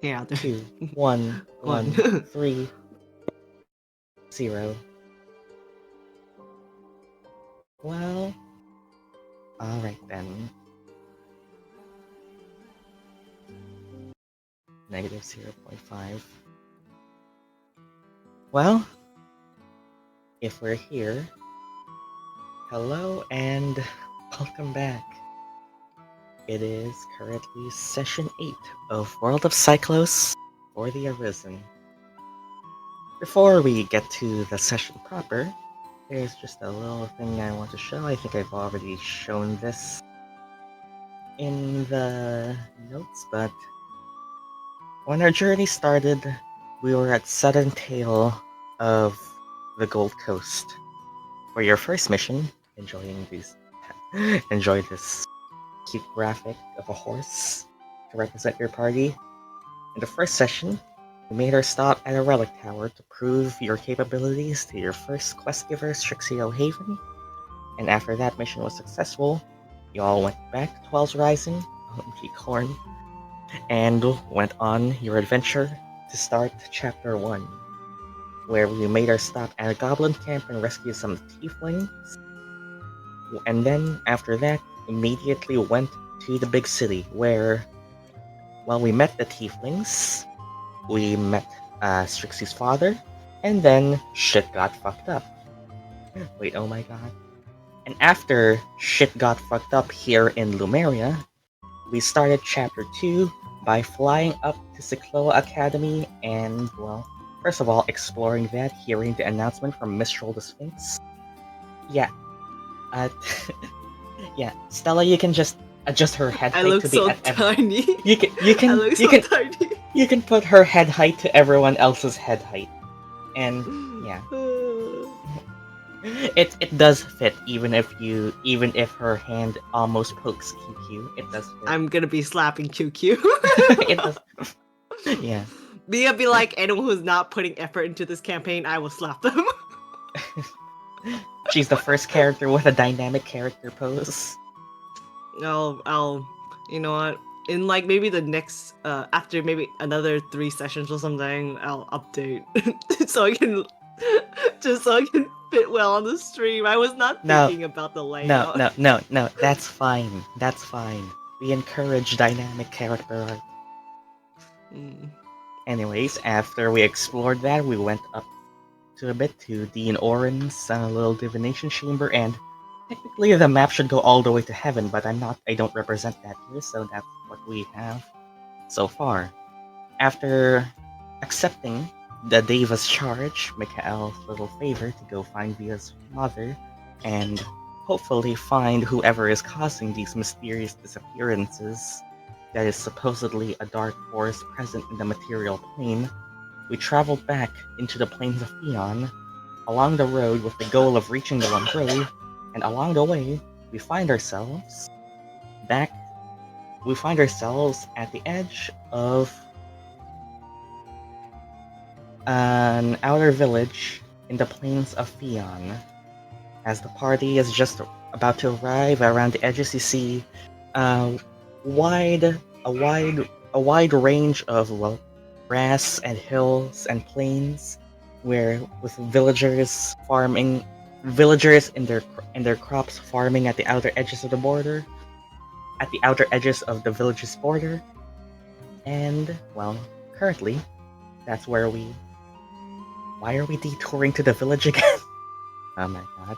Yeah. 2, 1, 1, 3, 0. Well, alright then. Negative 0.5. Well, if we're here, hello and welcome back. It is currently session 8 of World of Syklos for the ARISEN. Before we get to the session proper, there's just a little thing I want to show. I think I've already shown this in the notes, but when our journey started, we were at southern tail of the Gold Coast. For your first mission, enjoy this cute graphic of a horse to represent your party. In the first session, we made our stop at a relic tower to prove your capabilities to your first quest giver, Strixio Haven. And after that mission was successful, you all went back to 12's Rising, OMG Corn, and went on your adventure to start Chapter 1, where we made our stop at a goblin camp and rescued some tieflings. And then, after that, immediately went to the big city, where, well, we met the tieflings, we met Strixie's father, and then shit got fucked up. Wait, oh my god. And after shit got fucked up here in Lumeria, we started Chapter 2 by flying up to Sichloa Academy and, well, first of all, exploring that, hearing the announcement from Mistral the Sphinx. Yeah. Yeah, Stella, you can just adjust her head height I look to be so at tiny. I look so tiny. You can put her head height to everyone else's head height. And yeah. It does fit even if her hand almost pokes QQ. It does fit. I'm gonna be slapping QQ. It does. Yeah. Mia be like, anyone who's not putting effort into this campaign, I will slap them. She's the first character with a dynamic character pose. I'll you know what? In like maybe the next after maybe another 3 sessions or something, I'll update so I can fit well on the stream. I was not thinking about the layout. No, that's fine. That's fine. We encourage dynamic character art. Anyways, after we explored that, we went up to a bit to Dean Oren's little divination chamber, and technically the map should go all the way to heaven, but I don't represent that here, so that's what we have so far. After accepting the Deva's charge, Mikael's little favor to go find Via's mother, and hopefully find whoever is causing these mysterious disappearances that is supposedly a dark force present in the material plane, we traveled back into the plains of Eon, along the road with the goal of reaching the One Grove, and along the way, we find ourselves at the edge of an outer village in the plains of Theon. As the party is just about to arrive around the edges, you see a wide range of grass and hills and plains, where with villagers in their crops farming at the outer edges of the border, at the outer edges of the village's border, and well, currently, that's where we. Why are we detouring to the village again? Oh my god.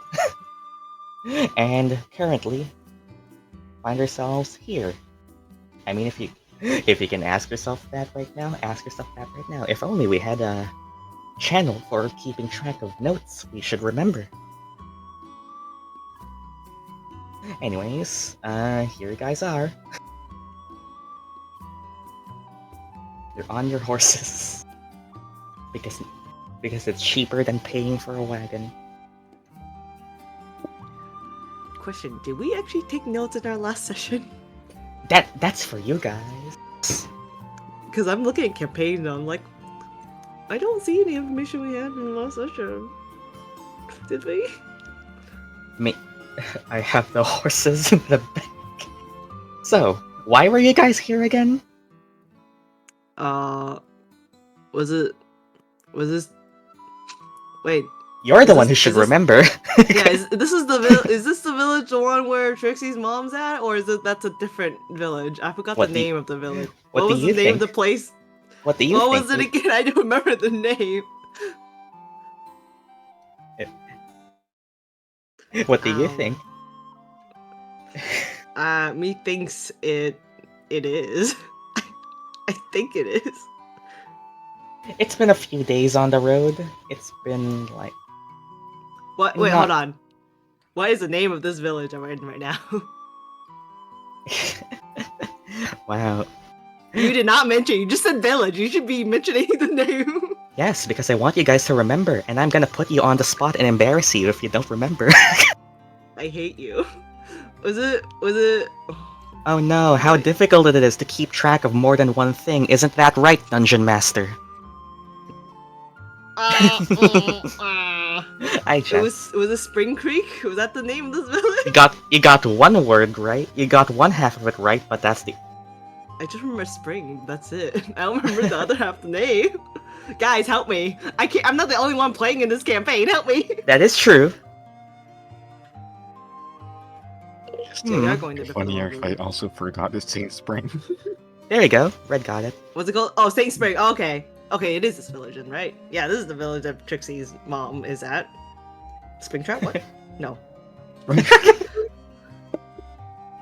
And currently, find ourselves here. I mean, if you can ask yourself that right now, ask yourself that right now. If only we had a channel for keeping track of notes we should remember. Anyways, here you guys are. You're on your horses. Because it's cheaper than paying for a wagon. Question, did we actually take notes in our last session? That's for you guys. Because I'm looking at campaign and I'm like, I don't see any information we had in the last session. Did we? I have the horses in the back. So, why were you guys here again? Was it? Was this? Wait. You're the Is one this- who should is this- remember. Yeah, is this the village the one where Trixie's mom's at, or that's a different village? I forgot What the do you- name of the village. what do was you the name of think? the place? What do you What think? was it again? I don't remember the name. What do you think? Methinks it is. I think it is. It's been a few days on the road. It's been like What? Wait, Not- hold on. What is the name of this village I'm in right now? wow. You did not mention. You just said village. You should be mentioning the name. Yes, because I want you guys to remember, and I'm gonna put you on the spot and embarrass you if you don't remember. I hate you. Was it? Oh no, how difficult it is to keep track of more than one thing. Isn't that right, Dungeon Master? I just... Was it Spring Creek? Was that the name of this village? You got one word right. You got one half of it right, but that's the... I just remember Spring. That's it. I don't remember the other half of the name. Guys, help me. I'm not the only one playing in this campaign. Help me. That is true. We are going to the Funny if I village. also forgot the Saintspring. There you go. Red got it. What's it called? Oh, Saintspring. Oh, okay. Okay, it is this village then, right? Yeah, this is the village that Trixie's mom is at. Springtrap? What? No.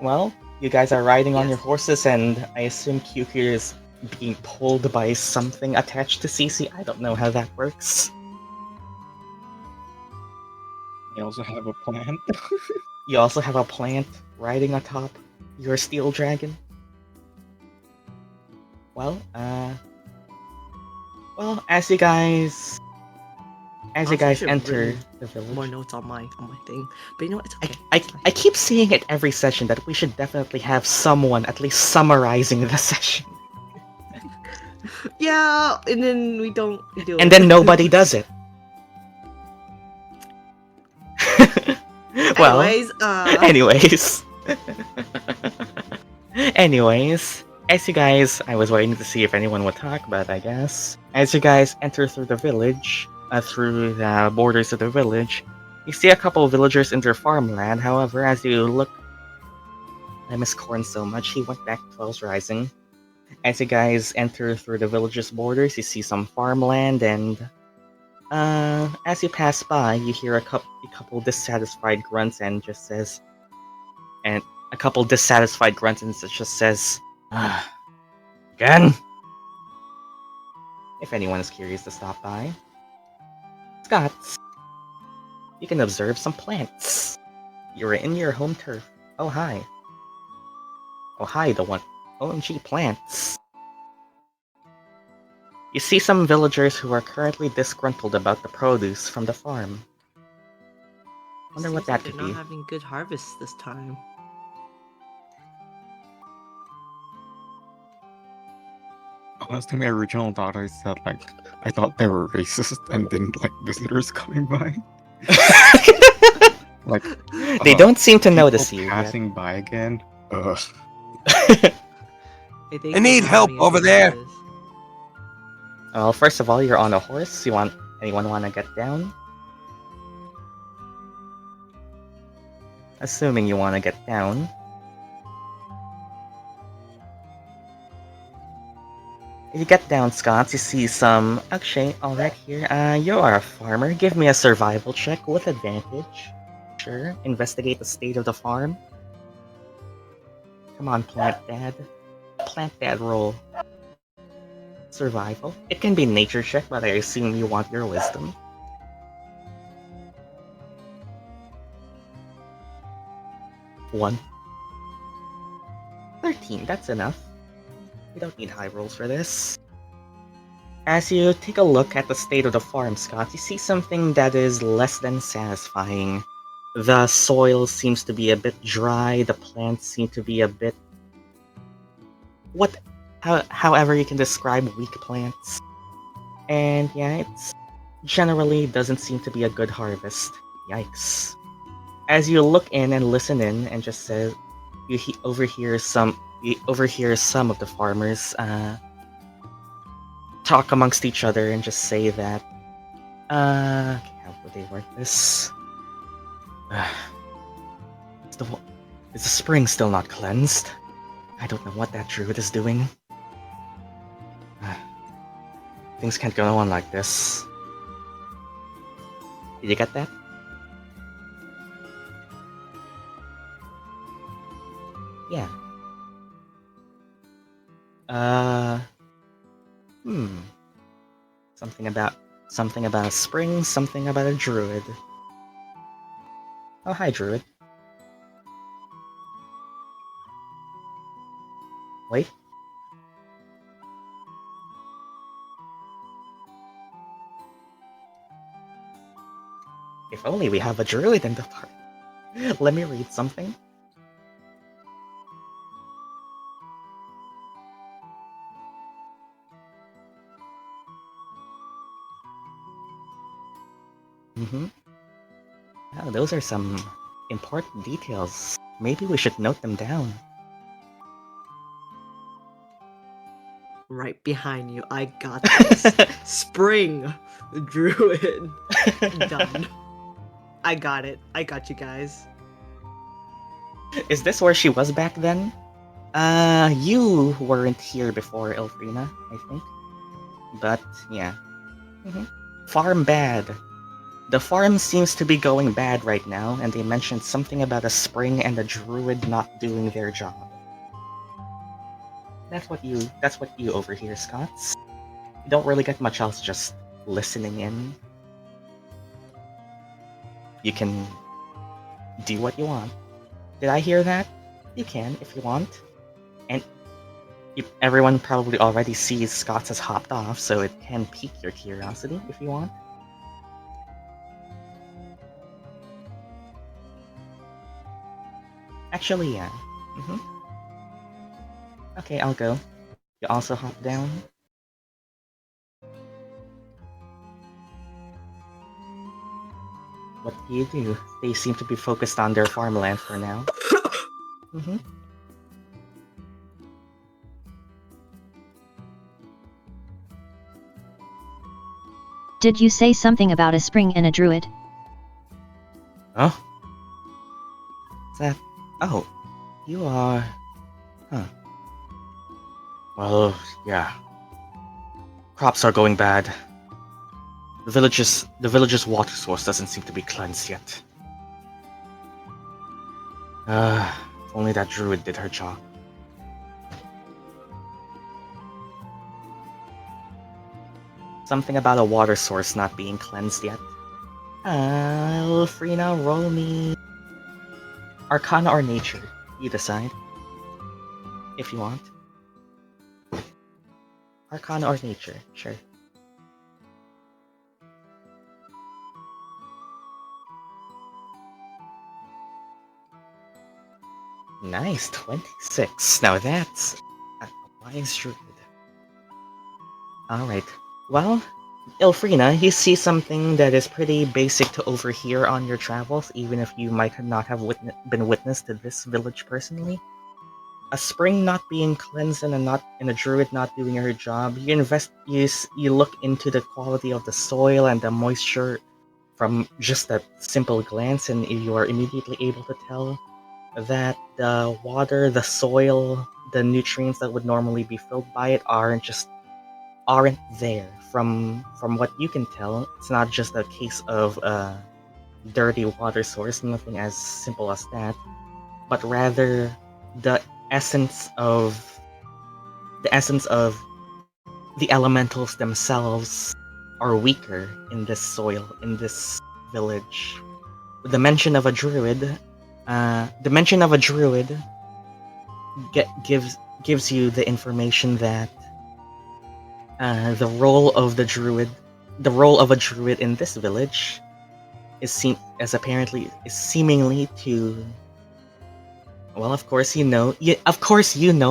Well, you guys are riding on Yes. your horses, and I assume QQ is being pulled by something attached to CC. I don't know how that works. I also have a plan. You also have a plant riding atop your steel dragon. Well, as you guys Also, I should enter really the village, More notes on my thing. But you know what? It's okay. I keep seeing it every session that we should definitely have someone at least summarizing the session, Yeah, and then we don't do it. and then nobody does it. Well, Anyways, anyways, as you guys, I was waiting to see if anyone would talk about it, I guess. As you guys enter through the village, through the borders of the village, you see a couple of villagers in their farmland. However, as you look, I miss Corn so much, he went back to 12's Rising. As you guys enter through the village's borders, you see some farmland, and as you pass by, you hear a couple dissatisfied grunts, and just says, and a couple dissatisfied grunts, and it just says, again. If anyone is curious to stop by, Scots, you can observe some plants. You're in your home turf. Oh hi. Oh hi, the one. OMG plants. You see some villagers who are currently disgruntled about the produce from the farm. Wonder what that they're could not be. having good harvests this time. Honestly, my original thought I said, like, I thought they were racist and didn't like visitors coming by. Like, They don't seem to notice people you. passing by again. Ugh. I think I need they're help having a over good there. harvest. Well, first of all, you're on a horse. Anyone want to get down? Assuming you want to get down. You get down, Scots, you see some... Actually, alright here. You are a farmer. Give me a survival check with advantage. Sure. Investigate the state of the farm. Come on, Plant Dad. Plant Dad roll. Survival. It can be nature check, but I assume you want your wisdom. One. 13, that's enough. We don't need high rolls for this. As you take a look at the state of the farm, Scott, you see something that is less than satisfying. The soil seems to be a bit dry, the plants seem to be a bit... however you can describe weak plants. And yeah, it's generally doesn't seem to be a good harvest. Yikes. As you look in and listen in, and just says, you overhear some of the farmers talk amongst each other and just say that, how would they word this? Is the spring still not cleansed? I don't know what that druid is doing. Things can't go on like this. Did you get that? Yeah. Something about a spring, something about a druid. Oh, hi, druid. Wait. If only we have a druid in the park. Let me read something. Oh, those are some important details. Maybe we should note them down. Right behind you. I got this. Spring. Druid. Done. I got it. I got you guys. Is this where she was back then? You weren't here before, Ilphriina, I think. But, yeah. Farm bad. The farm seems to be going bad right now, and they mentioned something about a spring and a druid not doing their job. That's what you overhear, Scots. You don't really get much else just listening in. You can do what you want. Did I hear that? You can, if you want. And everyone probably already sees Scots has hopped off, so it can pique your curiosity if you want. Actually, yeah. Okay, I'll go. You also hop down. What do? They seem to be focused on their farmland for now. Did you say something about a spring and a druid? Huh? Oh, you are... Huh. Well, yeah. Crops are going bad. The village's water source doesn't seem to be cleansed yet. If only that druid did her job. Something about a water source not being cleansed yet. Ilphriina, roll me... Arcana or Nature, you decide. If you want. Arcana or Nature, sure. Nice, 26. Now that's a wise druid. Alright, well, Ilphriina, you see something that is pretty basic to overhear on your travels, even if you might not have been witness to this village personally. A spring not being cleansed and a druid not doing her job. You look into the quality of the soil and the moisture from just a simple glance, and you are immediately able to tell that the water, the soil, the nutrients that would normally be filled by it aren't there. From what you can tell, it's not just a case of a dirty water source, nothing as simple as that, but rather the essence of the elementals themselves are weaker in this soil, in this village. With the mention of a druid, gives you the information that the role of a druid in this village is seemingly to... Well, of course you know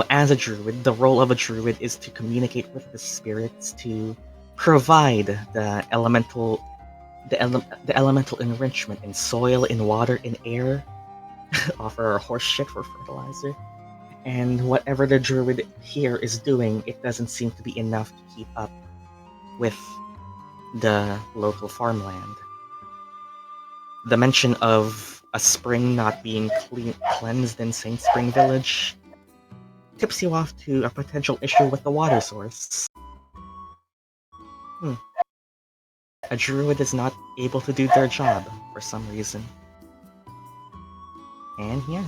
as a druid, the role of a druid is to communicate with the spirits, to provide the elemental enrichment in soil, in water, in air, offer a horse shit for fertilizer. And whatever the druid here is doing, it doesn't seem to be enough to keep up with the local farmland. The mention of a spring not being cleansed in Saintspring village tips you off to a potential issue with the water source. A druid is not able to do their job for some reason. And yeah,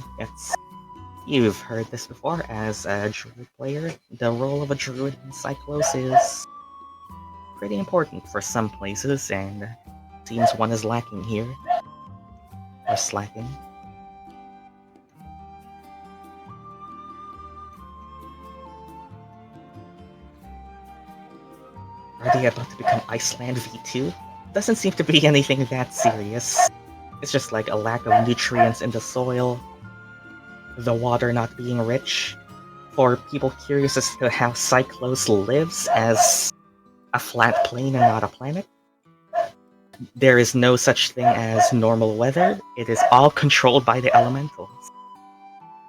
you've heard this before as a druid player. The role of a druid in Syklos is pretty important for some places, and seems one is lacking here. Or slacking. Are they about to become Iceland V2? Doesn't seem to be anything that serious. It's just like a lack of nutrients in the soil, the water not being rich. For people curious as to how Syklos lives as a flat plane and not a planet, there is no such thing as normal weather. It is all controlled by the elementals.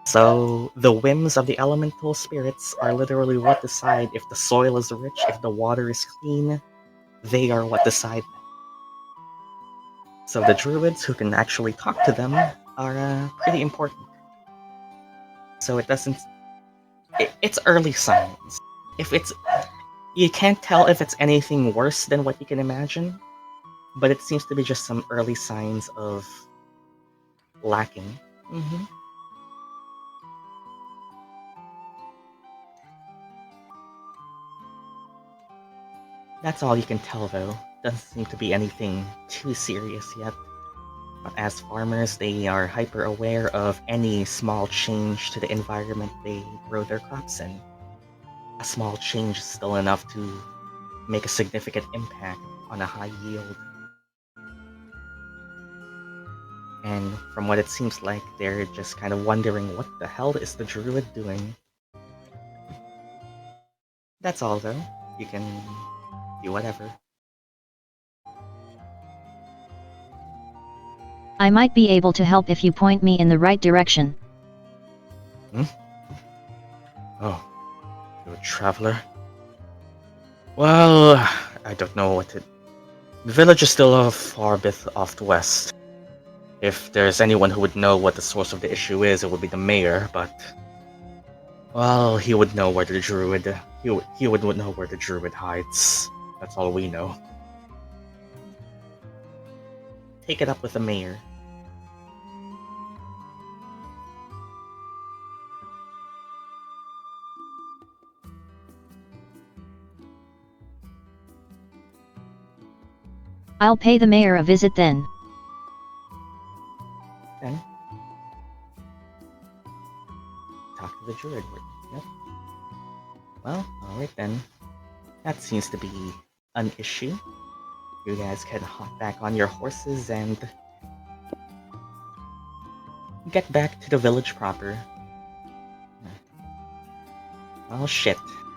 So the whims of the elemental spirits are literally what decide if the soil is rich, if the water is clean. They are what decide that. So the druids who can actually talk to them are pretty important. So it doesn't... It's early signs. You can't tell if it's anything worse than what you can imagine, but it seems to be just some early signs of lacking. That's all you can tell, though. Doesn't seem to be anything too serious yet. But as farmers, they are hyper aware of any small change to the environment they grow their crops in. A small change is still enough to make a significant impact on a high yield. And from what it seems like, they're just kind of wondering what the hell is the druid doing. That's all, though. You can do whatever. I might be able to help if you point me in the right direction. Oh, you're a traveler? Well, I don't know what to... The village is still a far bit off to west. If there's anyone who would know what the source of the issue is, it would be the mayor, but... Well, he would know where the druid... He would know where the druid hides. That's all we know. Take it up with the mayor. I'll pay the mayor a visit then. Then talk to the druid. Yep. Well, alright then. That seems to be an issue. You guys can hop back on your horses and get back to the village proper. Well, shit.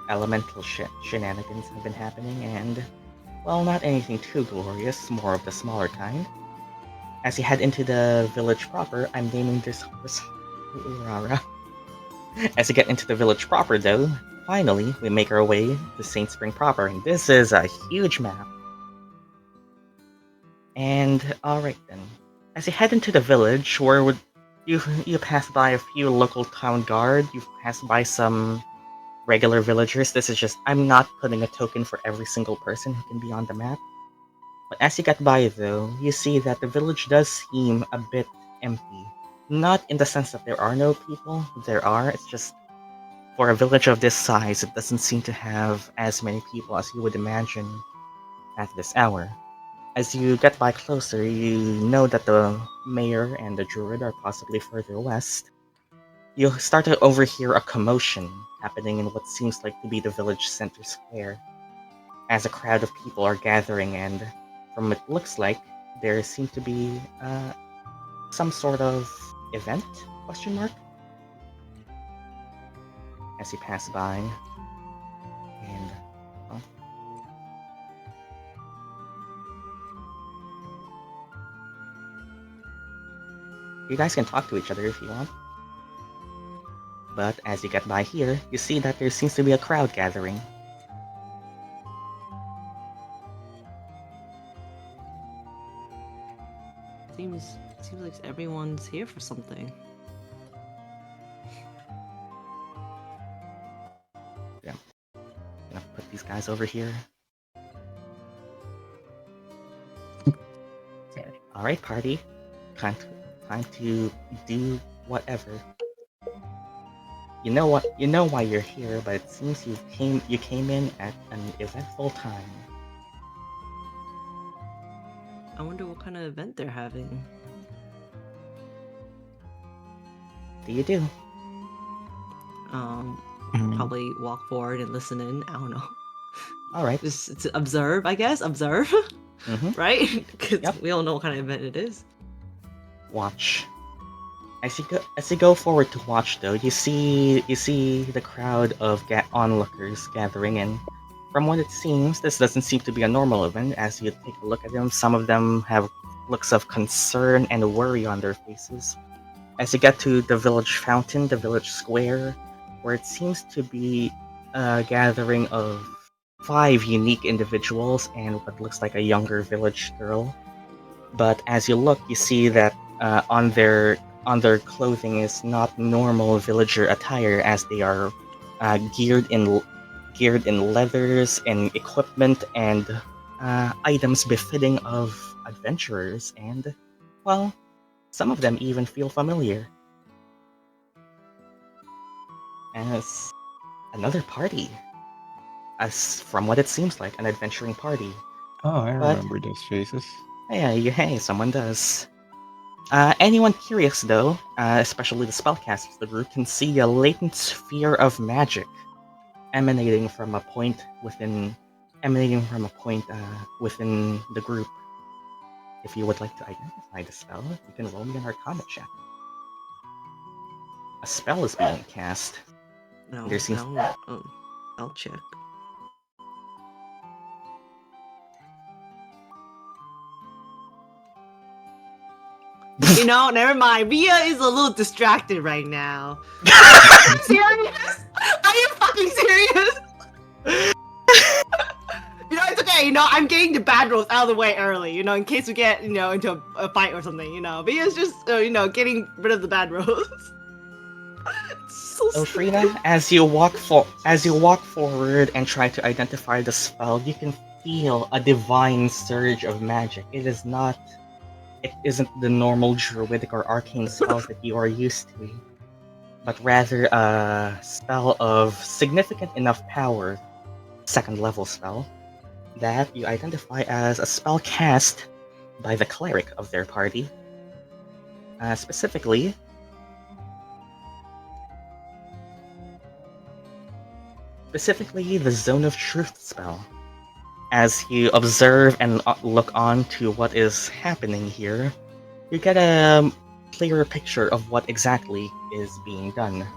Elemental shenanigans have been happening, and well, not anything too glorious, more of the smaller kind. As you head into the village proper, I'm naming this horse Urara. As you get into the village proper, though, finally, we make our way to Saintspring proper, and this is a huge map. And, alright then. As you head into the village, where would you pass by a few local town guard, you pass by some regular villagers. This is just, I'm not putting a token for every single person who can be on the map. But as you get by, though, you see that the village does seem a bit empty. Not in the sense that there are no people, there are, it's just, for a village of this size, it doesn't seem to have as many people as you would imagine at this hour. As you get by closer, you know that the mayor and the druid are possibly further west. You start to overhear a commotion happening in what seems like to be the village center square, as a crowd of people are gathering, and from what it looks like, there seems to be some sort of event, question mark? As you pass by, and well, you guys can talk to each other if you want. But as you get by here, you see that there seems to be a crowd gathering. Seems like everyone's here for something. Gonna put these guys over here. Alright, party. Time to do whatever. You know why you're here, but it seems you came in at an eventful time. I wonder what kind of event they're having. Do you do? Probably walk forward and listen in. I don't know. Alright. Just to observe, I guess. Observe. Right? Because we don't know what kind of event it is. Watch. As you go forward to watch, though, you see the crowd of onlookers gathering, and from what it seems, this doesn't seem to be a normal event. As you take a look at them, some of them have looks of concern and worry on their faces. As you get to the village fountain, the village square, where it seems to be a gathering of 5 unique individuals and what looks like a younger village girl. But as you look, you see that on their clothing is not normal villager attire, as they are geared in leathers and equipment and items befitting of adventurers, and well, some of them even feel familiar. As another party, as from what it seems like, an adventuring party. Oh, I But- remember those faces. Hey, someone does. Anyone curious, though, especially the spellcasters of the group, can see a latent sphere of magic emanating from a point within the group. If you would like to identify the spell, you can roll me an Arcana check. A spell is being cast. No, There seems- I'll check. You know, never mind. Via is a little distracted right now. Serious? Are you fucking serious? You know, it's okay. You know, I'm getting the bad rolls out of the way early. You know, in case we get into a fight or something. You know, Via's just getting rid of the bad rolls. So Ilphriina, as you walk forward and try to identify the spell, you can feel a divine surge of magic. It isn't the normal druidic or arcane spells that you are used to, but rather a spell of significant enough power, 2nd level spell, that you identify as a spell cast by the cleric of their party. Specifically, the Zone of Truth spell. As you observe and look on to what is happening here, you get a clearer picture of what exactly is being done.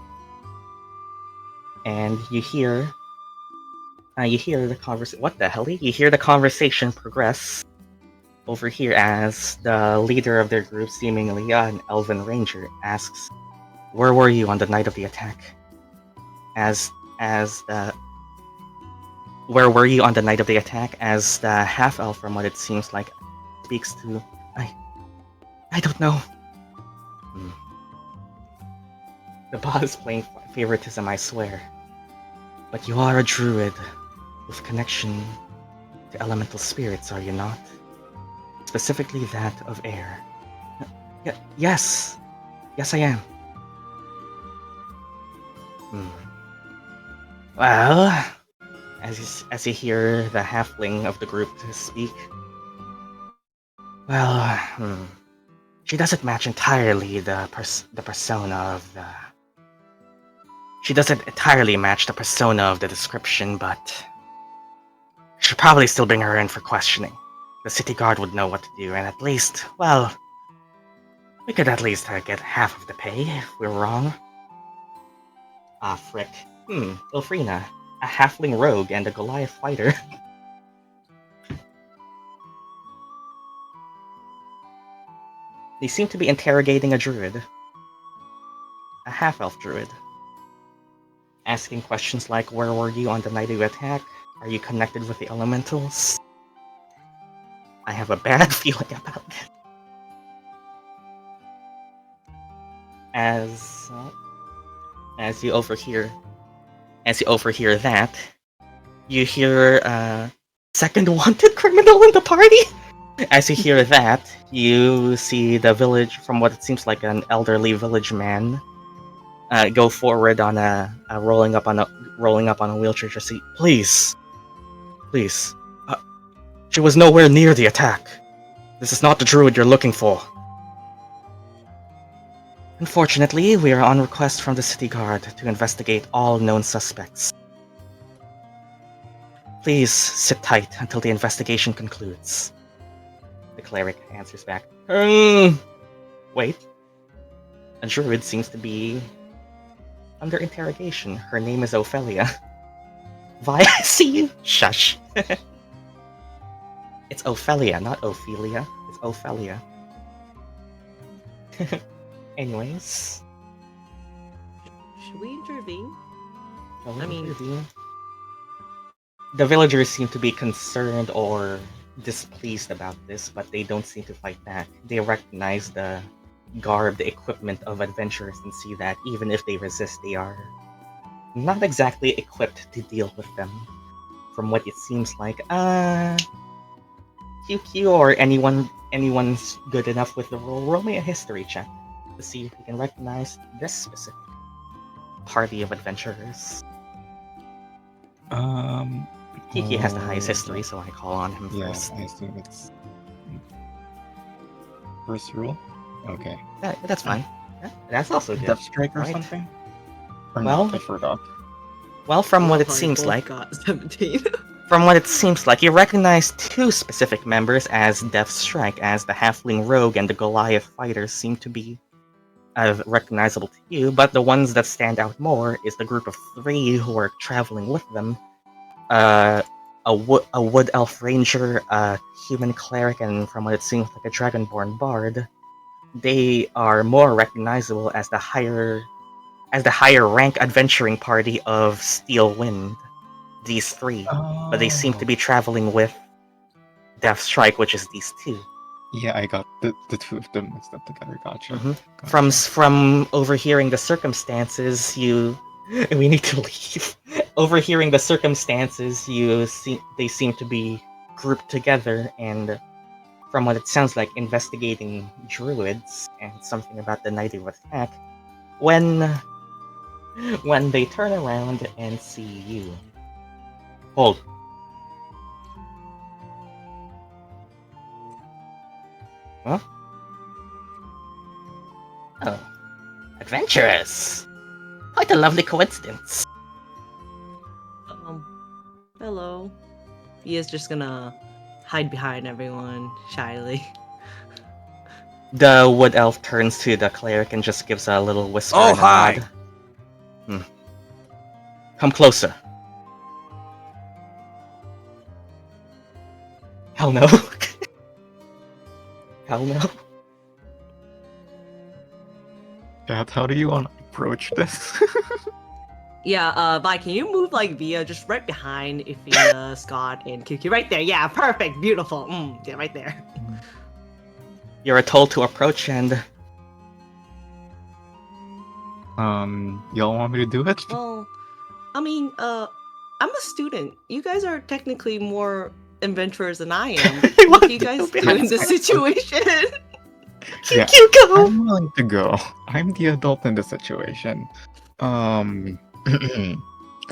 And you hear the conversation. What the hell? You hear the conversation progress over here as the leader of their group, seemingly an elven ranger, asks, "Where were you on the night of the attack?" Where were you on the night of the attack? As the half-elf, from what it seems like, speaks to, I don't know. The boss is playing favoritism, I swear. But you are a druid with connection to elemental spirits, are you not? Specifically that of air. Yes, I am. Well, as you hear the halfling of the group speak, well, she doesn't match entirely the persona of the. She doesn't entirely match the persona of the description, but should probably still bring her in for questioning. The city guard would know what to do, and at least, well, we could at least get half of the pay if we're wrong. Ah, frick. Ilphriina, a halfling rogue and a Goliath fighter. They seem to be interrogating a druid. A half-elf druid. Asking questions like, where were you on the night of attack? Are you connected with the elementals? I have a bad feeling about it. as you overhear that, you hear second wanted criminal in the party. As you hear that, you see the village, from what it seems like an elderly village man, go forward on rolling up on a wheelchair. Just say, please. She was nowhere near the attack. This is not the druid you're looking for. Unfortunately, we are on request from the city guard to investigate all known suspects. Please sit tight until the investigation concludes. The cleric answers back, wait. A druid seems to be under interrogation. Her name is Ophelia. Why, I see you. Shush. It's Ophelia, not Ophelia. It's Ophelia. Anyways. Should we intervene? Intervene. The villagers seem to be concerned or displeased about this, but they don't seem to fight back. They recognize the garb, the equipment of adventurers, and see that even if they resist, they are not exactly equipped to deal with them. From what it seems like, QQ or anyone's good enough with the role, roll me a history check to see if you can recognize this specific party of adventurers. Kiki has the highest history, so I call on him first. I assume it's first rule. Okay. That's fine. That's also good. Death strike or right? something? Or Well, not, I forgot. Well, from what it Probably seems both like, got 17. From what it seems like, you recognize two specific members as Death Strike, as the Halfling Rogue and the Goliath Fighter seem to be recognizable to you, but the ones that stand out more is the group of three who are traveling with them. A Wood Elf Ranger, a Human Cleric, and from what it seems like a Dragonborn Bard. They are more recognizable as the higher rank adventuring party of Steel Wind. These three, but they seem to be traveling with Death Strike, which is these two. Yeah, I got the two of them mixed up together. Gotcha. Gotcha. From overhearing the circumstances, we need to leave. Overhearing the circumstances, they seem to be grouped together, and from what it sounds like, investigating druids and something about the night of attack. When they turn around and see you. Hold. Huh? Oh. Adventurous! Quite a lovely coincidence. Hello. He is just gonna hide behind everyone shyly. The wood elf turns to the cleric and just gives a little whisper Oh, and a hi! nod. Come closer. Hell no. Hell no. Dad, how do you want to approach this? Yeah, Vi, can you move like Via just right behind Ifia, Scott, and QQ? Right there, yeah, perfect, beautiful. Yeah, right there. You're told to approach and... y'all want me to do it? Well, I mean, I'm a student. You guys are technically more adventurers than I am. What do you guys do in this situation? Yeah, QQ, go! I'm willing to go. I'm the adult in the situation.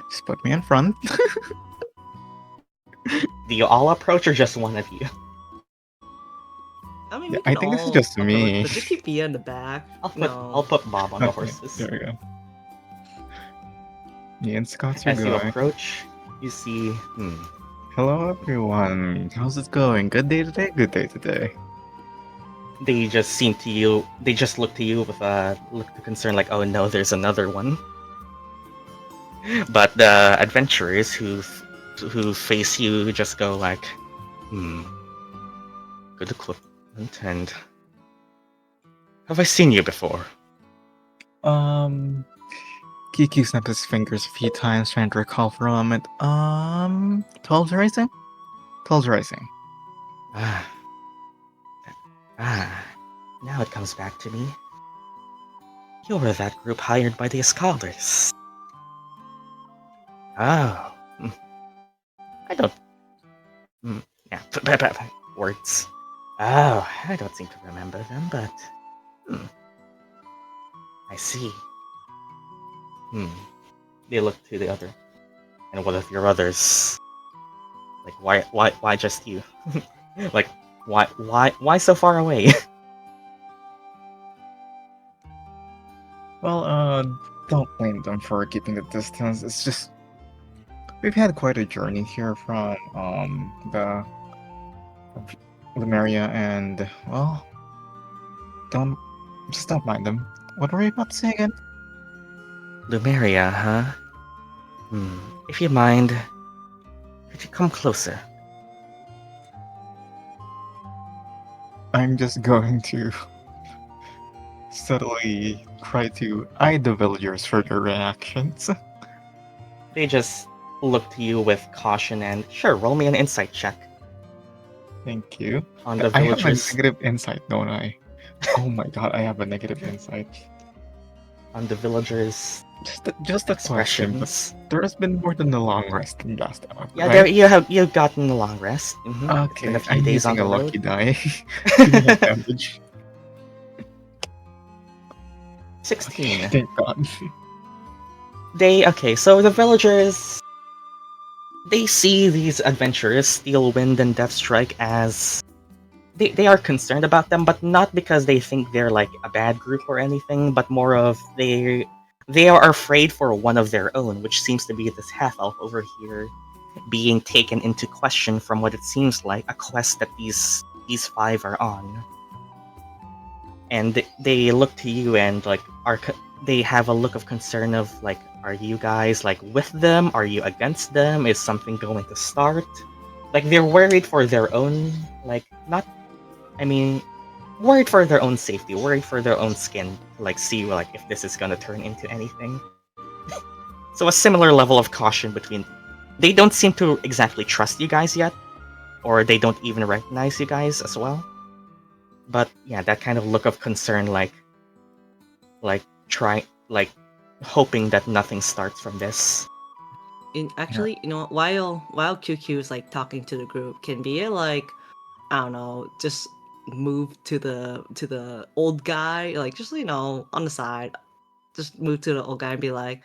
Just put me in front. Do you all approach or just one of you? I mean, Yeah, we I can think it's all just approach, me. But just keep Via in the back. I'll put Bob on the Okay, horses. there we go. Me and Scots are As you going. approach, you see... Hello everyone. How's it going? Good day today? Good day today. They just look to you with a look of concern, like, oh no, there's another one. But the adventurers who face you just go like, good equipment, and have I seen you before? Kiki snapped his fingers a few times, trying to recall for a moment. 12's Rising? 12's Rising. Now it comes back to me. You were that group hired by the scholars. Oh. I don't... Yeah, words. Oh, I don't seem to remember them, but... I see. They look to the other. And what of your others? Like, why just you? Like, why so far away? Well, don't blame them for keeping the distance. It's just we've had quite a journey here from the Lumeria, and well, don't mind them. What were you about to say again? Lumeria, huh? If you mind, could you come closer? I'm just going to subtly try to eye the villagers for their reactions. They just look to you with caution and sure, roll me an insight check. Thank you. On the I have a villagers. negative insight, don't I? Oh my god, I have a negative insight. On the villagers. Just a question, but expressions. there has been more than a long rest in last hour, Yeah, right? you've gotten a long rest. Okay, Been a few I'm days on using the a road. lucky die. Give me advantage. 16. Okay, thank God. So the villagers, they see these adventurers, Steel Wind and Deathstrike, as they are concerned about them, but not because they think they're like a bad group or anything, but more of they are afraid for one of their own, which seems to be this half elf over here, being taken into question from what it seems like a quest that these five are on. And they look to you and like they have a look of concern of like, are you guys like with them? Are you against them? Is something going to start? Like they're worried for their own worried for their own safety, worried for their own skin, like see like if this is gonna turn into anything. So a similar level of caution between. They don't seem to exactly trust you guys yet, or they don't even recognize you guys as well. But yeah, that kind of look of concern, like hoping that nothing starts from this. Actually, you know, while QQ is like talking to the group, can be like, I don't know, just move to the old guy, like just on the side, just move to the old guy and be like,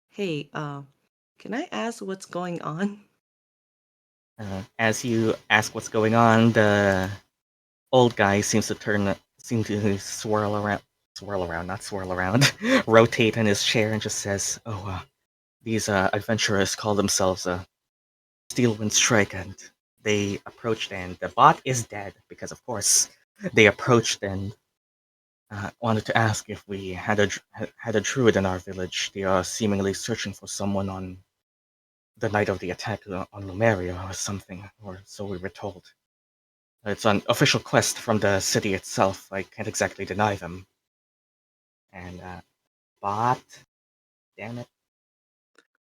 hey, can I ask what's going on? As you ask what's going on, the old guy seems to swirl around, not swirl around, rotate in his chair and just says, "Oh, these adventurers call themselves Steelwind Strike, and they approached, and the bot is dead because, of course, they approached and wanted to ask if we had a druid in our village. They are seemingly searching for someone on the night of the attack on Lumeria or something, or so we were told. It's an official quest from the city itself. I can't exactly deny them." And bot, damn it.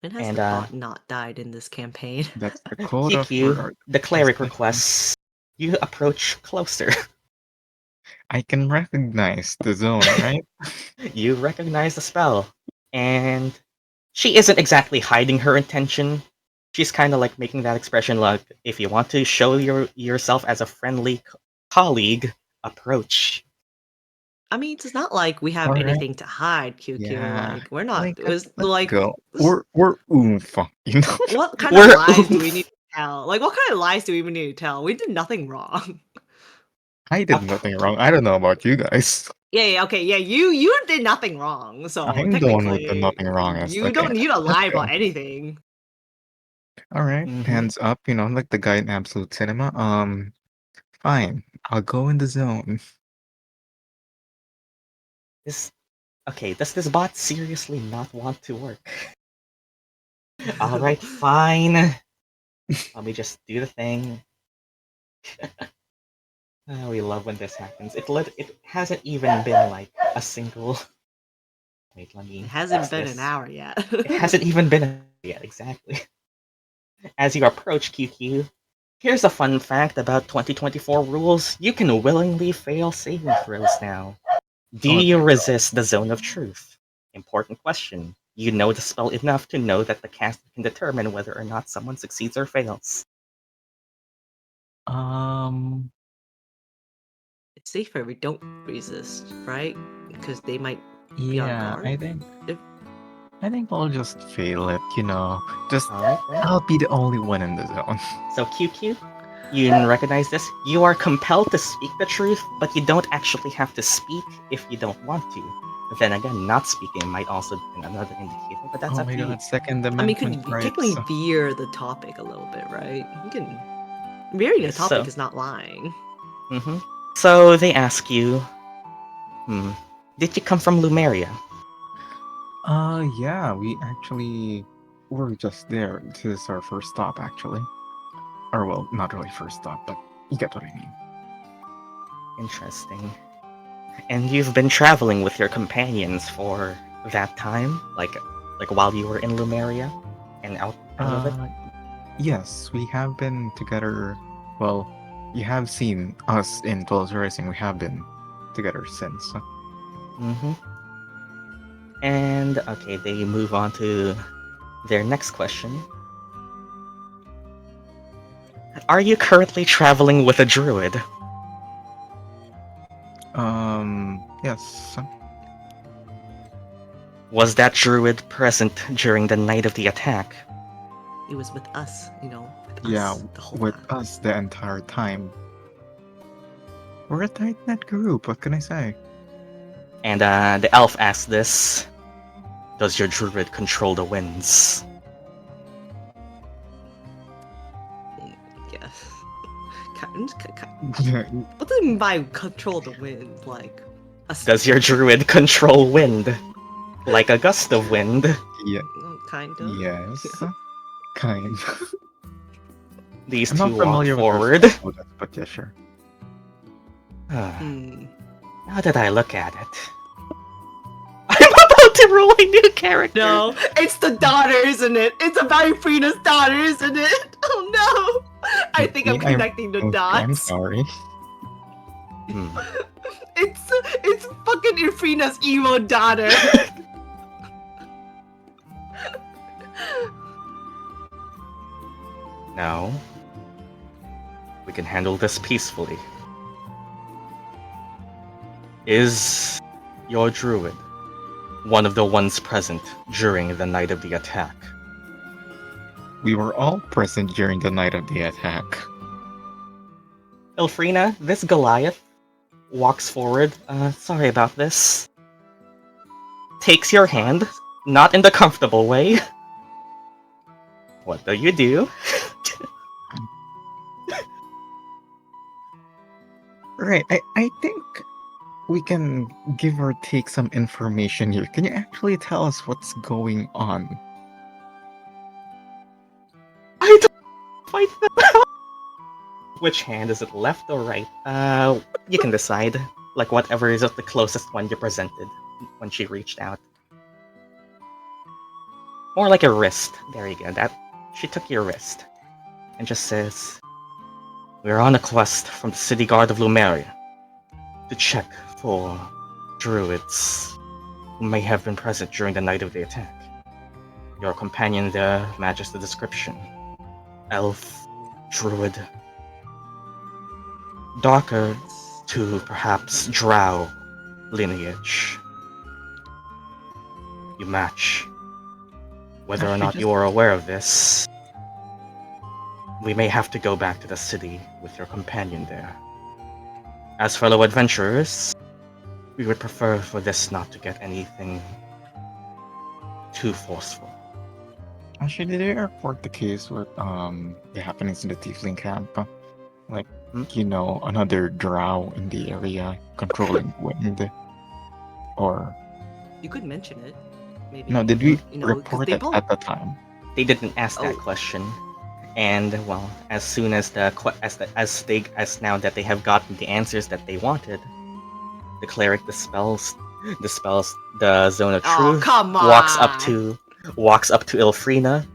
When has And the bot not died in this campaign? That's the quota for PQ, the cleric session. requests. You approach closer. I can recognize the zone, right? You recognize the spell. And she isn't exactly hiding her intention. She's kind of like making that expression like, if you want to show yourself as a friendly colleague, approach. I mean, it's not like we have All right. anything to hide, QQ. Yeah. Like, we're not. Like, It was let's like, go. We're oomph, you know? what kind We're of lies do we need to tell? Like, what kind of lies do we even need to tell? We did nothing wrong. I did nothing wrong. I don't know about you guys. Yeah, okay, yeah. You did nothing wrong. So I'm the one with the technically, nothing wrong. you Okay, don't need to let's lie go. about anything. All right, hands up, like the guy in Absolute Cinema. Fine. I'll go in the zone. Does this bot seriously not want to work? Alright, fine. Let me just do the thing. We love when this happens. It hasn't even been like a single. Wait, let me. It hasn't fix been this. an hour yet. It hasn't even been yet, exactly. As you approach QQ, here's a fun fact about 2024 rules. You can willingly fail saving throws now. Do Oh, you okay. resist the Zone of Truth? Important question. You know the spell enough to know that the caster can determine whether or not someone succeeds or fails. It's safer we don't resist, right? Because they might be on Yeah, guard. If I think I'll just fail it, you know. Just Alright, I'll be the only one in the zone. so QQ, you recognize this? You are compelled to speak the truth, but you don't actually have to speak if you don't want to. But then again, not speaking might also be another indicator, but that's Oh up my to you. god, Second I mean, you Amendment could rights. technically veer the topic a little bit, right? You can veering the topic So- is not lying. So they ask you, did you come from Lumeria? Yeah, we actually were just there. This is our first stop, actually. Or, well, not really first stop, but you get what I mean. Interesting. And you've been traveling with your companions for that time? Like while you were in Lumeria? And out of it? Yes, we have been together. Well, you have seen us in 12 Rising. We have been together since. And, okay, they move on to their next question. Are you currently traveling with a druid? Yes. Was that druid present during the night of the attack? It was with us, with Yeah, us the whole with time. us the entire time. We're a tight-knit group, what can I say? And the elf asks this. Does your druid control the winds? Yes. What do you mean by control the wind? Like, Does your druid control wind? Like a gust of wind? Yeah. Kind of. Yes. Kind. These I'm two not walk familiar forward. with those, but yeah, sure. Now that I look at it, I'm about to roll a new character. No, it's the daughter, isn't it? It's about Ilphriina's daughter, isn't it? Oh no! I think I'm connecting the dots. I'm sorry. It's fucking Ilphriina's emo daughter. No. We can handle this peacefully. Is your druid one of the ones present during the night of the attack? We were all present during the night of the attack. Ilphriina, this Goliath walks forward. Sorry about this. Takes your hand, not in the comfortable way. What do you do? Right, I think we can give or take some information here. Can you actually tell us what's going on? I don't fight them. Which hand? Is it left or right? You can decide. Like whatever is the closest one you presented when she reached out. More like a wrist. There you go. She took your wrist and just says, "We're on a quest from the city guard of Lumeria to check for druids who may have been present during the night of the attack. Your companion there matches the description. Elf, druid, darker to perhaps Drow lineage. You match. Whether or Actually, not just- you are aware of this, we may have to go back to the city with your companion there. As fellow adventurers, we would prefer for this not to get anything too forceful." Actually, did they report the case with the happenings in the Tiefling camp? Like, another drow in the area controlling wind? Or You could mention it. Maybe. no, did we 'cause report they it both- at the time? They didn't ask that Oh. question, and well, as soon as as now that they have gotten the answers that they wanted, the cleric dispels the zone of Oh, truth. come Walks up on. to Ilphriina,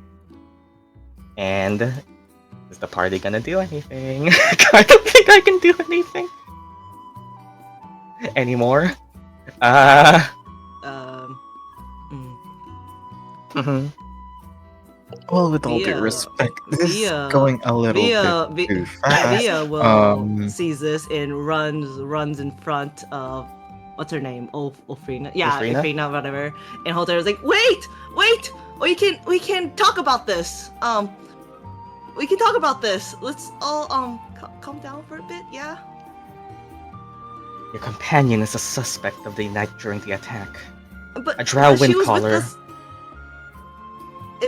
and is the party gonna do anything? I don't think I can do anything anymore. Uh. Mm. Mhm. Well, with all due Via- respect, this is Via- going a little Via bit too fast. Via will Um, sees this and runs in front of what's her name? Ilphriina. Yeah, Ilphriina? Ilphriina, whatever. And Holter is like, wait! We can talk about this. We can talk about this. Let's all calm down for a bit, yeah? Your companion is a suspect of the night during the attack. But A Drow she was with Windcaller. us-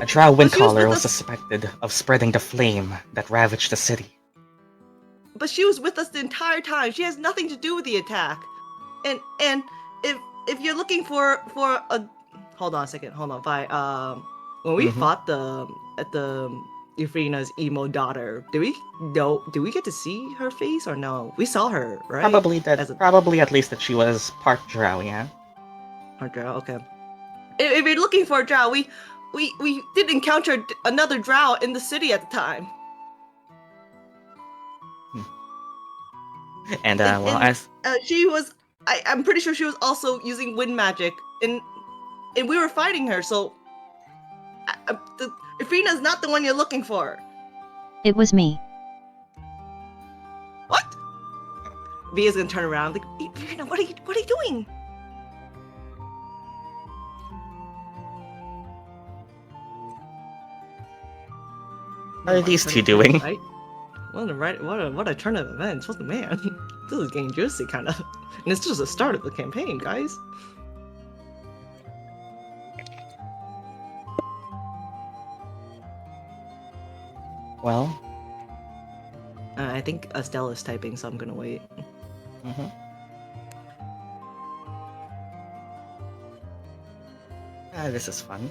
A Drow but she was Windcaller with was us- suspected of spreading the flame that ravaged the city. But she was with us the entire time. She has nothing to do with the attack. And if you're looking for a hold on a second, hold on. When we Mhm. fought at the Ilphriina's emo daughter, do we get to see her face or no? We saw her, right? Probably at least that she was part Drow, yeah. Our drow, okay. If you're looking for a drow, we did encounter another drow in the city at the time. And And- well, and- as She was. I'm pretty sure she was also using wind magic, and we were fighting her. So, Ilphriina's not the one you're looking for. It was me. What? Via's gonna turn around like, Ilphriina, what are you doing? what are these two doing? Right? What a turn of events. What the man? This is getting juicy, kind of. And it's just the start of the campaign, guys. Well, I think Stella's typing, so I'm gonna wait. mhm. This is fun.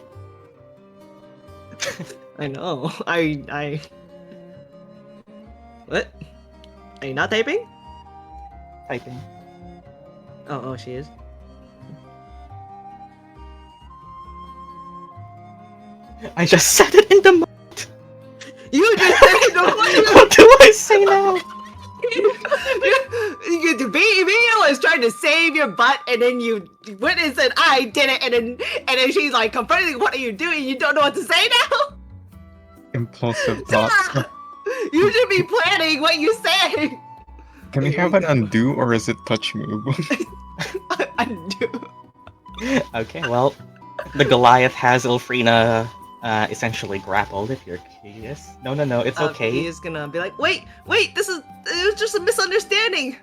I know. I. What? Are you not typing? Typing. Oh, she is. I just said it in the mouth. You just said no. What do I say now? You Via was trying to save your butt, and then you went and said, "I did it," and then she's like confronting, "What are you doing? You don't know what to say now." impulsive thoughts. You should be planning what you say. Can we have an undo or is it touch move? Undo. Okay, well, the Goliath has Ilphriina essentially grappled, if you're curious. No, it's okay. He is gonna be like, wait, it was just a misunderstanding.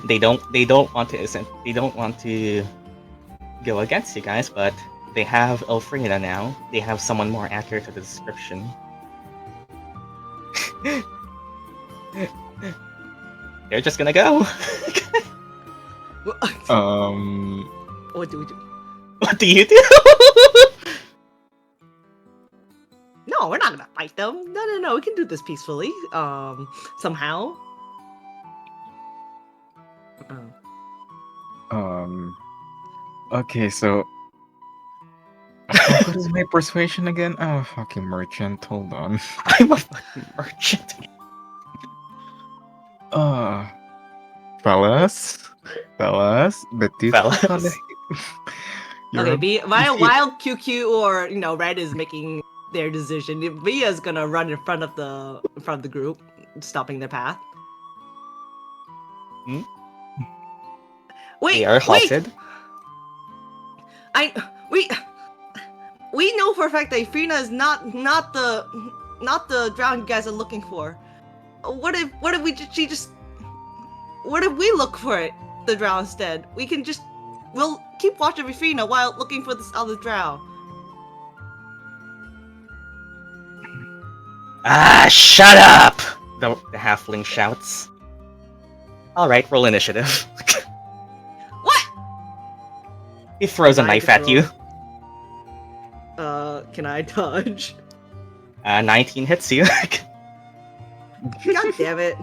They don't want to go against you guys, but they have Ilphriina now. They have someone more accurate to the description. They're just gonna go. What do we do? What do you do? No, we're not gonna fight them. No. We can do this peacefully. Somehow. Okay, so what is my persuasion again? Oh, fucking merchant. Hold on. I'm a fucking merchant. Fellas, but these Fellas. Okay, while QQ or Red is making their decision, Via's gonna run in front of the group, stopping their path. Hmm? Wait, They are halted. We know for a fact that Ilphriina is not the drown you guys are looking for. What if we look for it, the drow instead? We'll keep watch of Ilphriina while looking for this other drow. Ah, shut up! The halfling shouts. Alright, roll initiative. What? He throws a Can I knife at you. Can I dodge? 19 hits you. God damn it.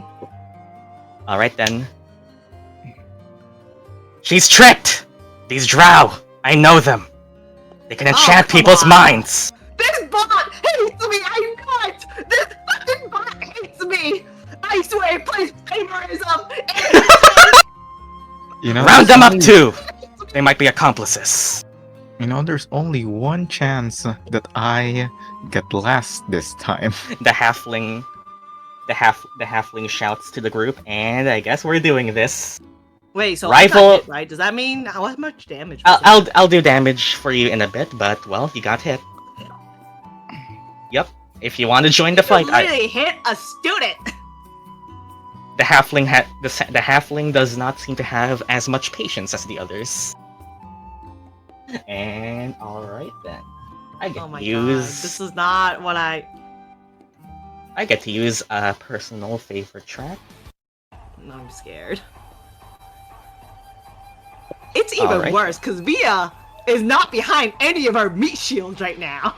Alright then. She's tricked! These drow! I know them! They can enchant come people's on. minds! This bot hates me! I know it! This fucking bot hates me! I swear it plays favoritism! You know, Round them up only- too! They might be accomplices. You know, there's only one chance that I get last this time. The halfling shouts to the group, and I guess we're doing this. Wait, so Rival- I got hit, right? Does that mean how much damage? was that? I'll do damage for you in a bit, but well, you got hit. Yep. If you want to join the fight, You literally hit a student. the halfling does not seem to have as much patience as the others. And alright then. I get Oh my to god, use this is not what I get to use a personal favorite track. No, I'm scared. It's even Alright. worse because Via is not behind any of our meat shields right now.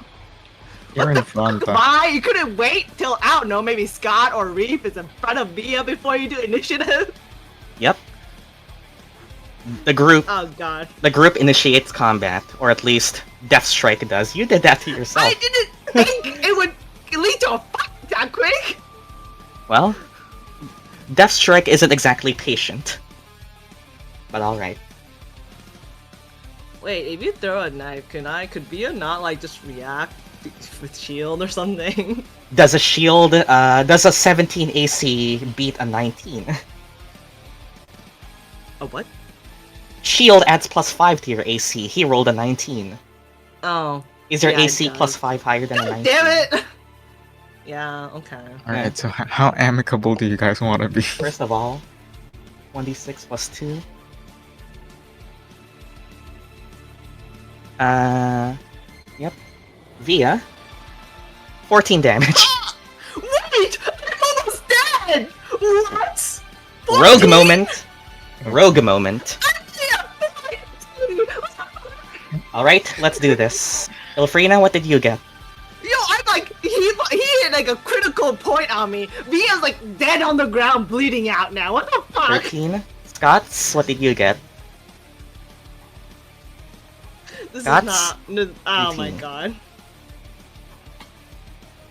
You're in front. Why? You couldn't wait till, I don't know, maybe Scott or Reef is in front of Via before you do initiative? Yep. The group Oh god. initiates combat, or at least Death Strike does. You did that to yourself. I didn't think it would lead to a fight that quick! Well, Death Strike isn't exactly patient. But alright. Wait, if you throw a knife, could Via not like just react with shield or something? Does a 17 AC beat a 19? A what? Shield adds +5 to your AC. He rolled a 19. Oh. Is your Yeah, it AC does. +5 higher than a 19? Damn it! Yeah, okay. Alright, so how amicable do you guys want to be? First of all, 1d6 +2. Yep. Via. 14 damage. Wait! I'm almost dead! What? Rogue 14? moment. Rogue moment. Alright, let's do this. Ilphriina, what did you get? Yo, I'm like, he hit like a critical point on me. Via's like dead on the ground, bleeding out now. What the fuck? 13. Scots, what did you get? This Scots? is not. Oh my 18. god.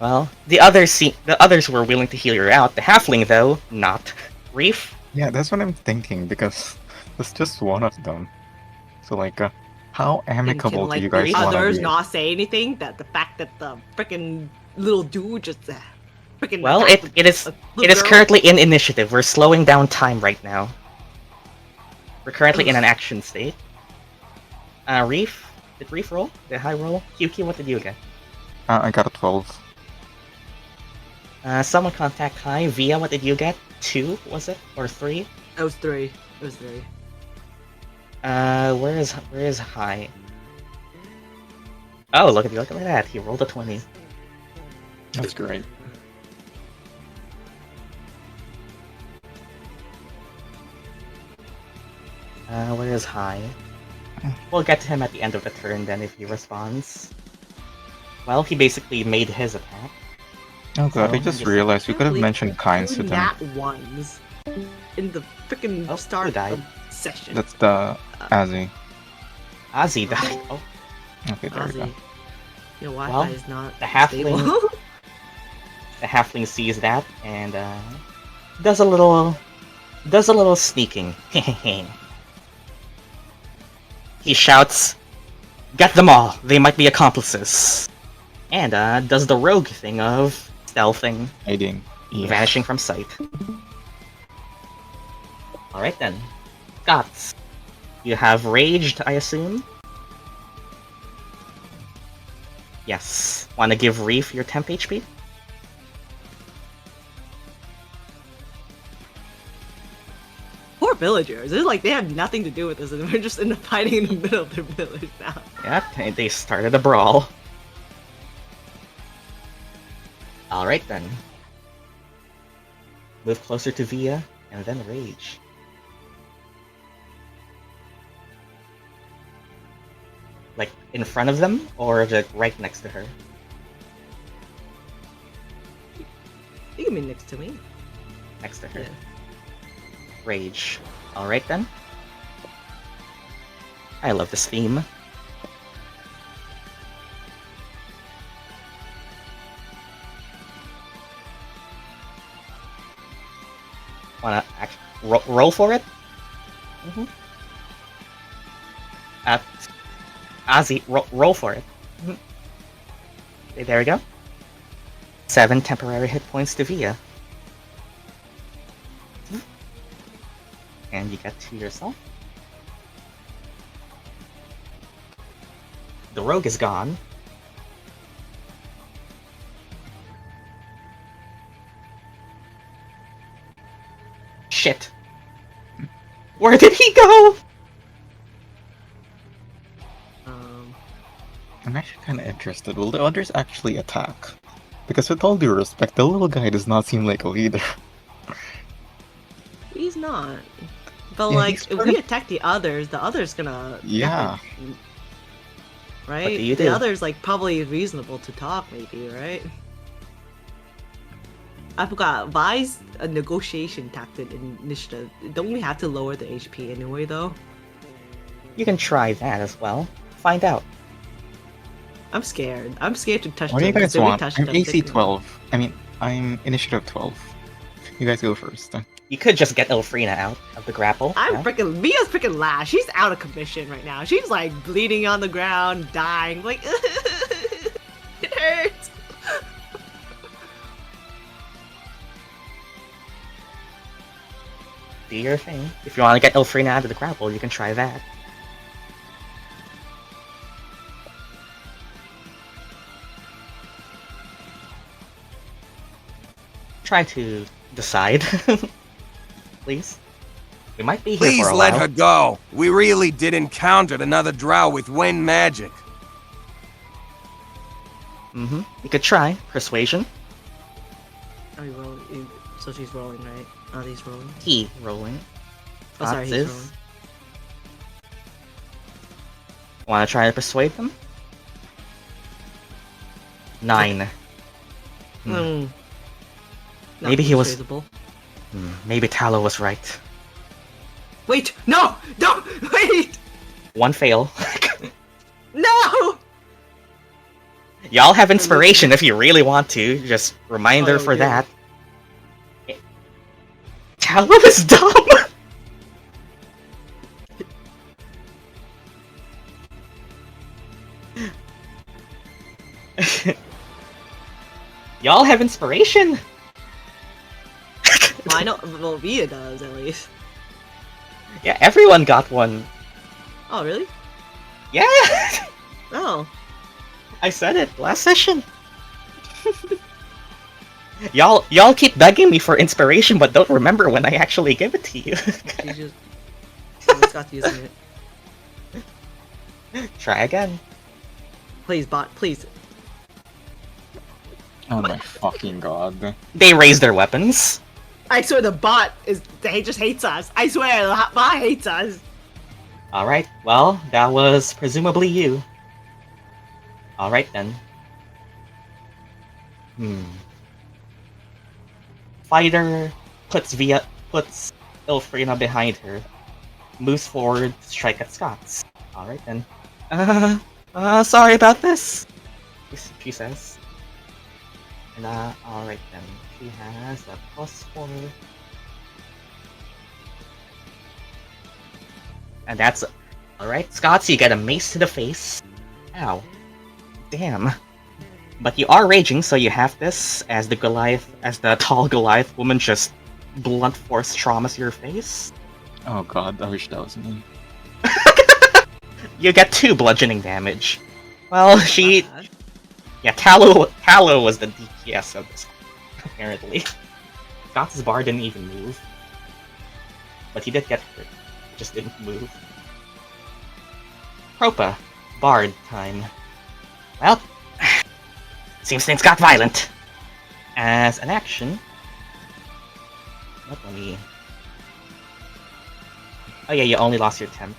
Well, the others were willing to heal you out. The halfling, though, not. Reef? Yeah, that's what I'm thinking, because there's just one of them. So, like, how amicable like, do you guys the want to others be? not say anything? That the fact that the freaking little dude just freaking. Well, attacked it is a little girl? currently in initiative. We're slowing down time right now. We're currently in an action state. Reef? Did Reef roll? Did high roll? QQ, what did you get? I got a 12. Someone contact High. Via, what did you get? 2, was it? Or 3? It was 3. It was 3. Where is High? Oh, look at that. He rolled a 20. That's great. Where is High? We'll get to him at the end of the turn then if he responds. Well, he basically made his attack. Oh god, I So, just yes. realized we could have Really? mentioned kinds to Two them. nat ones in the freaking Oh, start who died? of session. That's the Azii. Azii died. Oh, Okay, there we go. Azii. Your Wi-Fi Well, is not the halfling- stable. the halfling sees that and does a little sneaking. He shouts, "Get them all! They might be accomplices!" And does the rogue thing of stealthing, Hiding. Yeah. vanishing from sight. Alright then. Scots. You have raged, I assume? Yes. Wanna give Reef your temp HP? Poor villagers. It's like they have nothing to do with this, and we're just in the fighting in the middle of their village now. Yep, they started a brawl. Alright then. Move closer to Via, and then rage. Like, in front of them, or like right next to her? You can be next to me. Next to her. Yeah. Rage. Alright then. I love this theme. Wanna roll for it? Azii, roll for it. Okay, there we go. 7 temporary hit points to Via. And you get 2 yourself. The rogue is gone. Shit. Where did he go? I'm actually kind of interested. Will the others actually attack? Because with all due respect, the little guy does not seem like a leader. He's not. But Yeah, like, he's if pretty- we attack the others gonna Yeah. definitely- What right? do you The do? others like probably reasonable to talk, maybe, right? I forgot. Vi's a negotiation tactic in initiative. Don't we have to lower the HP anyway, though? You can try that as well. Find out. I'm scared. I'm scared to touch What do you them, 'cause guys if we want? touch I'm them, AC they can- 12. I mean, I'm initiative 12. You guys go first. You could just get Ilphriina out of the grapple. I'm yeah? freaking. Mia's freaking last. She's out of commission right now. She's like bleeding on the ground, dying. Like it hurts. Do your thing. If you want to get Ilphriina out of the grapple, you can try that. Try to decide, please. We might be here Please for a let while. her go. We really did encounter another Drow with wind magic. You could try persuasion. Are you rolling? So she's rolling, right? Oh, he's rolling. He rolling. Oh, sorry, he's Scots rolling. is. Want to try to persuade them? 9. Not Maybe he was- persuadable. Maybe Tallow was right. Wait! No! No! Wait! 1 fail. No! Y'all have inspiration if you really want to. Just reminder Oh, for yeah. that. Tallow is dumb! Y'all have inspiration? Well, I know. Well, Via does at least. Yeah, everyone got one. Oh, really? Yeah! Oh. I said it last session. Y'all keep begging me for inspiration, but don't remember when I actually give it to you. She just. Someone's got using it. Try again. Please, bot. Please. Oh my fucking god. They raise their weapons. I swear the bot is. They just hates us. I swear the bot hates us. Alright, well, that was presumably you. Alright then. Fighter puts Ilphriina behind her. Moves forward to strike at Scots. Alright then. Sorry about this, she says. And alright then. She has a +4. And that's alright. Scots, you get a mace to the face. Ow. Damn. But you are raging, so you have this as the tall Goliath woman just blunt force traumas your face. Oh god, I wish that was me. You get 2 bludgeoning damage. Well, Not bad. yeah, Tallow was the DPS of this, apparently. Scots' bar didn't even move. But he did get hurt. Just didn't move. Propa. Bard time. Well, seems things got violent. As an action... Let me... Oh yeah, you only lost your temp.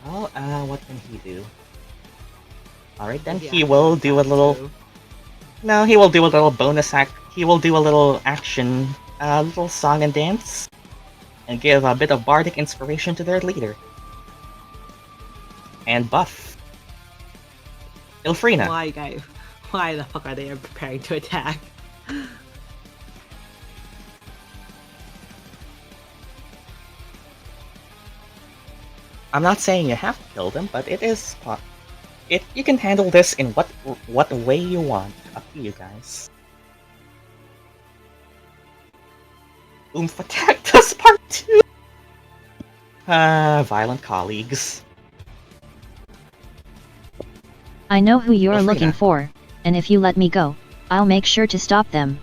Well, what can he do? Alright then, Yeah, he will do a little... too. No, he will do a little bonus act. He will do a little action, a little song and dance, and give a bit of bardic inspiration to their leader. And buff. Ilphriina. Why, guy? Why the fuck are they preparing to attack? I'm not saying you have to kill them, but it is you can handle this in what way you want. Up to you guys. Oomph attack does part 2. Violent colleagues. I know who you're Ilphriina. looking for, and if you let me go, I'll make sure to stop them.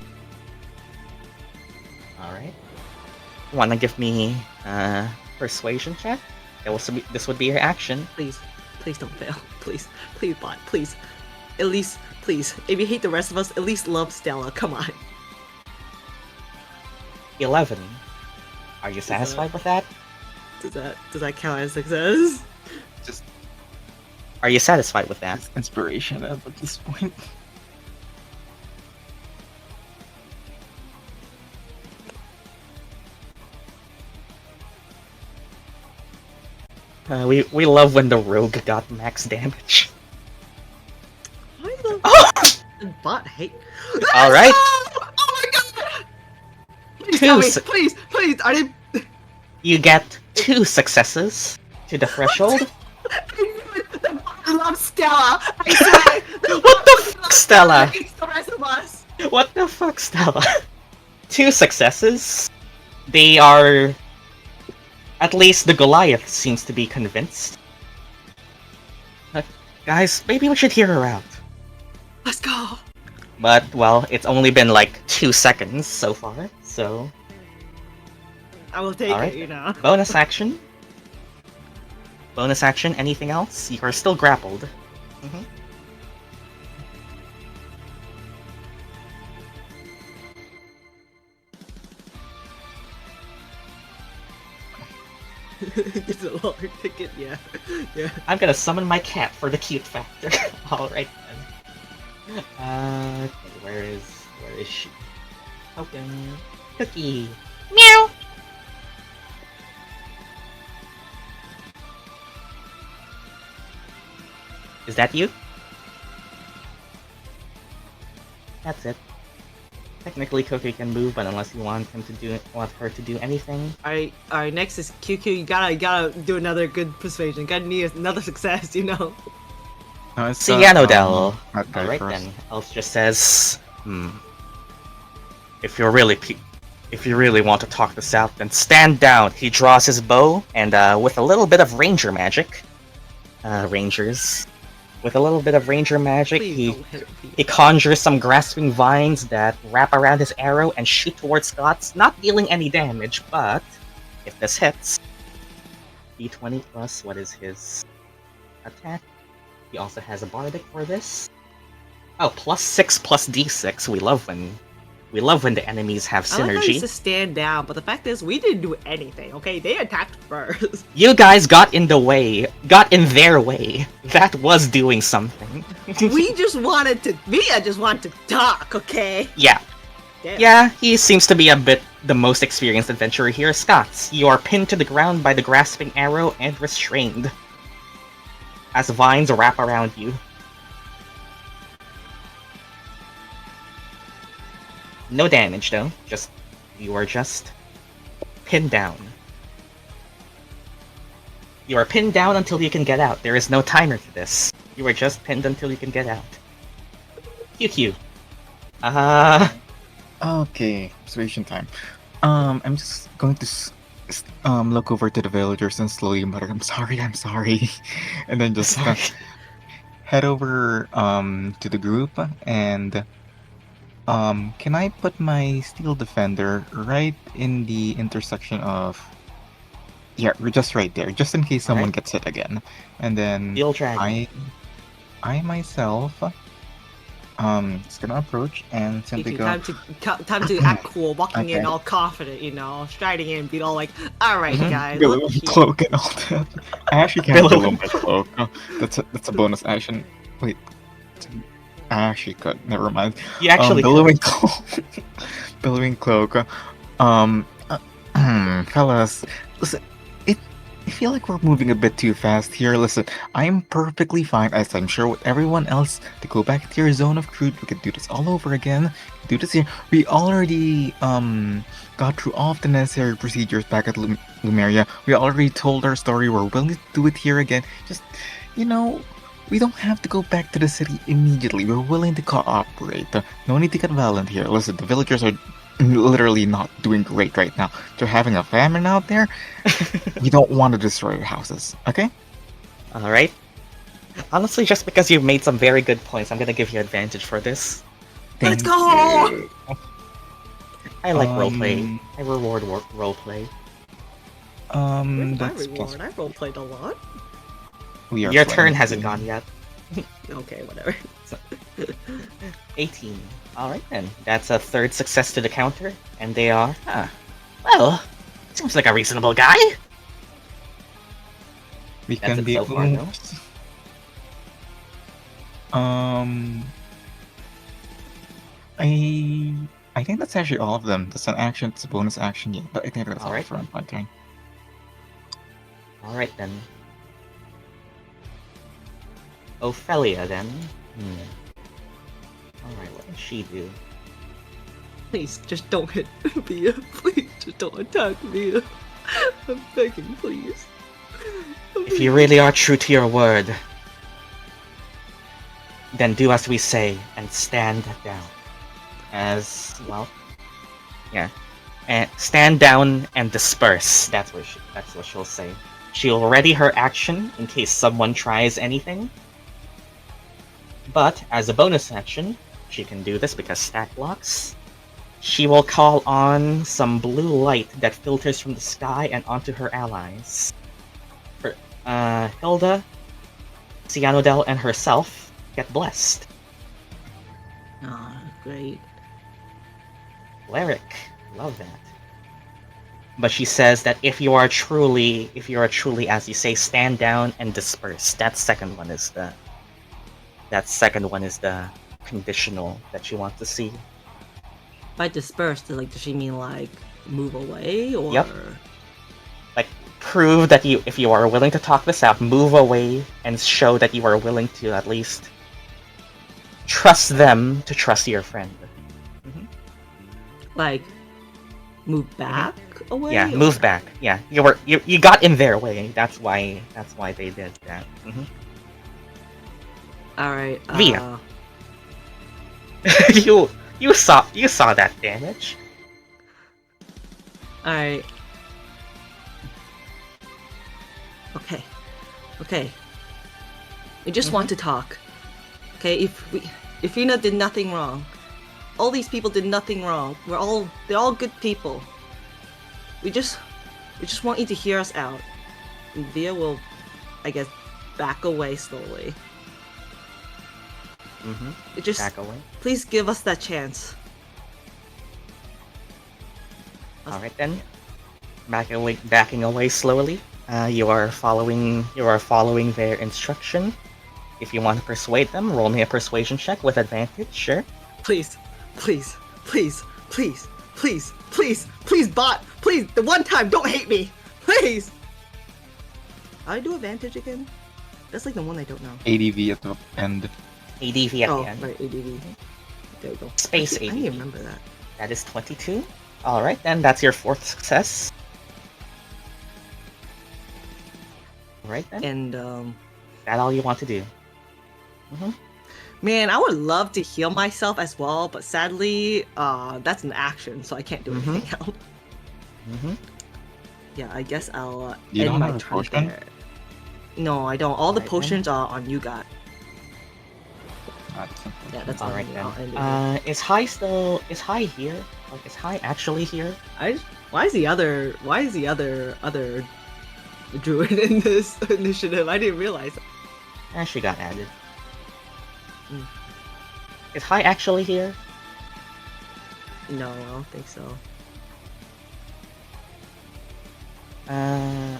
Alright. Wanna give me persuasion check? This would be your action. Please, please don't fail. Please, please, bot, please. At least, please. If you hate the rest of us, at least love Stella. Come on. 11. Are you satisfied with that? Does that count as success? Just Are you satisfied with that? inspiration at this point. We love when the rogue got max damage. Why the bot hate? All right. Oh my god! Please Two tell me, su- please. I didn't. You get 2 successes to the threshold. I love Stella. I swear. What the fuck, Stella? It's the rest of us. What the fuck, Stella? 2 successes. They are... At least the Goliath seems to be convinced. Guys, maybe we should hear her out. Let's go. But, well, it's only been like 2 seconds so far, so... I will take Alright. it, you know. Bonus action. Bonus action, anything else? You are still grappled. It's a lower ticket, yeah. Yeah. I'm gonna summon my cat for the cute factor. Alright then. Okay, where is she? Open. Cookie. Meow! Is that you? That's it. Technically, Cookie can move, but unless you want her to do anything. Alright, next is QQ. You gotta do another good persuasion. Gotta need another success, you know. No, it's Cianodel. that guy Alright first. then. Elf just says, If you really want to talk this out, then stand down. He draws his bow, and with a little bit of ranger magic, rangers. With a little bit of ranger magic, Please don't hit me. he conjures some grasping vines that wrap around his arrow and shoot towards Scots, not dealing any damage, but if this hits, d20 plus what is his attack? He also has a bardic for this. Oh, +6 plus d6. We love when the enemies have I like how he synergy. says stand down, but the fact is, we didn't do anything, okay? They attacked first. You guys got in their way. That was doing something. Mia just wanted to talk, okay? Yeah. Damn. Yeah, he seems to be a bit the most experienced adventurer here. Scots, you are pinned to the ground by the grasping arrow and restrained as vines wrap around you. No damage though, you are just pinned down. You are pinned down until you can get out. There is no timer to this. You are just pinned until you can get out. QQ. Okay, persuasion time. I'm just going to look over to the villagers and slowly mutter, I'm sorry, and then just Sorry. head over to the group and can I put my steel defender right in the intersection of we're just right there, just in case someone Alright. gets hit again, and then Steel dragon. I myself just gonna approach and simply QQ, go. time to act cool, walking in Okay. all confident, you know, striding in, being all like, alright Mhm. guys, Billow look here." cloak and all that. I actually can't Billow. billow my cloak. Oh, that's a bonus action. Wait, I actually could. Never mind. You actually Billowing cloak. Billowing cloak. Fellas, listen. I feel like we're moving a bit too fast here. Listen, I'm perfectly fine, as I'm sure with everyone else, to go back to your zone of truth. We could do this all over again. Do this here. We already got through all of the necessary procedures back at Lumeria. We already told our story. We're willing to do it here again. Just, you know, we don't have to go back to the city immediately. We're willing to cooperate. No need to get violent here. Listen, the villagers are literally not doing great right now. They're having a famine out there. We don't want to destroy your houses, okay? Alright. Honestly, just because you've made some very good points, I'm gonna give you advantage for this. Let's Thank go! you. I like roleplay. I reward roleplay. Where's my That's plus. reward? I roleplayed a lot. We are Your turn friends. hasn't gone yet. Okay, whatever. 18. Alright then. That's a third success to the counter, and they are... Well, seems like a reasonable guy. We That's can it be so far, no? I think that's actually all of them. That's an action, it's a bonus action, yeah. But I think that's all Alright. for my turn. Alright then. Ophelia then. Alright, what does she do? Please, just don't hit Mia. Please, just don't attack Mia. I'm begging, please. If you really are true to your word, then do as we say and stand down. As well, yeah, and stand down and disperse. That's what she'll say. She'll ready her action in case someone tries anything. But as a bonus action, she can do this because stack blocks. She will call on some blue light that filters from the sky and onto her allies. For Hilda, Cianodel, and herself get blessed. Ah, great. Cleric, love that. But she says that if you are truly, as you say, stand down and disperse. That second one is the conditional that you want to see. By dispersed, like, does she mean like move away or? Yep. Like, prove that if you are willing to talk this out, move away and show that you are willing to at least trust them to trust your friend. Like, move back away? Yeah, or- move back. Yeah, you got in their way. That's why they did that. Alright, Via. you saw that damage. Alright. Okay. We just want to talk. Okay, if Ilphriina did nothing wrong. All these people did nothing wrong. They're all good people. We just want you to hear us out. And Via will, I guess, back away slowly. Just Back away. please give us that chance. Alright then. Backing away slowly. You are following their instruction. If you want to persuade them, roll me a persuasion check with advantage, sure. Please, bot! Please, the one time, don't hate me! Please! How do I do advantage again? That's like the one I don't know. ADV at the end. ADV at the end. Right, ADV. There we go. Space I ADV. need to remember that. That is 22. Alright then, that's your fourth success. Alright then. And, That all you want to do. man, I would love to heal myself as well, but sadly, that's an action, so I can't do anything else. Yeah, I guess I'll You end don't my have a turn potion? there. No, I don't. All the Alright, potions are on you guys. Yeah, that's all. Alright I'll end it. then. Is High here? Like, is High actually here? Why is the other druid in this initiative? I didn't realize. She got added. Is High actually here? No, I don't think so.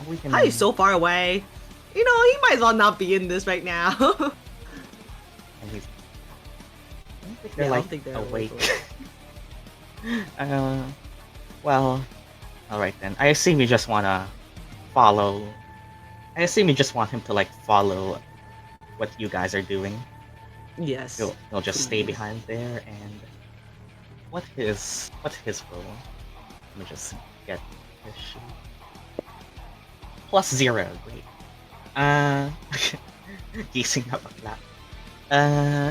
We can. How are you so far away? You know, he might as well not be in this right now. They're I like don't think they're awake. awake. Well, alright then. I assume you just wanna follow I assume you just want him to like follow what you guys are doing. Yes. He'll just stay please. behind there. And what's his role? Let me just get his sheet. +0, great. Geasing up a clap.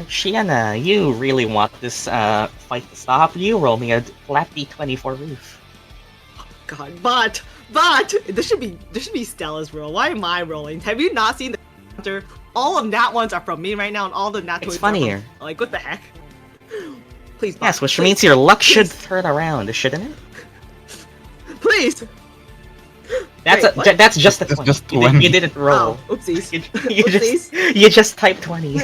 Shiena, you really want this fight to stop? You roll me a flat d20 for Reef. God, but this should be Stella's roll. Why am I rolling? Have you not seen the counter? All of nat ones are from me right now, and all the nat 20s It's are funnier. from, like, what the heck? Please, Yes, which please, means your luck should please. turn around, shouldn't it? Please. That's Wait, what? that's just a That's 20. just You 20. didn't roll. Oh, oopsies. You you just typed 20.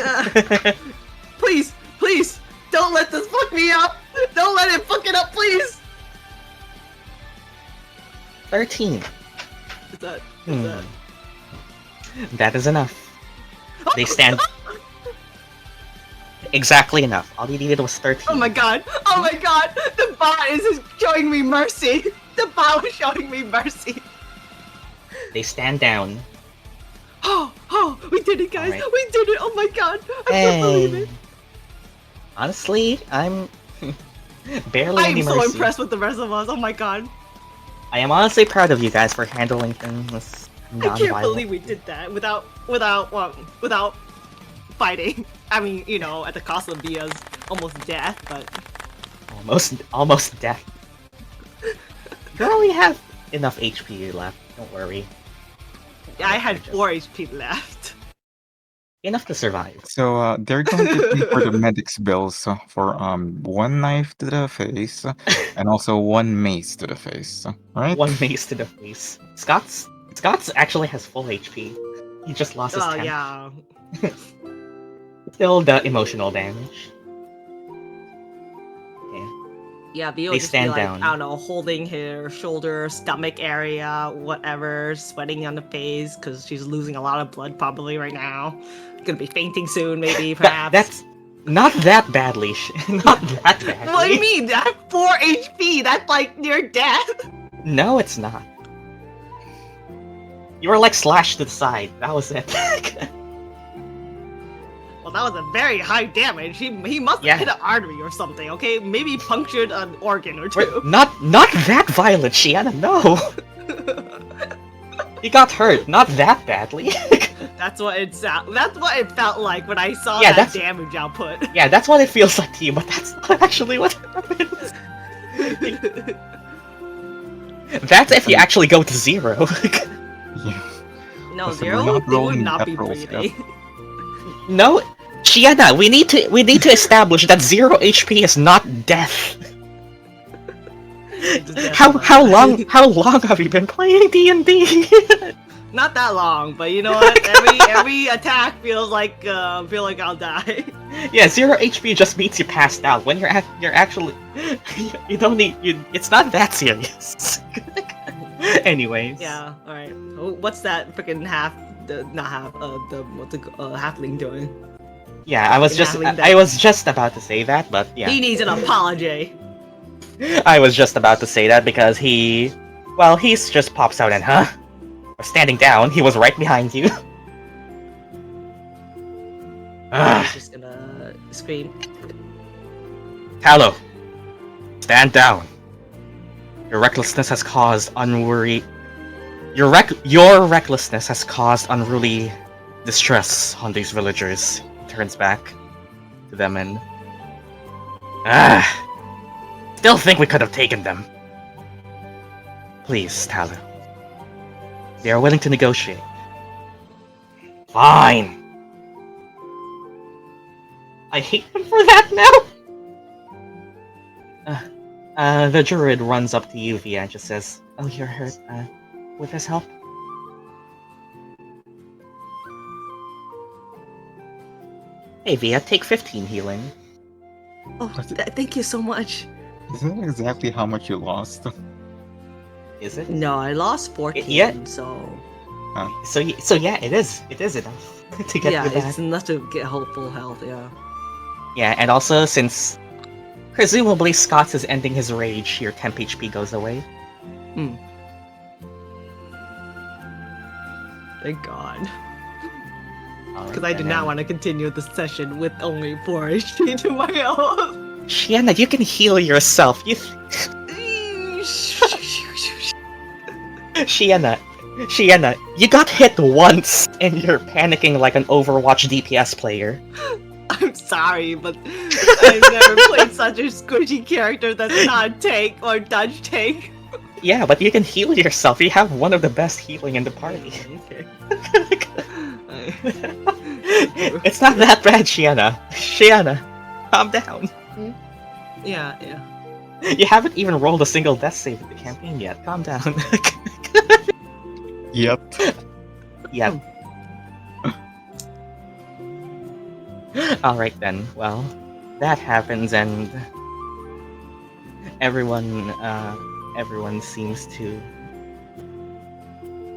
Please, please, don't let this fuck me up. Don't let it fuck it up, please. 13. Is that? That is enough. They stand exactly enough. All you needed was 13. Oh my god! Oh my god! The bot is showing me mercy. The bot was showing me mercy. They stand down. Oh, we did it, guys! Alright. We did it! Oh my god! I can't believe it. Honestly, I'm barely I any am mercy. so impressed with the rest of us. Oh my god! I am honestly proud of you guys for handling things I can't non-violent. believe we did that without fighting. I mean, you know, at the cost of Via's almost death, but Almost death. You only have enough HP left. Don't worry. I had 4 HP left. Enough to survive. So they're going to pay for the medic's bills for 1 knife to the face and also 1 mace to the face. Right? 1 mace to the face. Scots actually has full HP. He just lost his Oh 10. yeah. Still the emotional damage. Yeah, Vio They just be stand like, down. I don't know, holding her shoulder, stomach area, whatever, sweating on the face because she's losing a lot of blood probably right now. Gonna be fainting soon, maybe, perhaps. That's not that badly. Not that badly. What do you mean? That's 4 HP. That's like near death. No, it's not. You were like slashed to the side. That was it. Well, that was a very high damage. He must have Yeah. hit an artery or something. Okay, maybe punctured an organ or Wait, two. not that violent, Shiena. No. He got hurt. Not that badly. That's what it felt like when I saw Yeah, that that's- damage output. Yeah, that's what it feels like to you, but that's not actually what happens. That's if you actually go to 0. Yeah. No, Listen, 0. we're not They would rolling not be death rolls breathing. No, Shiena, we need to establish that 0 HP is not death. How long have you been playing D&D? Not that long, but you know what? Every attack feels like I'll die. Yeah, 0 HP just means you passed out. When you're actually you don't need it's not that serious. Anyways. Yeah. All right. What's that freaking halfling doing? Yeah, I was just about to say that, but yeah. He needs an apology. I was just about to say that because he just pops out and standing down, he was right behind you. He's just gonna scream. Tallow, stand down. Your recklessness has caused unruly distress on these villagers. He turns back to them and still think we could have taken them. Please, Tallow. They are willing to negotiate. Fine. I hate them for that now. The druid runs up to you, Via, and just says, "Oh, you're hurt. With his help?" Hey, Via, take 15 healing. Oh, thank you so much. Isn't that exactly how much you lost? Is it? No, I lost 14. Yeah. So So yeah, it is enough to get yeah, you back. it's enough to get full health. Yeah. Yeah, and also since presumably Scots is ending his rage, your temp HP goes away. Thank God. Alright, Because I did and not then- want to continue the session with only 4 HP to my health. Shiena, you can heal yourself. Shiena, you got hit once and you're panicking like an Overwatch DPS player. I'm sorry, but I've never played such a squishy character that's not tank or dodge tank. Yeah, but you can heal yourself. You have one of the best healing in the party. Okay. It's not that bad, Shiena. Shiena, calm down. Yeah. You haven't even rolled a single death save in the campaign yet. Calm down. Yep. Yeah. Alright then, well, that happens and everyone seems to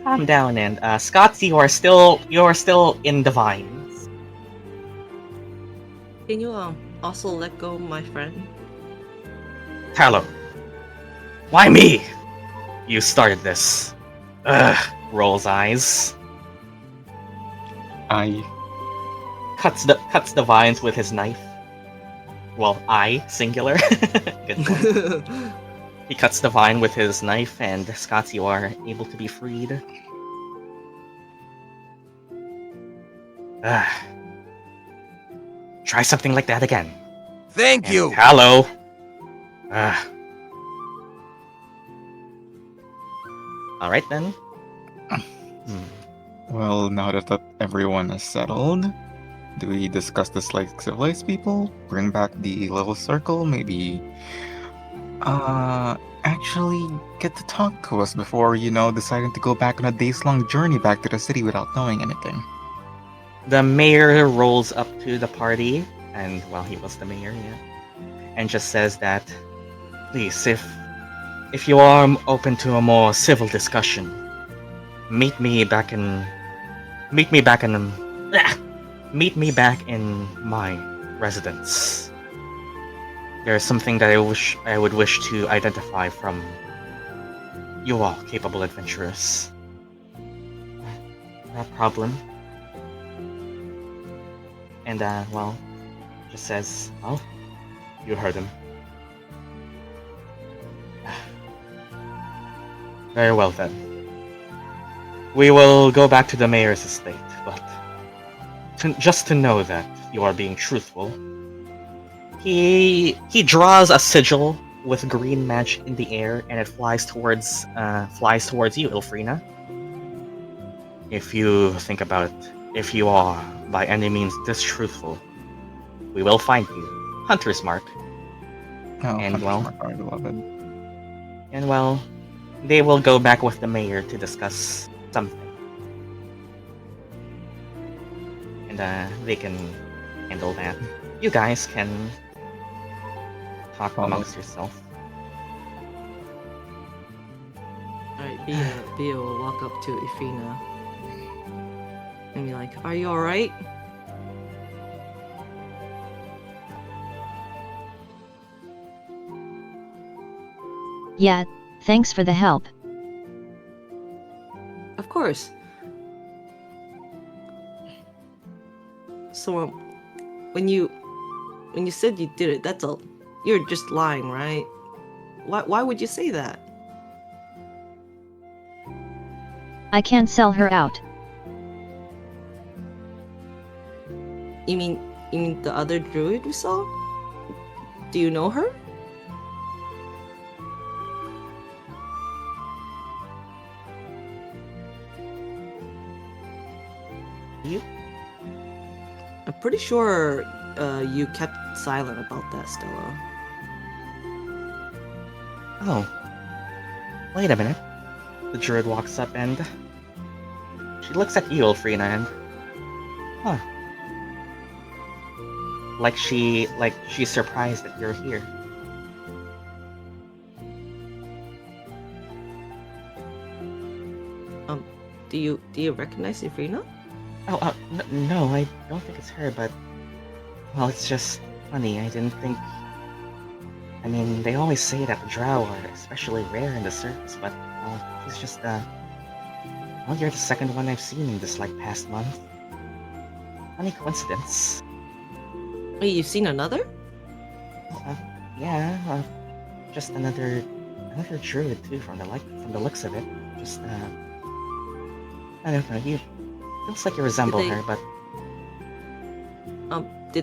calm down and Scots, you are still in the vines. Can you also let go of my friend? Hello. Why me? You started this. Ugh, rolls eyes. I Cuts the vines with his knife. Well, singular. Good point. He cuts the vine with his knife, and Scots, you are able to be freed. Try something like that again. Thank And you. Hello. Alright then. Well, now that everyone is settled, do we discuss this like civilized people? Bring back the little circle? Maybe actually get to talk to us before, deciding to go back on a days-long journey back to the city without knowing anything. The mayor rolls up to the party, and well, he was the mayor, yeah, and just says that, please, if you are open to a more civil discussion, meet me back in my residence. There is something that I would wish to identify from you all capable adventurers. No problem. And well, just says, well, you heard him. Very well then. We will go back to the mayor's estate, but just to know that you are being truthful, he draws a sigil with green magic in the air, and it flies towards you, Ilphriina. If you think about it, if you are by any means distruthful, we will find you. Hunter's mark. Oh, And well- I love it. And well, they will go back with the mayor to discuss something. And they can handle that. You guys can talk amongst yourself. Alright, Bia will walk up to Ilphriina and be like, are you alright? Yeah, thanks for the help. Of course. So, when you said you did it, you're just lying, right? Why would you say that? I can't sell her out. You mean the other druid we saw? Do you know her? You? I'm pretty sure you kept silent about that, Stella. Oh. Wait a minute. The druid walks up and she looks at you, Ilphriina, and huh. Like she's surprised that you're here. Do you recognize Ilphriina? Oh, no, I don't think it's her, but well, it's just funny. I didn't think. I mean, they always say that the Drow are especially rare in the surface, but well, he's just Well, you're the second one I've seen in this past month. Funny coincidence. Wait, you've seen another? Yeah, just another druid too. From the looks of it, just I don't know. You looks like you resemble they- her, but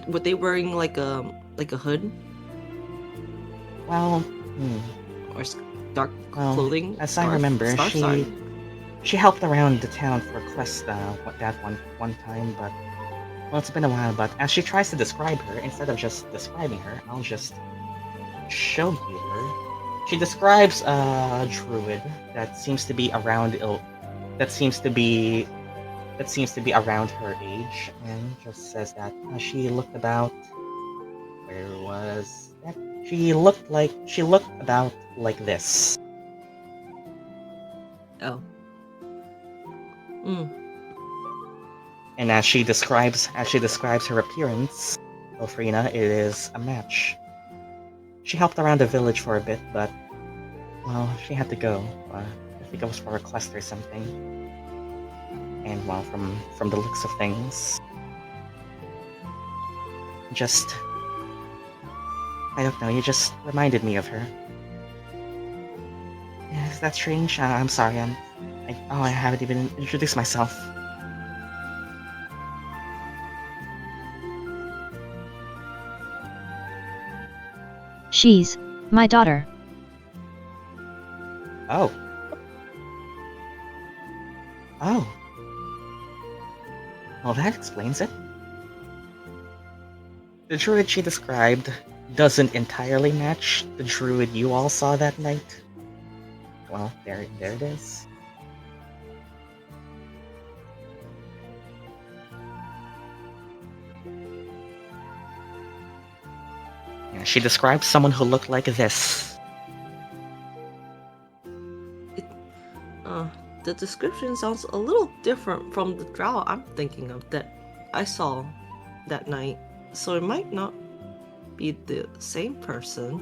Were they wearing like a hood well, or dark Well, clothing? as I remember, scarf she- sign? she helped around the town for a quest that one time, but well, it's been a while. But as she tries to describe her, instead of just describing her, I'll just show you her. She describes a druid that seems to be around that seems to be around her age, and just says that she looked about. Where was that? She looked about like this. Oh. Mm. And as she describes her appearance, Ilphriina, it is a match. She helped around the village for a bit, but well, she had to go. I think it was for a quest or something. And well, from the looks of things, I don't know. You just reminded me of her. Yeah, is that strange? I'm sorry. I haven't even introduced myself. She's my daughter. Oh. Oh. Well, that explains it. The druid she described doesn't entirely match the druid you all saw that night. Well, there it is. Yeah, she describes someone who looked like this. The description sounds a little different from the drow I'm thinking of that I saw that night, so it might not be the same person.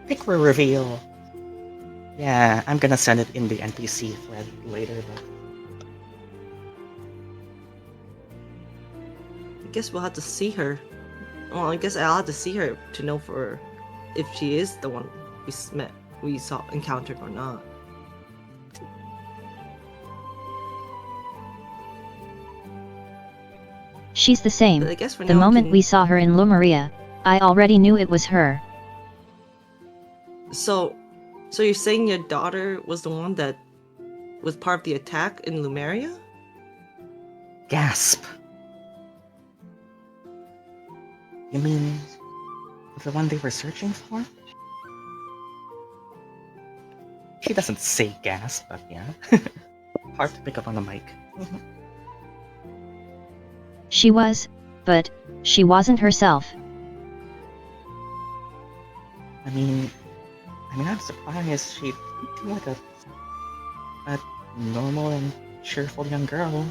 Pick for reveal. Yeah, I'm gonna send it in the NPC thread later, but I guess we'll have to see her. Well, I guess I'll have to see her to know for if she is the one we encountered or not. She's the same. But I guess for The now, moment we saw her in Lumeria, I already knew it was her. So you're saying your daughter was the one that was part of the attack in Lumeria? gasp. You mean the one they were searching for? She doesn't say gasp, but yeah. Hard to pick up on the mic. She was, but she wasn't herself. I mean, I'm surprised she seemed like a normal and cheerful young girl.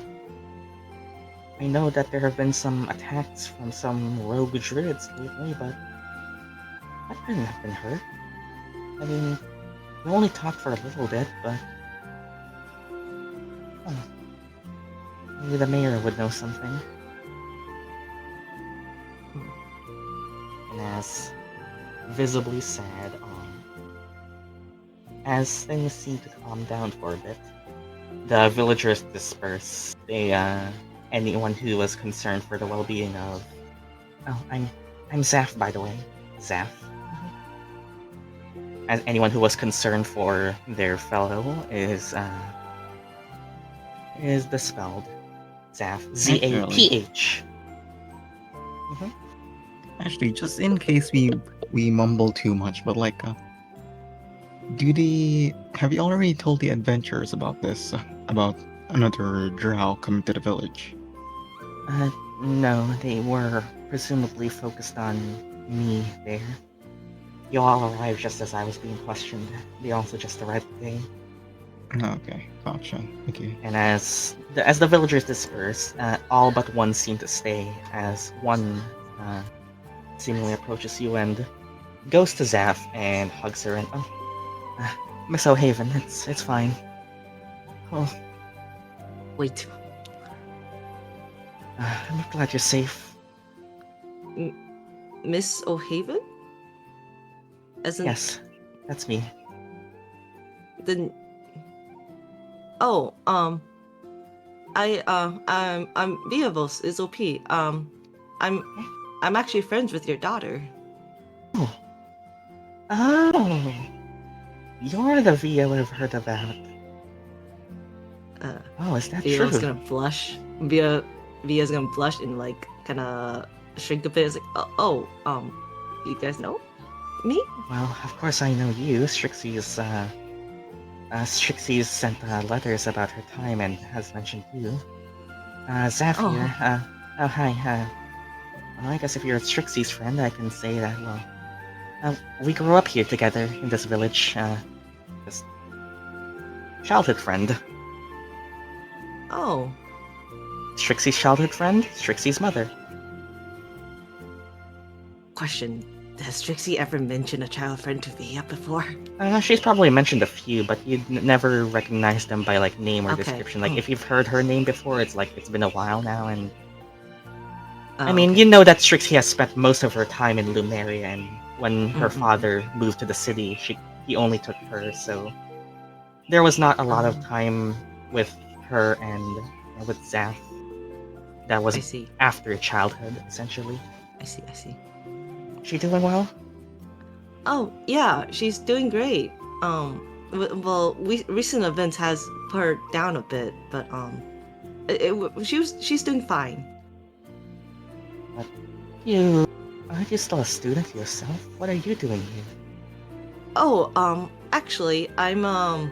I know that there have been some attacks from some rogue druids lately, but that couldn't have been her. I mean, we only talked for a little bit, but maybe the mayor would know something. And as visibly sad, as things seem to calm down for a bit, the villagers disperse. Anyone who was concerned for the well-being of... Oh, I'm Zaf, by the way. Zaf. As anyone who was concerned for their fellow is dispelled. Zaf. Z-A-P-H. Actually, just in case we mumble too much, but have you already told the adventurers about this? About another drow coming to the village? No, they were presumably focused on me there. You all arrived just as I was being questioned. They also just arrived today. Okay, gotcha. Okay. And as the villagers disperse, all but one seem to stay, as one seemingly approaches you and goes to Zaf and hugs her and Miss O'Haven, it's fine. Oh, Wait, I'm glad you're safe. Miss O'Haven? As in, Yes, that's me. then. Oh, I'm Viavos, Iz'opii. I'm actually friends with your daughter. Oh, you're the Via I've heard about. Oh, is that Via's true? gonna blush. Via's gonna blush and like kind of shrink a bit. It's like, you guys know me? Well, of course I know you. Strixie's sent letters about her time and has mentioned you. Zaf Oh. here. Oh, hi. Well, I guess if you're Strixie's friend, I can say that, well, we grew up here together in this village. Just childhood friend. Oh, Strixie's childhood friend, Strixie's mother. question. Has Trixie ever mentioned a child friend to Via before? She's probably mentioned a few, but you'd never recognize them by like name or Okay. description. Like if you've heard her name before, it's like it's been a while now, and Oh, I mean, okay. you know that Strixie has spent most of her time in Lumeria, and when her Mm-mm. father moved to the city, he only took her, so there was not a lot of time with her and with Zaf. That I was see. after childhood, essentially. I see. She doing well? Oh, yeah, she's doing great. Well, recent events has put her down a bit, but she's doing fine. Aren't you still a student yourself? What are you doing here? Oh, actually, I'm on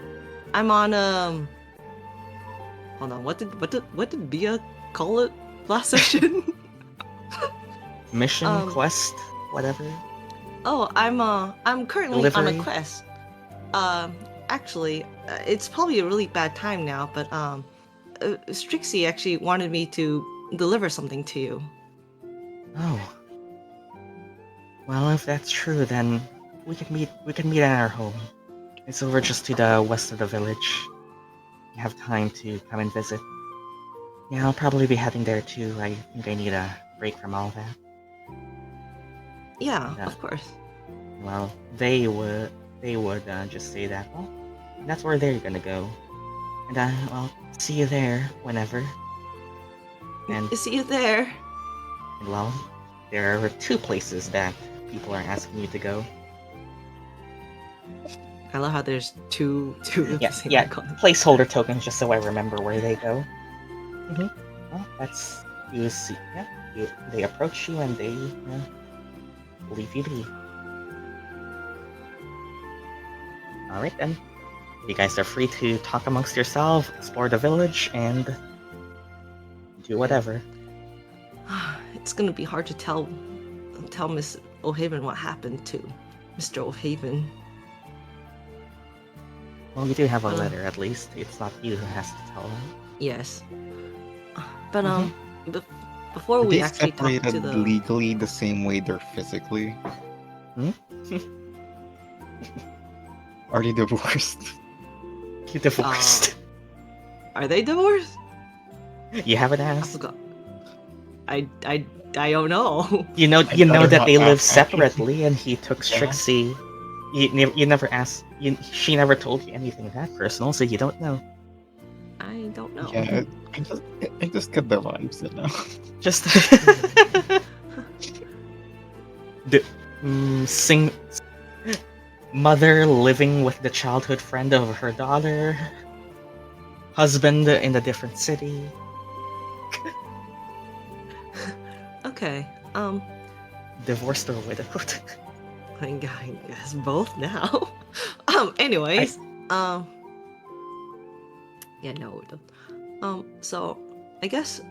hold on, what did Via call it last session? Mission, quest, whatever. Oh, I'm currently on Delivery? a quest. Actually, it's probably a really bad time now, but Strixie actually wanted me to deliver something to you. Oh. Well, if that's true, then we can meet at our home. It's over just to the west of the village. You have time to come and visit. Yeah, I'll probably be heading there too. I think I need a break from all that. Yeah, Yeah. of course. Well, they would just say that. Well, that's where they're gonna go. And well, see you there whenever. And See you there. well, there are two places that people are asking you to go. I love how there's two of the Yes, same yeah, icon. placeholder tokens just so I remember where they go. Well, that's you see. Yeah, they approach you and they leave you be. All right then, you guys are free to talk amongst yourselves, explore the village, and do whatever. It's gonna be hard to tell Miss O'Haven what happened to Mr. O'Haven. Well, you do have a letter at least. It's not you who has to tell them. Yes. But before Are we they actually talk separated to the legally the same way they're physically? Are they divorced? You divorced. Are they divorced? You haven't I asked. forgot. I don't know. You know better that not they live ask, actually. separately, and he took Yeah. Strixie. You never asked. She never told you anything that personal, so you don't know. I don't know. Yeah, I just get the vibes, you know. Just sing. Mother living with the childhood friend of her daughter. Husband in a different city. Okay. Divorced or widowed. I guess both now. Anyways. Yeah, no. So I guess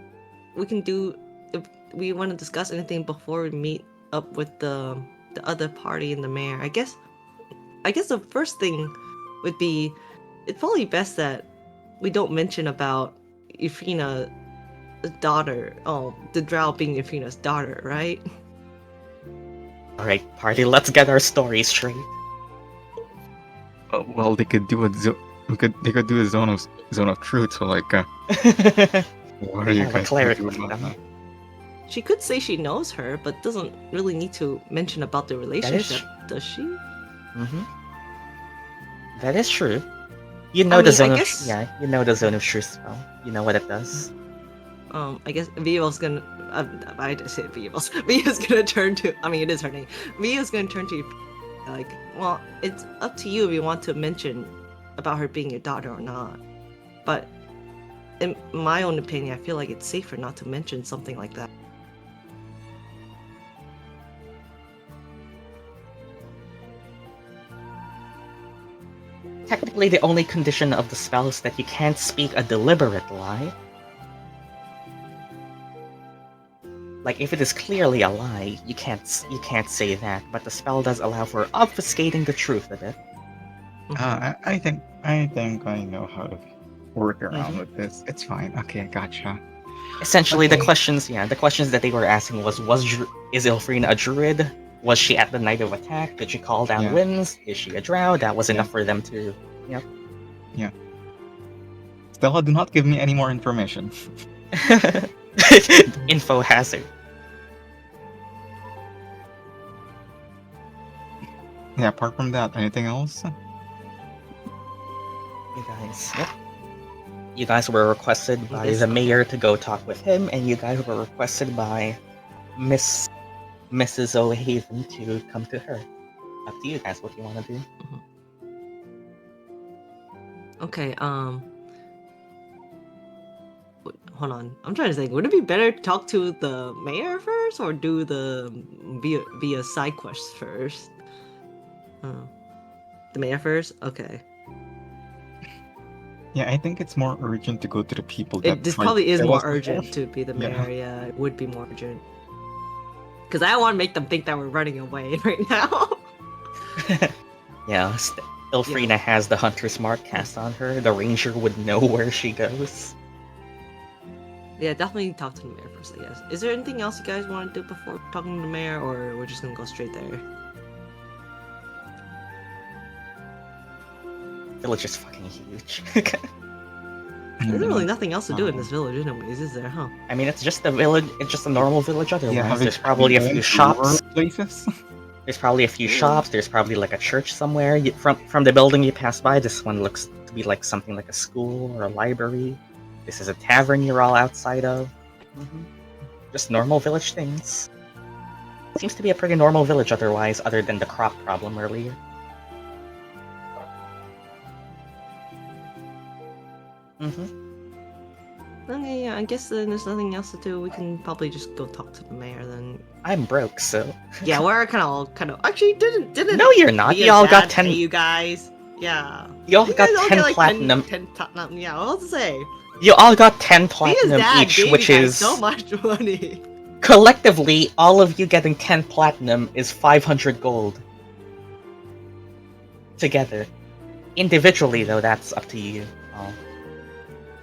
we can do if we want to discuss anything before we meet up with the other party in the mayor. I guess the first thing would be it's probably best that we don't mention about Ilphriina's daughter. Oh, the Drow being Ilphriina's daughter, right? Alright, party, let's get our stories straight. Well, they could do they could do a zone of truth. So like, what are They you have a guys cleric gonna do with about them. that? She could say she knows her, but doesn't really need to mention about the relationship, does she? Mm-hmm. That is true. You know I the mean, zone I of guess- you know the zone of truth spell. You know what it does. I guess Viavos gonna. I just said Viavos. Via's gonna turn to. I mean, it is her name. Via's gonna turn to you. Like, well, it's up to you if you want to mention about her being your daughter or not. But in my own opinion, I feel like it's safer not to mention something like that. Technically, the only condition of the spell is that you can't speak a deliberate lie. Like, if it is clearly a lie, you can't say that, but the spell does allow for obfuscating the truth of it. I think I know how to work around Mhm. with this. It's fine. Okay, gotcha. Essentially, Okay. the questions that they were asking was is Ilphriina a druid? Was she at the night of attack? Did she call down Yeah. winds? Is she a drow? That was Yeah. enough for them to. Stella, do not give me any more information. Info hazard. Yeah, apart from that, anything else? You guys. Yep. You guys were requested by Yes. the mayor to go talk with him, and you guys were requested by Mrs. O'Haven to come to her. Up to you guys what you want to do. Okay. Hold on. I'm trying to think. Would it be better to talk to the mayor first, or do the via side quests first? The mayor first. Okay. Yeah, I think it's more urgent to go to the people that This tried probably to is kill more us before. urgent to be the Yeah. mayor. Yeah, it would be more urgent. Because I don't want to make them think that we're running away right now. Yeah, Ilphriina has the hunter's mark cast on her. The ranger would know where she goes. Yeah, definitely talk to the mayor first, I guess. Is there anything else you guys want to do before talking to the mayor, or we're just gonna go straight there? Village is fucking huge. There's Mm, really nothing else to do in this village, anyways, is there, huh? I mean, it's just a village. It's just a normal village. Otherwise, Yeah, there's probably a few shops. Places. There's probably a few shops. There's probably like a church somewhere. From the building you pass by, this one looks to be like something like a school or a library. This is a tavern you're all outside of. Just normal village things. Seems to be a pretty normal village otherwise, other than the crop problem earlier. Okay, yeah, I guess then there's nothing else to do. We can probably just go talk to the mayor then. I'm broke, so. Yeah, we're kind of. Actually, didn't. No, you're not. Via's You all got dad 10. pay you guys. Yeah. You all You got guys all 10 get, like, platinum. 10 platinum. Yeah, what to say? You all got 10 Via's platinum dad each, gave which you guys is so much money. collectively, all of you getting 10 platinum is 500 gold. Together. Individually, though, that's up to you.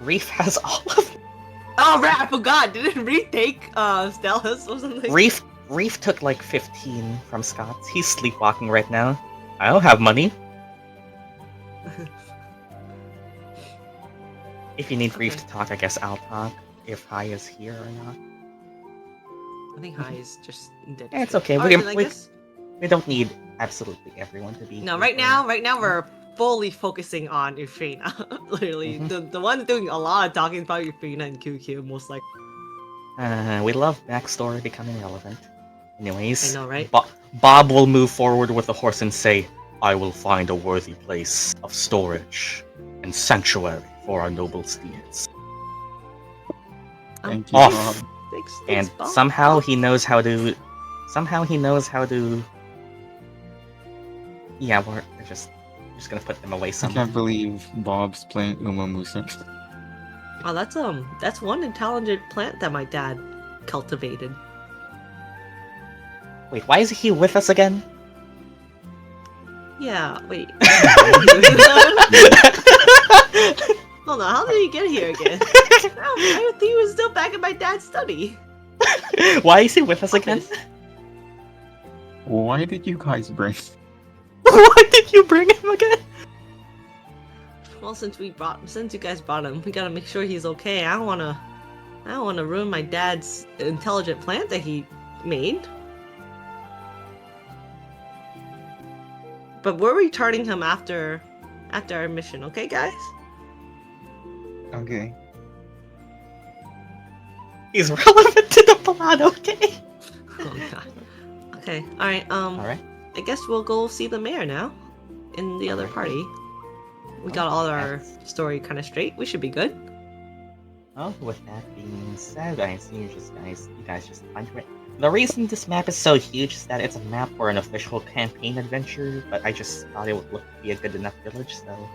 Reef has all of Oh, right, I forgot. Didn't Reef take Stella's or something? Reef took like 15 from Scots. He's sleepwalking right now. I don't have money. If you need Reef Okay. to talk, I guess I'll talk. If Hai is here or not. I think Hai is just dead. Yeah, it's okay. Alright, We- then I we- guess- We don't need absolutely everyone to be No, here right for- now we're fully focusing on Ilphriina. Literally, Mhm. the one doing a lot of talking about Ilphriina and QQ, most like. We love backstory becoming relevant. Anyways, I know, right? Bob will move forward with the horse and say, I will find a worthy place of storage and sanctuary for our noble steeds. Thank you, Off. Bob. Thanks, And Bob. somehow he knows how to... Yeah, we're just gonna put them away I somehow. can't believe Bob's playing Uma Musa. Oh, that's one intelligent plant that my dad cultivated. Wait, why is he with us again? Yeah, wait. Hold on, how did he get here again? I think he was still back at my dad's study. Why is he with us again? Why did you guys bring? Why did you bring him again? Well, since you guys brought him, we gotta make sure he's okay. I don't wanna ruin my dad's intelligent plant that he made. But we're returning him after our mission, okay, guys? Okay. He's relevant to the plot, okay? Oh god. Okay, alright, Alright. I guess we'll go see the mayor now. In the other party. We got all our story kind of straight. We should be good. Well, with that being said, I assume you guys just find it. The reason this map is so huge is that it's a map for an official campaign adventure, but I just thought it would be a good enough village, so...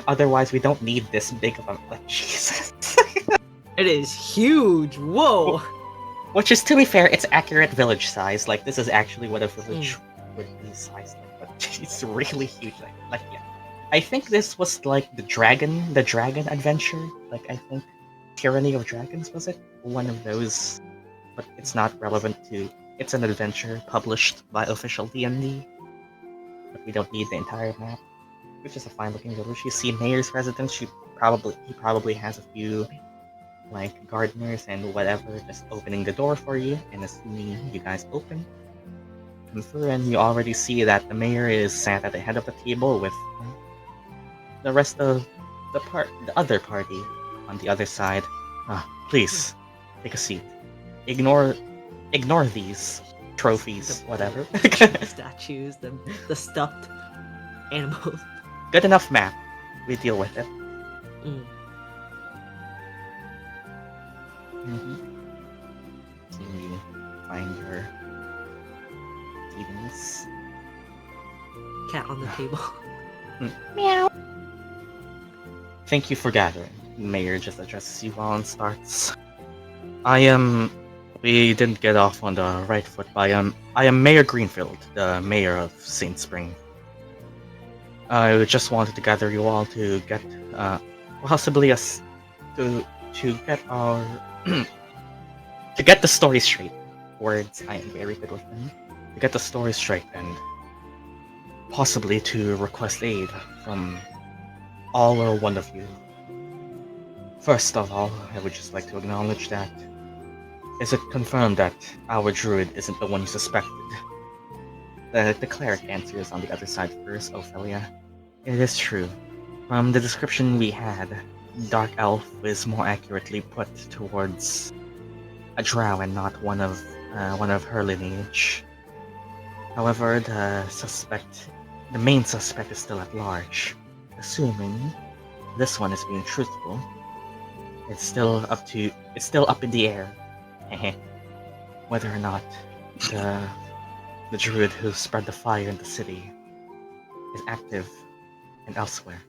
Otherwise, we don't need this big of a... Like, Jesus. It is huge! Whoa! Which is, to be fair, it's accurate village size. Like, this is actually what a village would be sized like, but it's really huge. Like, yeah. I think this was like the dragon adventure. Like, I think Tyranny of Dragons, was it? One of those. But it's not relevant to... It's an adventure published by official D&D. But we don't need the entire map. Which is a fine looking village. You see Mayor's residence, he probably has a few like gardeners and whatever just opening the door for you, and assuming you guys open. Come through and you already see that the mayor is sat at the head of the table with the rest of the other party on the other side. Please, take a seat. Ignore these trophies, whatever. The statues, the stuffed animals. Good enough map. We deal with it. So you find your Stevens. Cat on the table. Meow. Thank you for gathering. The mayor just addresses you all and starts. We didn't get off on the right foot, but I am Mayor Greenfield, the mayor of Saintspring. I just wanted to gather you all to get, possibly us to get our to get the story straight. Words, I am very good with them. To get the story straight and possibly to request aid from all or one of you. First of all, I would just like to acknowledge that is it confirmed that our druid isn't the one you suspected? The cleric answers on the other side first, Ophelia. It is true. From the description we had, Dark Elf is more accurately put towards a drow and not one of her lineage. However, the main suspect is still at large. Assuming this one is being truthful, it's still up in the air. Whether or not the druid who spread the fire in the city is active and elsewhere.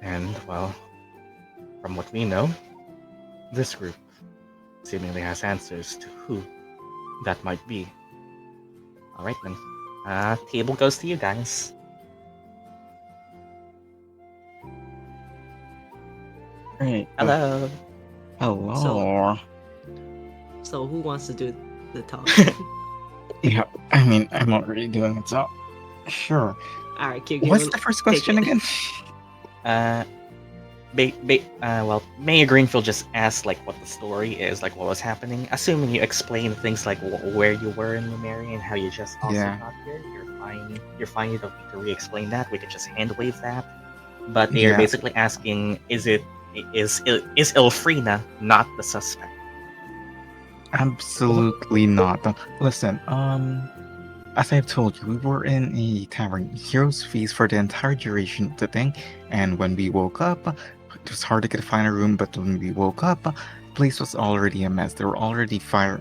And, well, from what we know, this group seemingly has answers to who that might be. Alright then, table goes to you guys. Hey, Hello. hello. So who wants to do the talk? Yeah, I mean, I'm already doing it, so sure. Alright, What's the first question again? Well, Mayor Greenfield just asked like what the story is, like what was happening. Assuming you explain things like where you were in Lumeria and how you just also got here, you're fine. You're fine. You don't need to re-explain that. We could just hand wave that. But they're basically asking, is Ilphriina not the suspect? Absolutely not. Listen, as I've told you, we were in a tavern, heroes feast for the entire duration of the thing, and when we woke up, it was hard to find a room, but when we woke up, the place was already a mess. There were already fire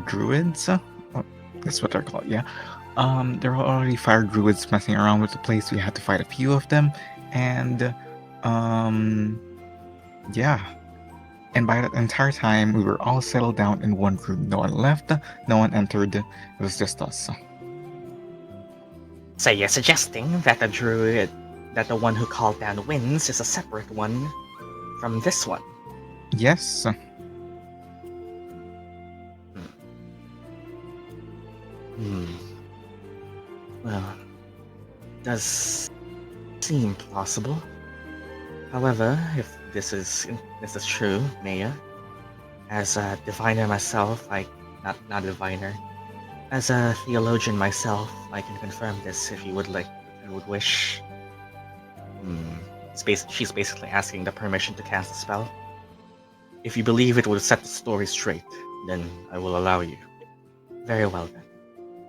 druids. That's what they're called, yeah. There were already fire druids messing around with the place. We had to fight a few of them, and yeah. And by that entire time, we were all settled down in one room. No one left, no one entered. It was just us. So you're suggesting that the one who called down winds is a separate one from this one? Yes. does seem plausible. However, if this is true, Maya, as a diviner myself, not a diviner, as a theologian myself, I can confirm this if you would wish. She's basically asking the permission to cast a spell. If you believe it will set the story straight, then I will allow you. Very well then.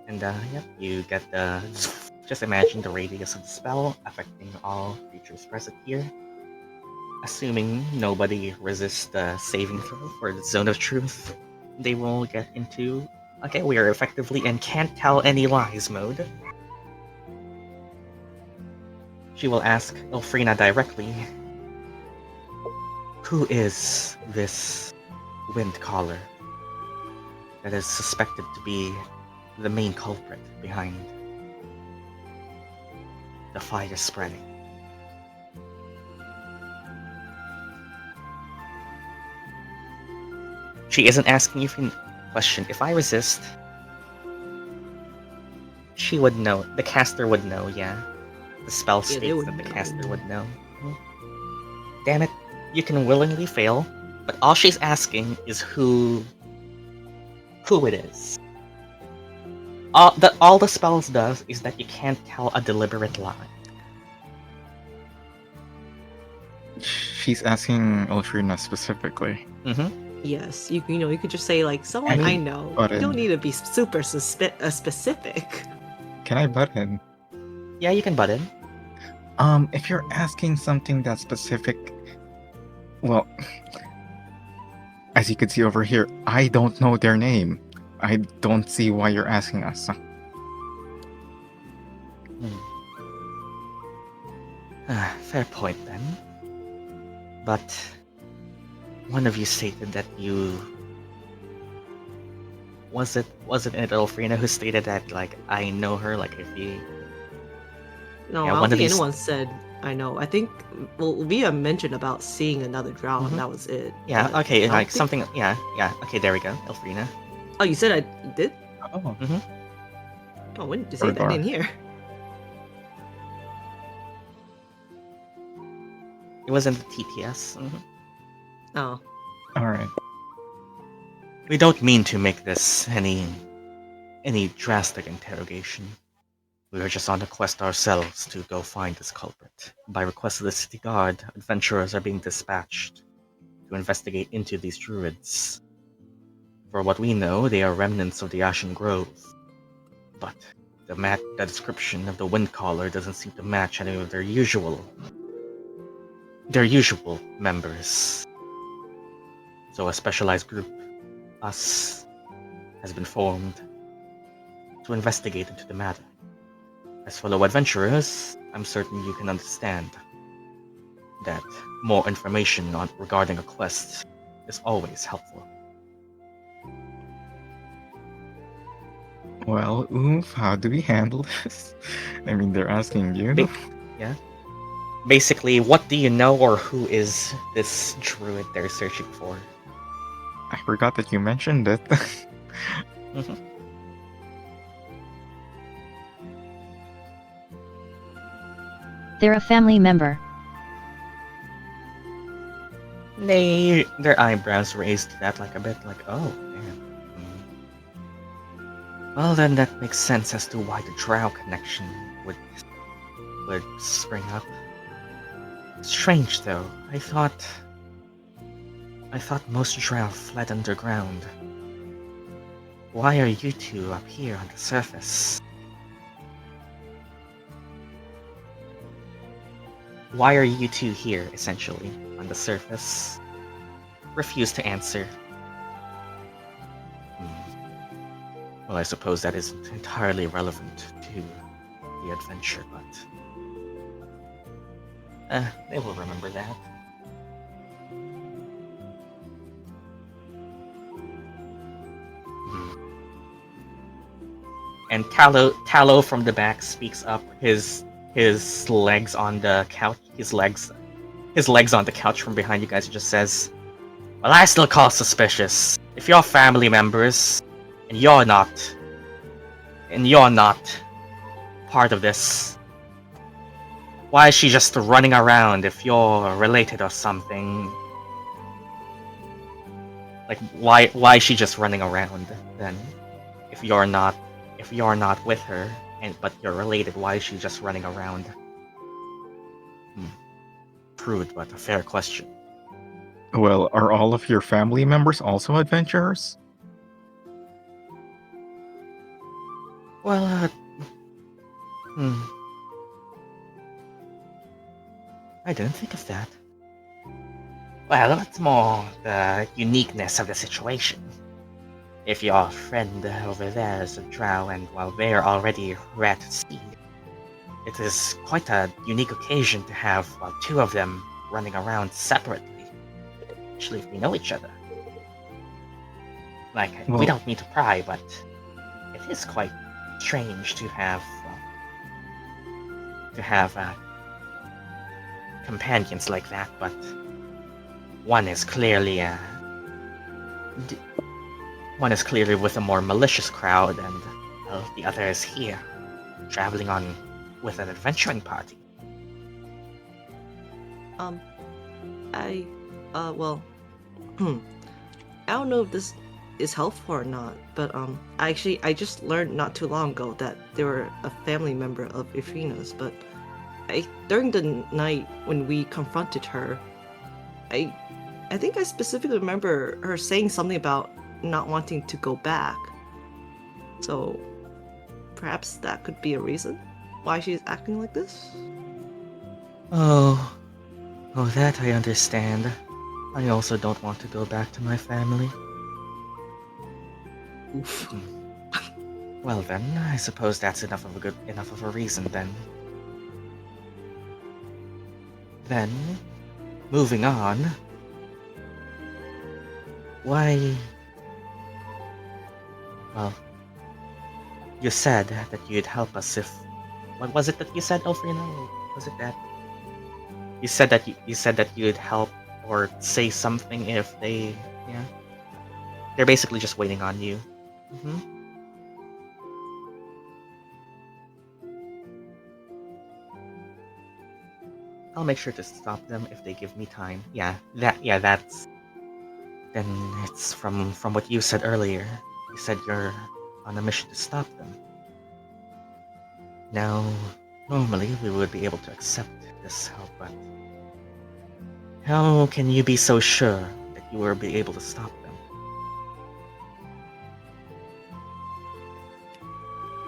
And yep, you get the. Just imagine the radius of the spell affecting all creatures present here. Assuming nobody resists the saving throw for the zone of truth, they will get into. Okay, we are effectively in can't tell any lies mode. She will ask Ilphriina directly, who is this wind caller that is suspected to be the main culprit behind the fire spreading? She isn't asking you for question. If I resist, she would know. The caster would know, yeah. The spell states that the caster would know. Damn it, you can willingly fail, but all she's asking is who it is. All the spells does is that you can't tell a deliberate lie. She's asking Ilphriina specifically. Yes, you could just say like someone I know. You don't need to be super specific. Can I butt in? Yeah, you can butt in. If you're asking something that's specific, well, as you can see over here, I don't know their name. I don't see why you're asking us. Fair point then. But one of you stated that you was it Ilphriina who stated that like I know her, like if you. No, I don't think anyone said I know. I think Via mentioned about seeing another drow, and that was it. Yeah. Okay. Like something. Yeah. Yeah. Okay. There we go. Ilphriina. Oh, you said I did? Oh. Oh, when did you say that? I didn't hear. It was in the TTS. Oh. Alright. We don't mean to make this any drastic interrogation. We are just on a quest ourselves to go find this culprit. By request of the city guard, adventurers are being dispatched to investigate into these druids. For what we know, they are remnants of the Ashen Grove. But the description of the Windcaller doesn't seem to match any of their usual members. So a specialized group, us, has been formed to investigate into the matter. As fellow adventurers, I'm certain you can understand that more information regarding a quest is always helpful. Well, oof, how do we handle this? I mean, they're asking you. Yeah. Basically, what do you know, or who is this druid they're searching for? I forgot that you mentioned it. They're a family member. Their eyebrows raised to that like a bit, like, oh, damn. Well, then that makes sense as to why the Drow connection would spring up. Strange, though. I thought most Drow fled underground. Why are you two up here on the surface? Why are you two here, essentially, on the surface? Refuse to answer. Well, I suppose that isn't entirely relevant to the adventure, but they will remember that. And Tallow from the back speaks up, his legs on the couch, his legs on the couch from behind you guys. He just says, well, I still call suspicious. If you're family members, and you're not part of this, Why is she just running around if you're related or something? Like, why is she just running around then? If you're not with her, but you're related, why is she just running around? Crude, but a fair question. Well, are all of your family members also adventurers? Well, I didn't think of that. Well, it's more the uniqueness of the situation. If your friend over there is a drow and while they're already rat seed, it is quite a unique occasion to have two of them running around separately, especially if we know each other. Like, we don't mean to pry, but it is quite strange to have companions like that, but one is clearly with a more malicious crowd, and the other is here, traveling on with an adventuring party. Well, I don't know if this is helpful or not, but I just learned not too long ago that they were a family member of Ilphriina's, but during the night when we confronted her, I think I specifically remember her saying something about not wanting to go back. So perhaps that could be a reason why she's acting like this? Oh, that I understand. I also don't want to go back to my family. Oof. Well then, I suppose that's enough of a reason then. Then, moving on. Why? Well, you said that you'd help us if. What was it that you said, Ilphriina? Was it that? You said that you'd help or say something if they. Yeah. They're basically just waiting on you. I'll make sure to stop them if they give me time. That's. Then it's from what you said earlier. You said you're on a mission to stop them. Now, normally we would be able to accept this help, but how can you be so sure that you will be able to stop them?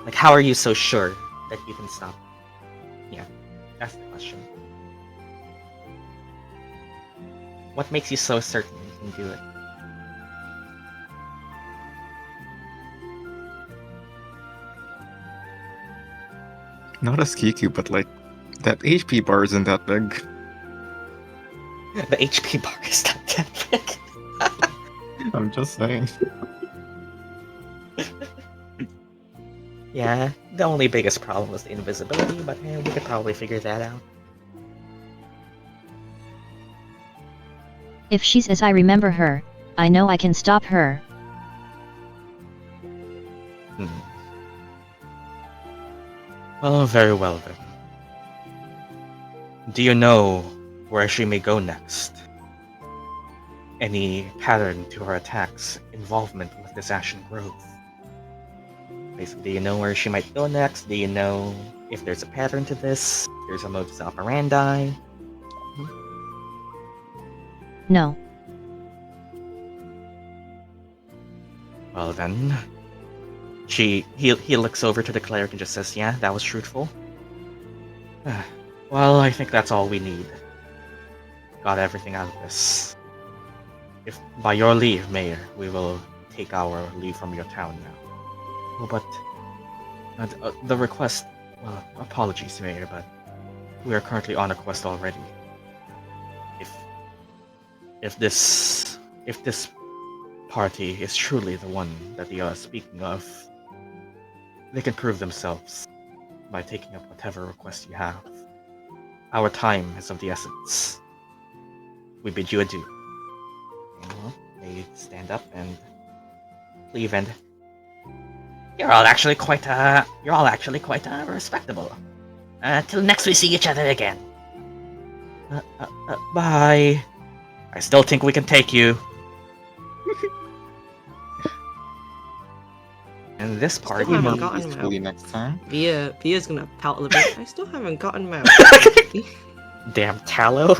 Like, how are you so sure that you can stop them? Yeah, that's the question. What makes you so certain you can do it? Not as Kiku, but like, that HP bar isn't that big. The HP bar is not that big. I'm just saying. Yeah, the only biggest problem was the invisibility, but we could probably figure that out. If she's as I remember her, I know I can stop her. Oh, very well then. Do you know where she may go next? Any pattern to her attacks, involvement with this Ashen Grove? Basically, do you know where she might go next? Do you know if there's a pattern to this? If there's a modus operandi? No. Well then, he looks over to the cleric and just says, "Yeah, that was truthful." Well, I think that's all we need. Got everything out of this. If by your leave, Mayor, we will take our leave from your town now. Oh, but the request. Well, apologies, Mayor, but we are currently on a quest already. If this party is truly the one that they are speaking of, they can prove themselves by taking up whatever request you have. Our time is of the essence. We bid you adieu. Well, they stand up and leave, and you're all actually quite respectable. Till next we see each other again. Bye. I still think we can take you. And this party. Still haven't More gotten peacefully him. next time. Via's gonna pout a little bit. I still haven't gotten him out. Damn tallow.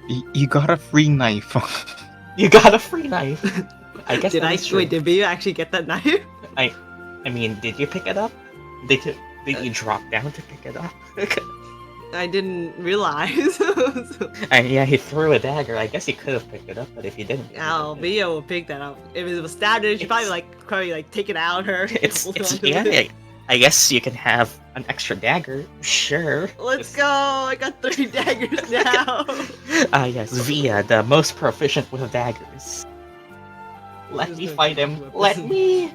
You got a free knife. You got a free knife. I guess Did that I is true. wait? Did Via actually get that knife? I mean, did you pick it up? Did you drop down to pick it up? I didn't realize. And yeah, he threw a dagger. I guess he could have picked it up, but if he didn't, Oh, Via will pick that up. If it was stabbed, she probably take it out her. it's hold on to yeah. it. I guess you can have an extra dagger. Sure. Let's go! I got 3 daggers now. Yes, Via, the most proficient with daggers. Let me fight him. Let me.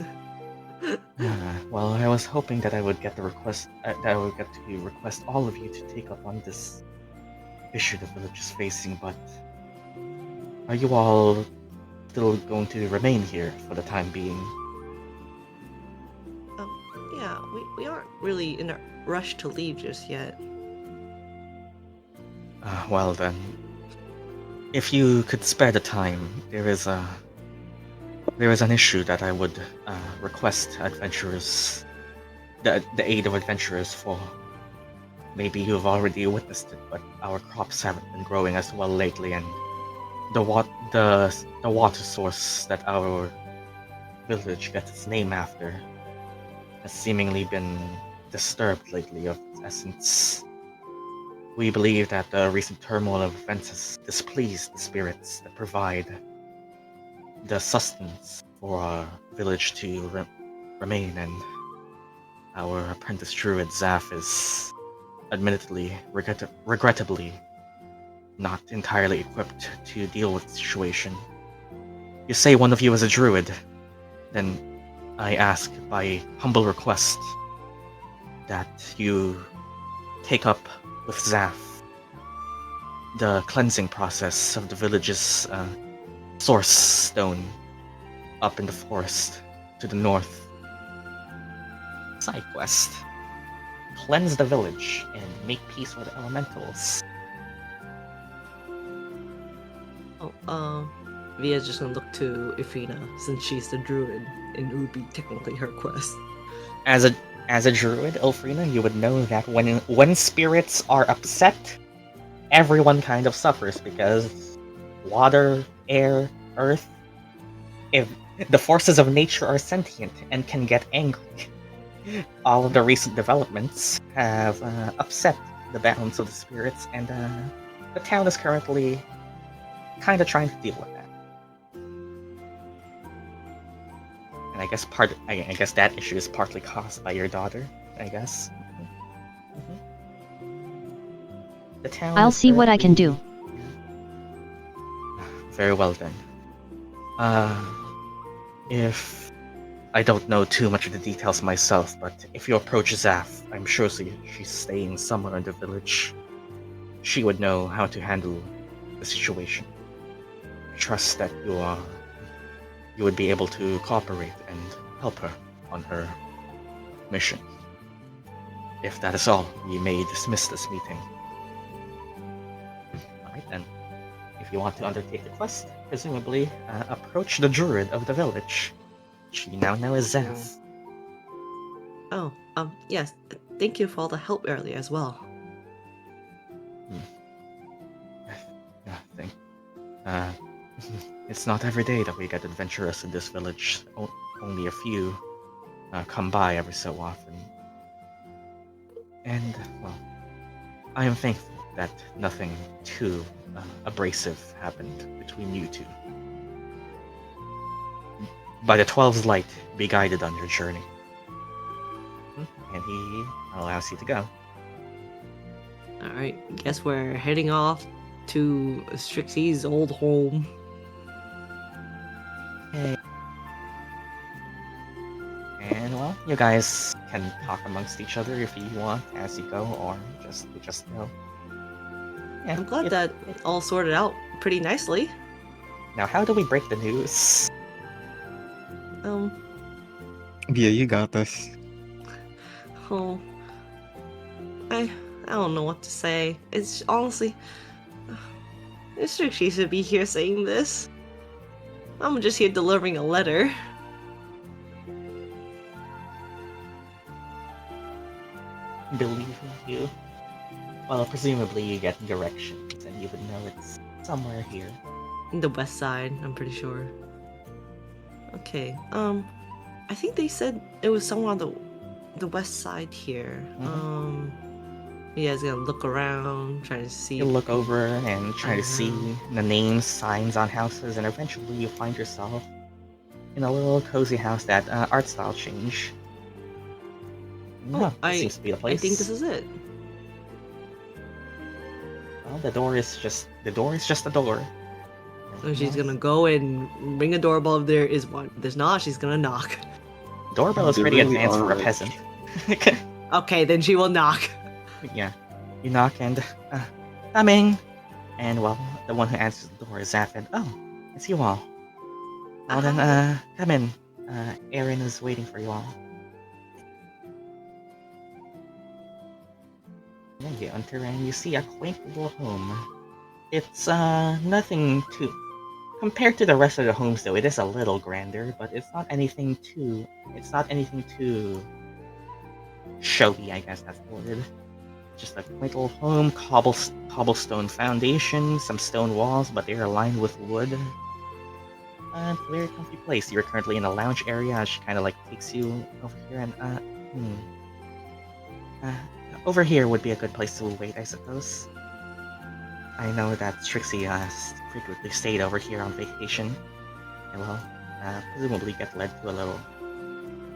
Well, I was hoping that I would get the request. That I would get to request all of you to take up on this issue the village is facing, but are you all still going to remain here for the time being? Yeah, we aren't really in a rush to leave just yet. Well then, if you could spare the time, there is an issue that I would request adventurers, the aid of adventurers for. Maybe you've already witnessed it, but our crops haven't been growing as well lately, and the water source that our village gets its name after has seemingly been disturbed lately of its essence. We believe that the recent turmoil of events has displeased the spirits that provide the sustenance for our village to remain, and our apprentice druid Zaf is admittedly, regrettably, not entirely equipped to deal with the situation. You say one of you is a druid, then I ask by humble request that you take up with Zaf the cleansing process of the village's source stone up in the forest to the north. Side quest. Cleanse the village and make peace with the elementals. Via's just gonna look to Ilphriina since she's the druid, and it would be technically her quest. As a druid, Ilphriina, you would know that when spirits are upset, everyone kind of suffers because water, air, earth, if the forces of nature are sentient and can get angry. All of the recent developments have upset the balance of the spirits, and the town is currently kind of trying to deal with that. And I guess I guess that issue is partly caused by your daughter. I guess. The town. I'll see what I can do. Very well then. If I don't know too much of the details myself, but if you approach Zaf, I'm sure she's staying somewhere in the village. She would know how to handle the situation. I trust that you would be able to cooperate and help her on her mission. If that is all, you may dismiss this meeting. Alright then. If you want to undertake the quest, presumably approach the druid of the village. She now knows Zaf. Oh, yes. Thank you for all the help earlier as well. Nothing. It's not every day that we get adventurers in this village. Only a few come by every so often. And, well, I am thankful that nothing too abrasive happened between you two. By the 12's light, be guided on your journey. And he allows you to go. Alright, guess we're heading off to Strixie's old home. Okay. And well, you guys can talk amongst each other if you want as you go, or just go. Yeah, I'm glad that it all sorted out pretty nicely. Now, how do we break the news? Yeah, you got this. Oh, I don't know what to say. It's honestly, Mr. She should be here saying this. I'm just here delivering a letter. Believe you. Well, presumably you get directions, and you would know it's somewhere here. The west side, I'm pretty sure. Okay, I think they said it was somewhere on the west side here. You guys gonna look around, trying to see. You look over and try to see Uh-huh. the names, signs on houses, and eventually you find yourself in a little cozy house that art style change. Yeah, this seems to be the place. I think this is it. Well, the door is just a door. So she's gonna go and ring a doorbell if there is one. If there's not, she's gonna knock. Doorbell is They pretty really advanced are for a rich. peasant. Okay, then she will knock. Yeah, you knock and coming, and well, the one who answers the door is Zaphin. Oh, it's you all. Well then, come in. Aaron is waiting for you all. Yeah, you enter and you see a quaint little home. It's nothing too. Compared to the rest of the homes, though, it is a little grander, but it's not anything too. Showy, I guess that's the word. Just a quaint little home, cobblestone foundation, some stone walls, but they're lined with wood. It's a very comfy place. You're currently in a lounge area. She kind of like takes you over here and over here would be a good place to wait, I suppose. I know that Trixie frequently stayed over here on vacation, and will presumably get led to a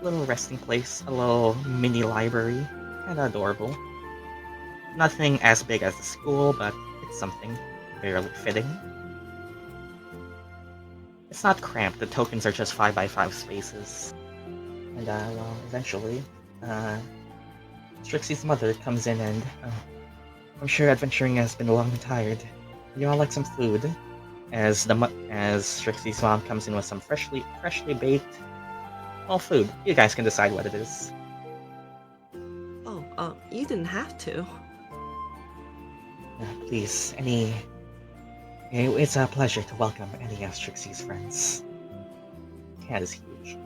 little resting place, a little mini library, kind of adorable. Nothing as big as the school, but it's something fairly fitting. It's not cramped. The tokens are just 5x5 spaces, and well, eventually, Trixie's mother comes in and. I'm sure adventuring has been long and tired. You all like some food? As Trixie's mom comes in with some freshly baked, food. You guys can decide what it is. Oh, you didn't have to. Please, it's a pleasure to welcome any of Trixie's friends. Cat is huge.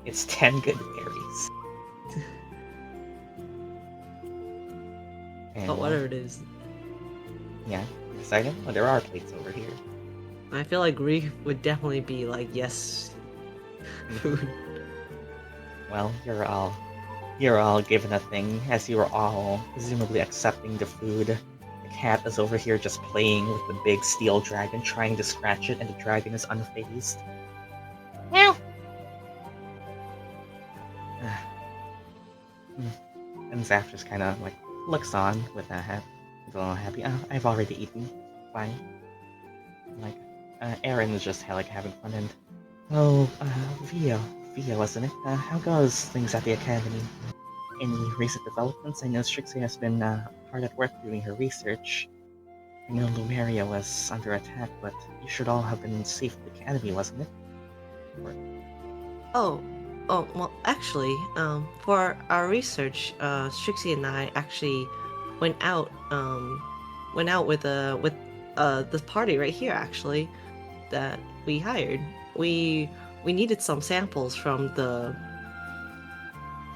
It's 10 good berries. And, But whatever it is. Yeah, you decided? Well, there are plates over here. I feel like Reef would definitely be like, yes, food. Well, you're all given a thing, as you are all presumably accepting the food. The cat is over here just playing with the big steel dragon, trying to scratch it, and the dragon is unfazed. Meow! And Zaf just kind of like looks on with a little happy. Oh, I've already eaten. Fine. Like, Aaron is just like having fun and. Oh, Via, wasn't it? How goes things at the academy? Any recent developments? I know Trixie has been hard at work doing her research. I know Lumeria was under attack, but you should all have been safe at the academy, wasn't it? Oh, well, actually, for our research, Strixie and I actually went out with this party right here, actually, that we hired. We needed some samples from the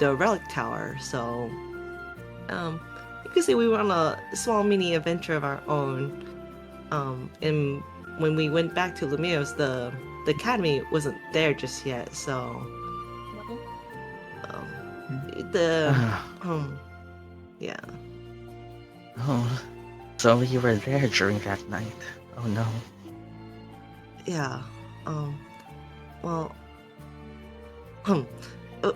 relic tower, so, you can see we were on a small mini adventure of our own, and when we went back to Lumiere's, the academy wasn't there just yet, so yeah. Oh, so you were there during that night. Oh no. Yeah. Well.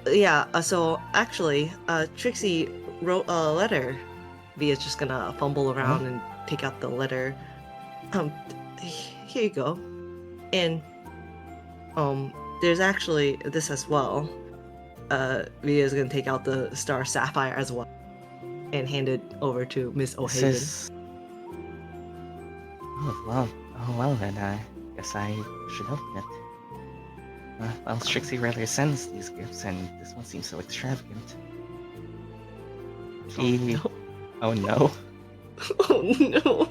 Yeah. So actually, Trixie wrote a letter. Via's just gonna fumble around and pick out the letter. Here you go. And there's actually this as well. Via's gonna take out the star sapphire as well and hand it over to Miss O'Hagan. Oh well then I guess I should open it. Well, Strixie rarely sends these gifts, and this one seems so extravagant. She... Oh Oh no. no. Oh no.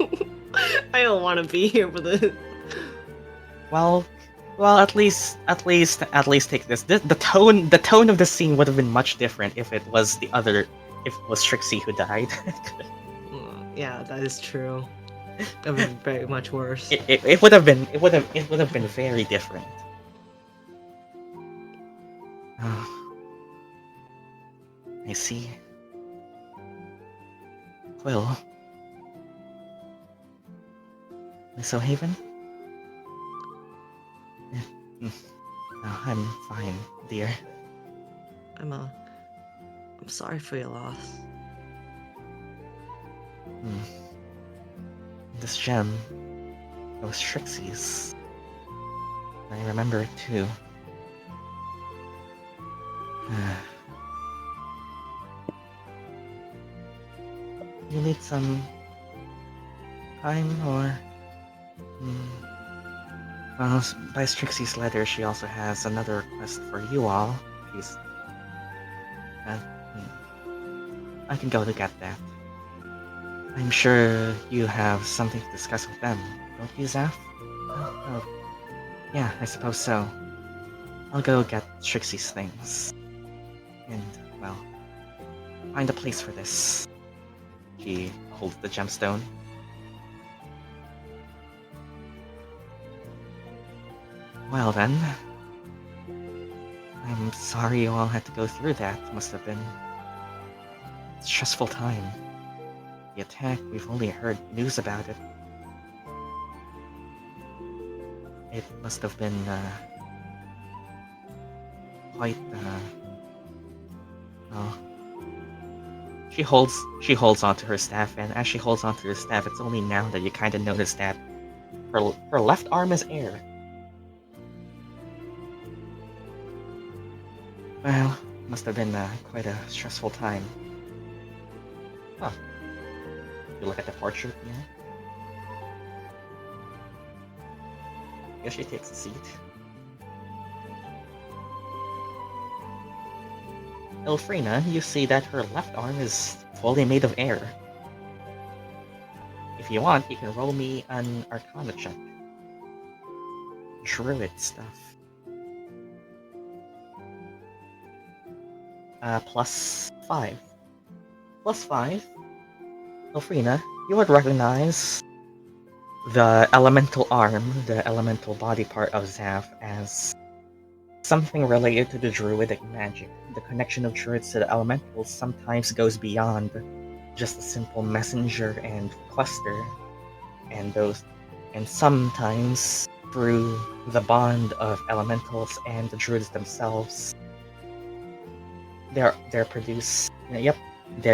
I don't want to be here for this. Well, at least take this. The tone of the scene would have been much different if it was if it was Strixie who died. Yeah, that is true. That would be very much worse. it would have been very different. I see. Quill. Haven? No, I'm fine, dear. I'm sorry for your loss. This gem, it was Strixie's. I remember it too. You need some time, or... Well, by Strixie's letter, she also has another request for you all. She's... I can go to get that. I'm sure you have something to discuss with them, don't you, Zaf? Oh, yeah, I suppose so. I'll go get Strixie's things. And, well, find a place for this. She holds the gemstone. Well then, I'm sorry you all had to go through that. Must have been a stressful time. The attack, we've only heard news about it. It must have been quite well. She holds onto her staff, and as she holds onto her staff, it's only now that you kind of notice that her left arm is air. Well, must have been quite a stressful time. Huh. You look at the portrait, yeah? Guess she takes a seat. Ilphriina, you see that her left arm is fully made of air. If you want, you can roll me an Arcana check. Druid stuff. +5. +5. Ilphriina, you would recognize the elemental arm, the elemental body part of Zaf as something related to the druidic magic. The connection of druids to the elementals sometimes goes beyond just a simple messenger and requester, and sometimes through the bond of elementals and the druids themselves, there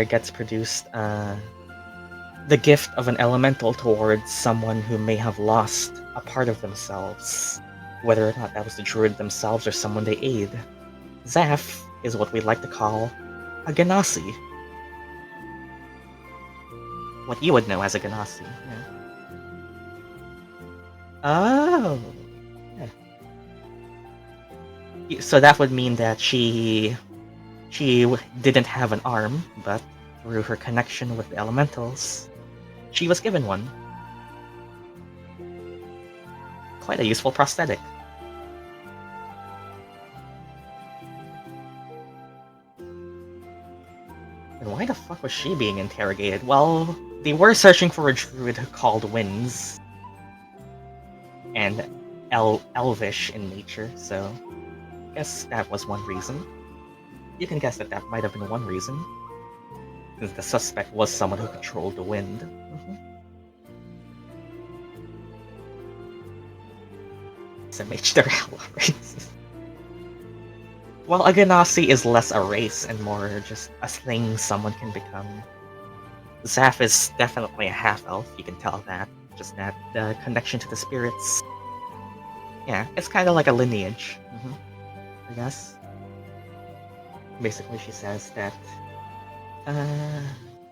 gets produced the gift of an elemental towards someone who may have lost a part of themselves, whether or not that was the druid themselves or someone they aid. Zaf is what we like to call a Ganassi. What you would know as a Ganassi. Yeah. Oh. Yeah. So that would mean that she didn't have an arm, but through her connection with the elementals, she was given one. Quite a useful prosthetic. And why the fuck was she being interrogated? Well, they were searching for a druid called Winds. And elvish in nature, so I guess that was one reason. You can guess that might have been one reason. Since the suspect was someone who controlled the wind. SMH, they're hella racist. Well, a Ganassi is less a race and more just a thing someone can become. Zaf is definitely a half-elf, you can tell that. Just that the connection to the spirits. Yeah, it's kind of like a lineage. I guess. Basically, she says that,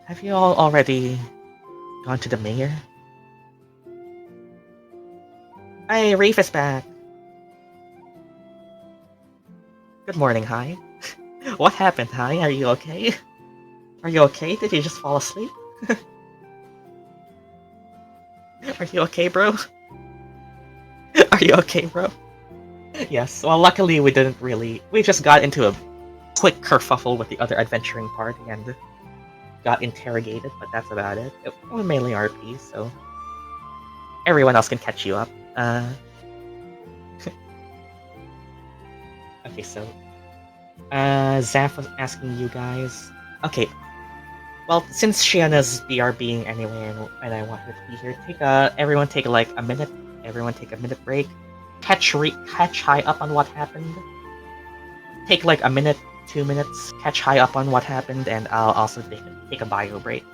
have you all already gone to the mayor? Hey, Reef is back! Good morning, Hi. What happened, Hi? Are you okay? Are you okay? Did you just fall asleep? Are you okay, bro? Are you okay, bro? Yes, well, luckily we didn't really... We just got into a quick kerfuffle with the other adventuring party and got interrogated, but that's about it. We're mainly RP, so... Everyone else can catch you up. Okay, so... Zaf was asking you guys... Okay, well, since Shiena's BRBing anyway, and I want her to be here, everyone take like a minute. Everyone take a minute break. Catch high up on what happened. Take like a minute, 2 minutes. Catch high up on what happened, and I'll also take a bio break.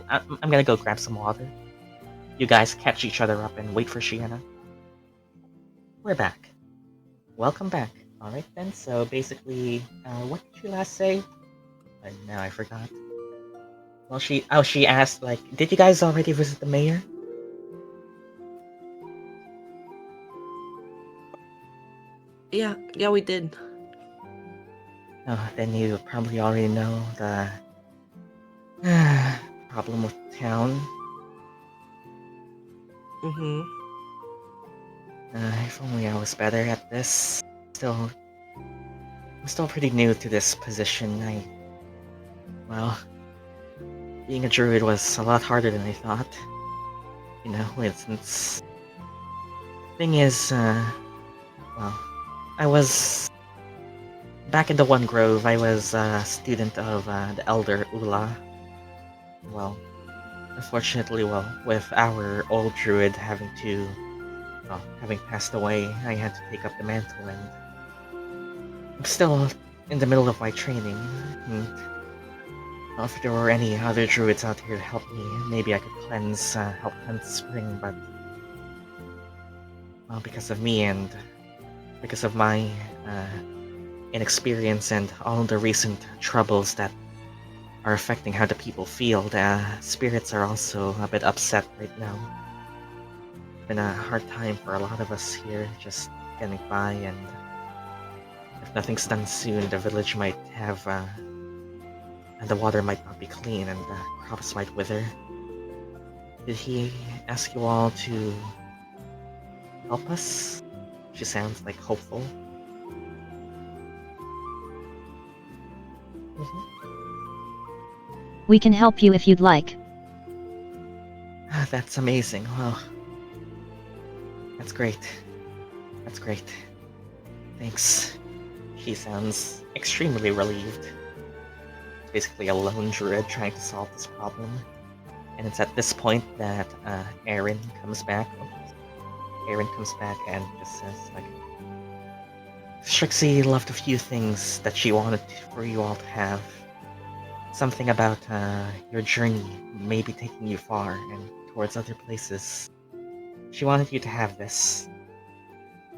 I'm gonna go grab some water. You guys catch each other up and wait for Shiena. We're back. Welcome back. Alright then, so basically, what did you last say? Now I forgot. Well, she asked, like, did you guys already visit the mayor? Yeah, we did. Oh, then you probably already know the problem with town. Mm-hmm. If only I was better at this. I'm still pretty new to this position. Well, being a druid was a lot harder than I thought. You know, since... Thing is, well, I was... Back in the One Grove, I was a student of the Elder Ula. Well, unfortunately, with our old druid having passed away, I had to take up the mantle, and I'm still in the middle of my training. And if there were any other druids out here to help me, maybe I could help cleanse Spring, but well, because of me and because of my inexperience and all the recent troubles that are affecting how the people feel, the spirits are also a bit upset right now. It's been a hard time for a lot of us here, just getting by, and if nothing's done soon, the village might have, and the water might not be clean, and the crops might wither. Did he ask you all to help us? She sounds like hopeful. We can help you if you'd like. That's amazing. Well, that's great. That's great. Thanks. She sounds extremely relieved. It's basically a lone druid trying to solve this problem. And it's at this point that Aaron comes back. Aaron comes back and just says, like, Strixie left a few things that she wanted for you all to have. Something about your journey maybe taking you far and towards other places. She wanted you to have this.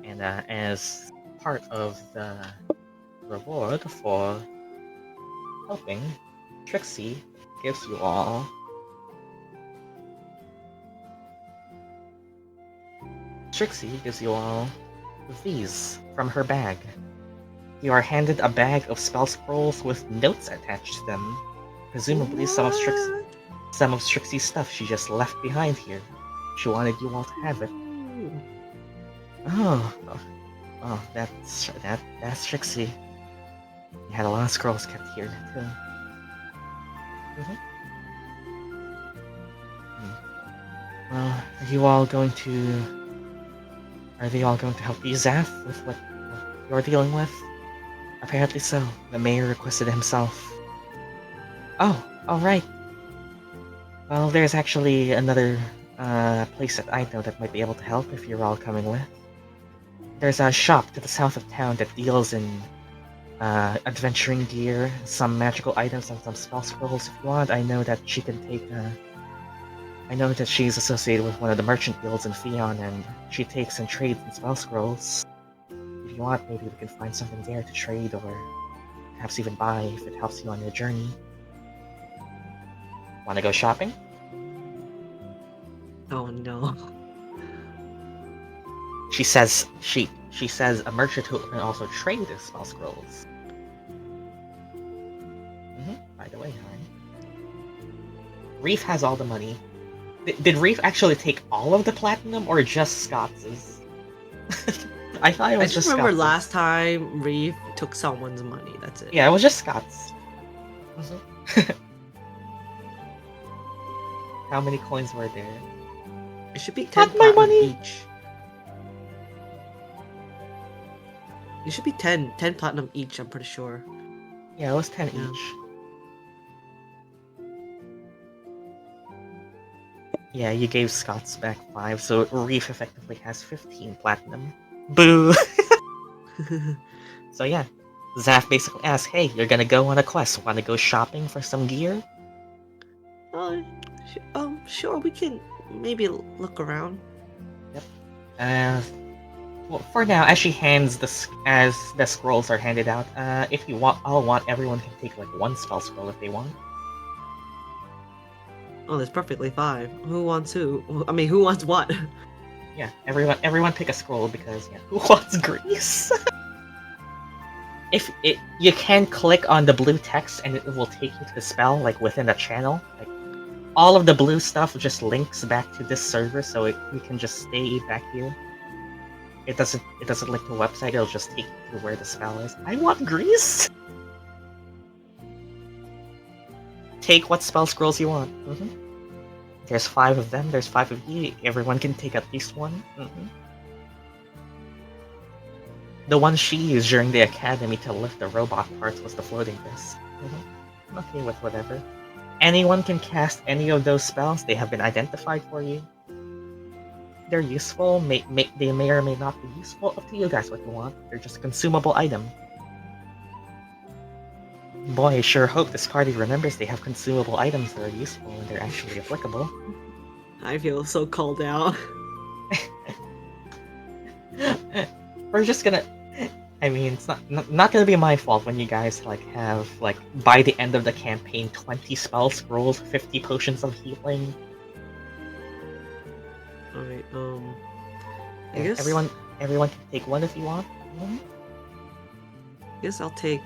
And as part of the reward for helping, Trixie gives you all these from her bag. You are handed a bag of spell scrolls with notes attached to them. Presumably some of Strixie's stuff she just left behind here. She wanted you all to have it. Oh, that's Trixie. You had a lot of scrolls kept here too. Well, are they all going to help you, Zaf, with what you're dealing with? Apparently so. The mayor requested himself. Oh, alright. Well, there's actually another place that I know that might be able to help if you're all coming with. There's a shop to the south of town that deals in adventuring gear, some magical items, and some spell scrolls if you want. I know that she can take I know that she's associated with one of the merchant guilds in Feon, and she takes and trades in spell scrolls. If you want, maybe we can find something there to trade, or perhaps even buy if it helps you on your journey. Wanna go shopping? Oh no. She says, she she says a merchant who can also trade the spell scrolls. By the way, Reef has all the money. Did Reef actually take all of the platinum or just Scots's? I thought it was I just remember Scots's. last time Reef took someone's money. That's it. Yeah, it was just Scots. How many coins were there? It should be 10 Not my platinum money! each. It should be 10 platinum each, I'm pretty sure. Yeah, it was 10 Yeah. each. Yeah, you gave Scots back 5, so Reef effectively has 15 platinum. Boo! So yeah, Zaf basically asks, hey, you're gonna go on a quest, wanna go shopping for some gear? Sure, we can maybe look around. Well, for now, as she hands as the scrolls are handed out, if you want, everyone can take like one spell scroll if they want. Oh, that's perfectly fine. Who wants who? I mean, who wants what? Yeah, everyone pick a scroll because yeah, who wants grease? You can click on the blue text and it will take you to the spell like within the channel. Like all of the blue stuff just links back to this server, so you can just stay back here. It doesn't link to the website. It'll just take you to where the spell is. I want grease. Take what spell scrolls you want. There's 5 of them. There's 5 of you. Everyone can take at least one. The one she used during the academy to lift the robot parts was the floating disc. I'm okay with whatever. Anyone can cast any of those spells. They have been identified for you. They're useful. They may or may not be useful. Up to you guys what you want. They're just a consumable item. Boy, I sure hope this party remembers they have consumable items that are useful and they're actually applicable. I feel so called out. We're just gonna... I mean, it's not gonna be my fault when you guys have by the end of the campaign 20 spell scrolls, 50 potions of healing. Alright, I Yeah, guess everyone can take one if you want. I guess I'll take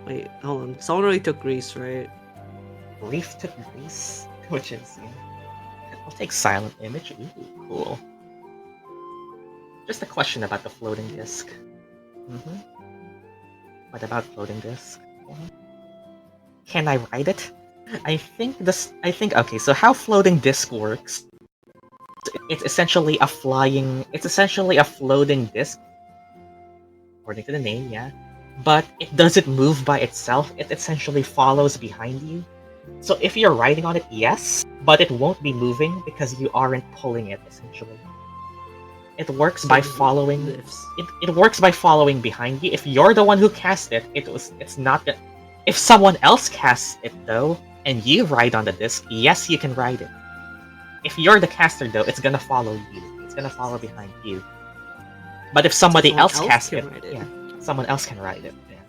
wait, hold on. Someone already took Grease, right? Reef took Grease, which is... I'll take Silent Image. Ooh, cool. Just a question about the floating disc. What about floating disc? Can I ride it? I think okay, so how floating disc works, it's essentially a floating disc, according to the name, yeah. But it doesn't move by itself, it essentially follows behind you. So if you're riding on it, yes, but it won't be moving because you aren't pulling it, essentially. It works by following. It works by following behind you. If you're the one who cast it, it's not gonna. If someone else casts it though, and you ride on the disc, yes, you can ride it. If you're the caster though, it's gonna follow you. It's gonna follow behind you. But if somebody else casts it, yeah, someone else can ride it. Yeah.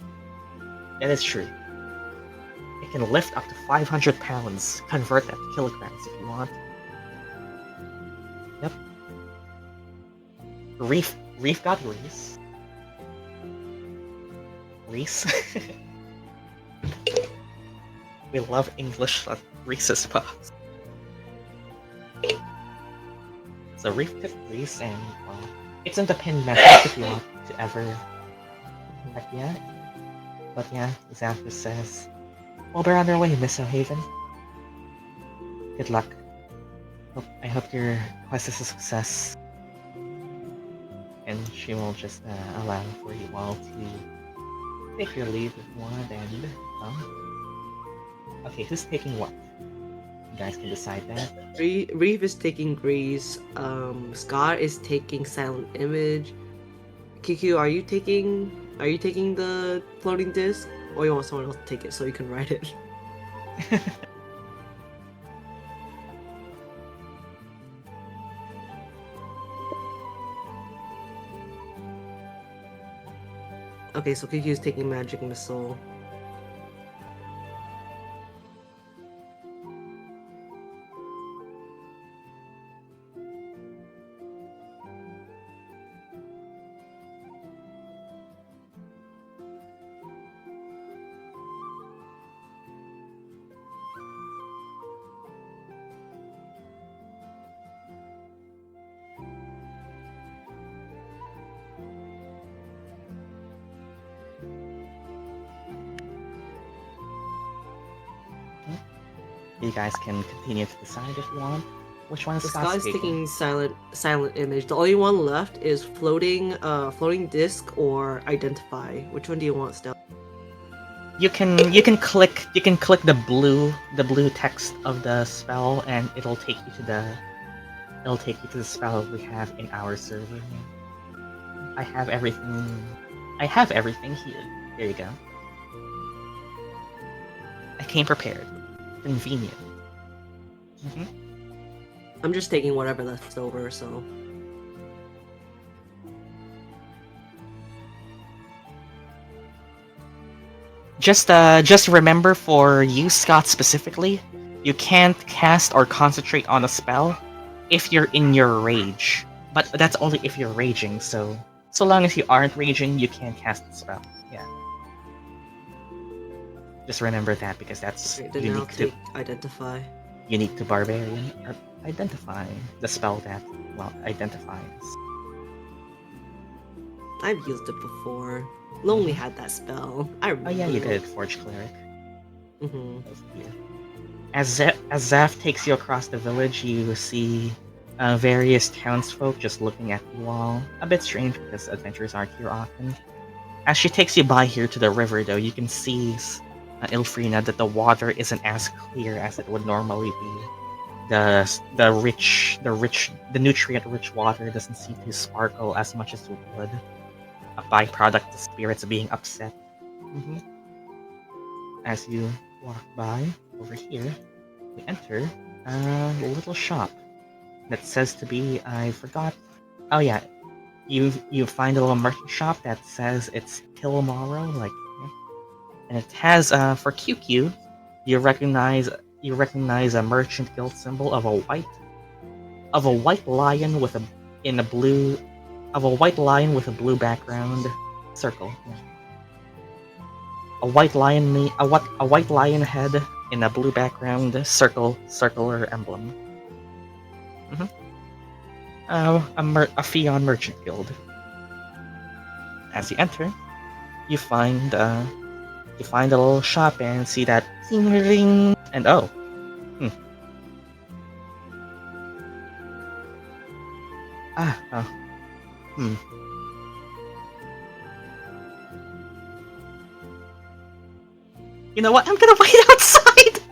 That is true. It can lift up to 500 pounds. Convert that to kilograms if you want. Yep. Reef got Reese. Reese? We love English Reese's Puffs. So Reef took Reese and, well, it's in the pin message if you want to ever... But yeah, Xanthus says, well, they're on their way, Miss O'Haven. Good luck. I hope your quest is a success. And she will just allow for you all to take your leave if you want, and okay, who's taking what? You guys can decide that. Reef is taking Grease. Scott is taking Silent Image. QQ, are you taking the floating disc, or you want someone else to take it so you can ride it? Okay, so QQ is taking Magic Missile. You guys can continue to decide if you want. Which one is The Scott's Scott's taking? taking silent image. The only one left is floating disc or identify. Which one do you want, Stella? You can click the blue text of the spell, and it'll take you to the spell we have in our server. I have everything here. There you go. I came prepared. Convenient. I'm just taking whatever left over, so. Just remember, for you, Scott, specifically, you can't cast or concentrate on a spell if you're in your rage. But that's only if you're raging, so long as you aren't raging, you can't cast the spell. Yeah. Just remember that, because that's Right, then I'll take identify. unique to Barbarian. Or identify, the spell that, well, identifies. I've used it before. Lonely had that spell. I remember. Oh yeah, you did, Forge Cleric. Mm-hmm. As Zaf takes you across the village, you see various townsfolk just looking at you all. A bit strange, because adventurers aren't here often. As she takes you by here to the river, though, you can see, Ilphriina, that the water isn't as clear as it would normally be. The nutrient-rich water doesn't seem to sparkle as much as it would. A byproduct of spirits being upset. As you walk by over here, you enter a little shop that says to be, I forgot. Oh yeah, you find a little merchant shop that says it's tomorrow, like, and it has for QQ, you recognize a merchant guild symbol of a white lion with a blue background circle. A white lion head in a blue background circular emblem. A Feon merchant guild. As you enter, you find a little shop and see that ring, and oh. You know what? I'm gonna wait outside!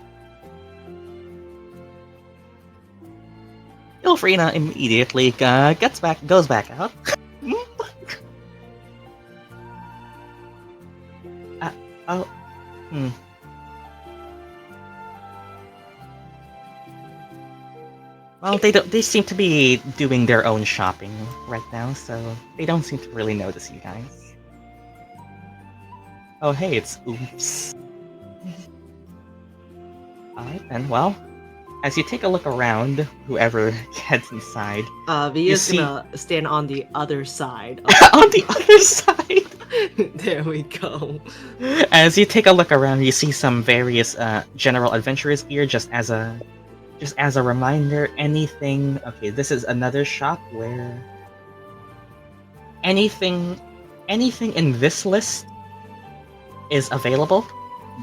Ilphriina immediately goes back out. Well, they seem to be doing their own shopping right now, so they don't seem to really notice you guys. Oh hey, it's Oops. Alright then, well, as you take a look around, whoever gets inside, Via's gonna stand on the other side. On the other side! There we go. As you take a look around, you see some various general adventurers gear, just as a reminder. Okay, this is another shop where anything in this list is available,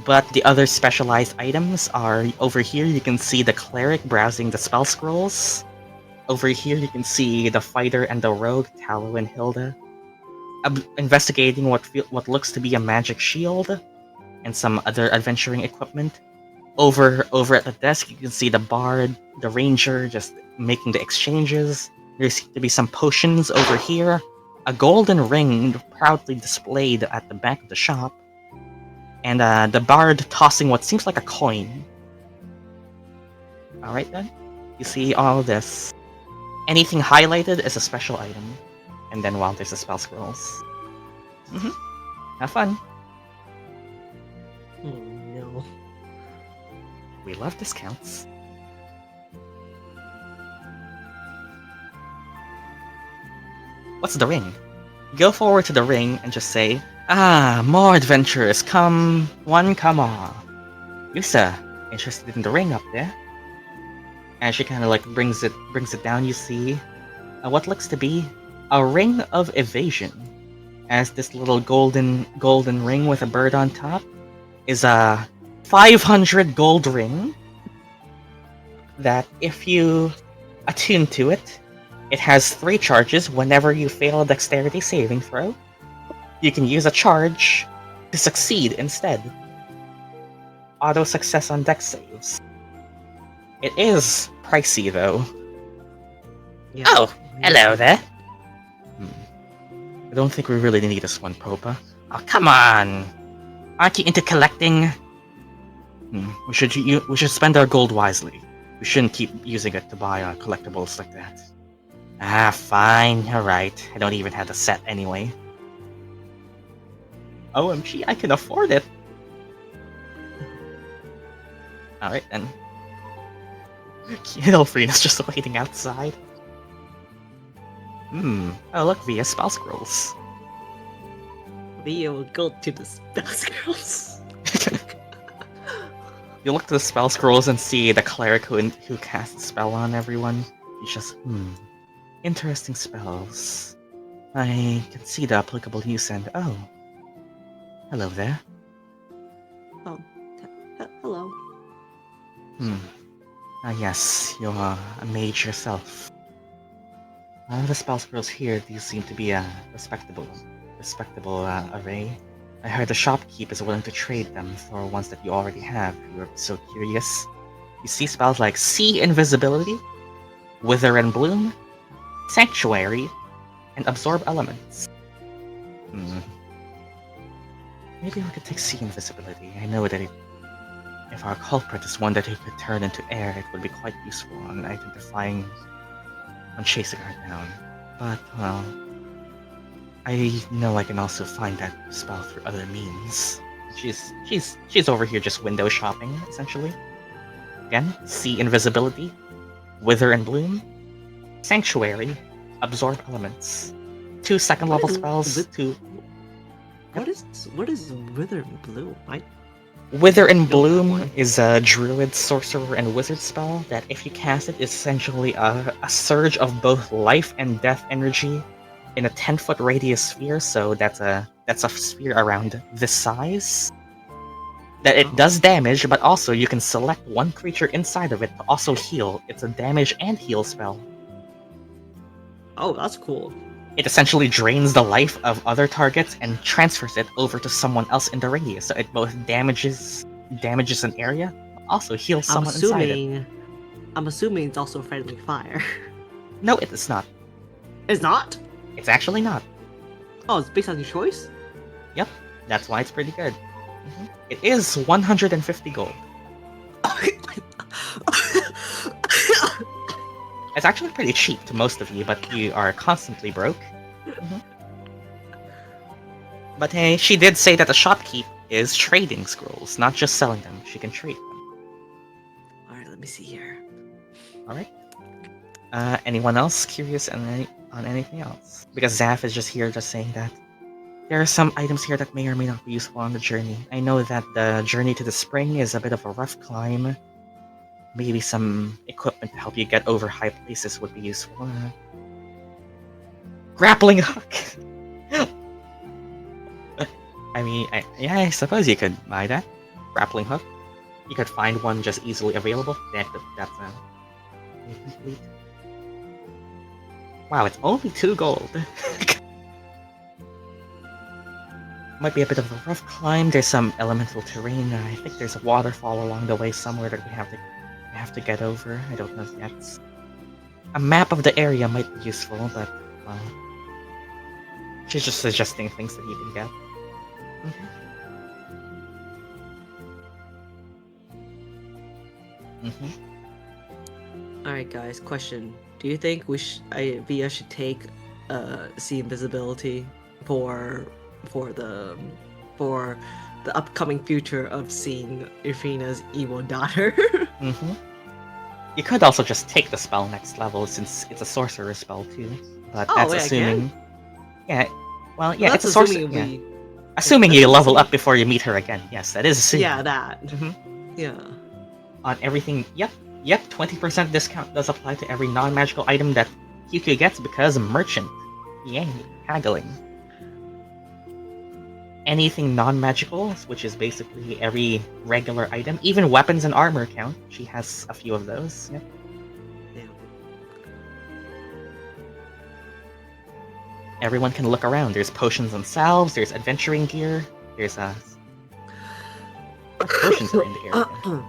but the other specialized items are over here. You can see the cleric browsing the spell scrolls. Over here you can see the fighter and the rogue, Talo and Hilda, investigating what looks to be a magic shield and some other adventuring equipment. Over at the desk, you can see the bard, the ranger, just making the exchanges. There seem to be some potions over here. A golden ring proudly displayed at the back of the shop. And the bard tossing what seems like a coin. Alright then. You see all this. Anything highlighted is a special item. And then, well, there's the spell scrolls. Have fun. Oh no. We love discounts. What's the ring? Go forward to the ring and just say, more adventurers, come on. Yusa, interested in the ring up there? And she kind of like brings it down. You see what looks to be a ring of evasion, as this little golden ring with a bird on top is a 500 gold ring. that if you attune to it, it has 3 charges whenever you fail a dexterity saving throw. You can use a charge to succeed instead. Auto success on dex saves. It is pricey though. Yeah. Oh, hello there. I don't think we really need this one, Popa. Oh, come on! Aren't you into collecting? We should spend our gold wisely. We shouldn't keep using it to buy collectibles like that. Ah, fine. Alright. I don't even have the set anyway. OMG, I can afford it! Alright then. Ilphriina's just waiting outside. Oh look, via spell scrolls. Via will go to the spell scrolls. You look to the spell scrolls and see the cleric who casts a spell on everyone. He's just, interesting spells. I can see the applicable use and, oh. Hello there. Oh, hello. Ah yes, you're a mage yourself. The spell scrolls here, these seem to be a respectable array. I heard the shopkeep is willing to trade them for ones that you already have. You're so curious. You see spells like See Invisibility, Wither and Bloom, Sanctuary, and Absorb Elements. Maybe I could take See Invisibility. I know that if our culprit is one that he could turn into air, it would be quite useful on identifying, on chasing her down. But, well, I know I can also find that spell through other means. She's over here just window shopping, essentially. Again, See Invisibility, Wither and Bloom, Sanctuary, Absorb Elements. 2 second level spells, 2... What is Wither and Bloom? Wither and Bloom is a Druid, Sorcerer, and Wizard spell that if you cast it is essentially a surge of both life and death energy in a 10-foot radius sphere, so that's a sphere around this size. That it does damage, but also you can select one creature inside of it to also heal. It's a damage and heal spell. Oh, that's cool. It essentially drains the life of other targets and transfers it over to someone else in the radius, so it both damages an area, but also heals someone inside it. I'm assuming it's also friendly fire. No, it is not. It's not? It's actually not. Oh, it's based on your choice? Yep, that's why it's pretty good. It is 150 gold. It's actually pretty cheap to most of you, but you are constantly broke. But hey, she did say that the shopkeep is trading scrolls, not just selling them. She can trade them. Alright, let me see here. Alright. Anyone else curious on anything else? Because Zaf is just here just saying that there are some items here that may or may not be useful on the journey. I know that the journey to the spring is a bit of a rough climb. Maybe some equipment to help you get over high places would be useful. Grappling hook! I suppose you could buy that. Grappling hook. You could find one just easily available. That's complete. Wow, it's only 2 gold. Might be a bit of a rough climb. There's some elemental terrain. I think there's a waterfall along the way somewhere that we have to get over. I don't know if that's... A map of the area might be useful, but, well... She's just suggesting things that you can get. Alright guys, question. Do you think Via should take See Invisibility for the upcoming future of seeing Ilphriina's evil daughter? You could also just take the spell next level since it's a sorcerer spell too. But that's assuming. Yeah. Well, yeah, it's a sorcerer. Yeah. Assuming you level up before you meet her again. Yes, that is assuming. Yeah, that. Yeah. On everything. Yep. 20% discount does apply to every non-magical item that QQ gets because merchant. Yay, haggling. anything non-magical, which is basically every regular item, even weapons and armor count. She has a few of those. Yep. Yeah. Everyone can look around. There's potions and salves. There's adventuring gear. There's potions are in the area.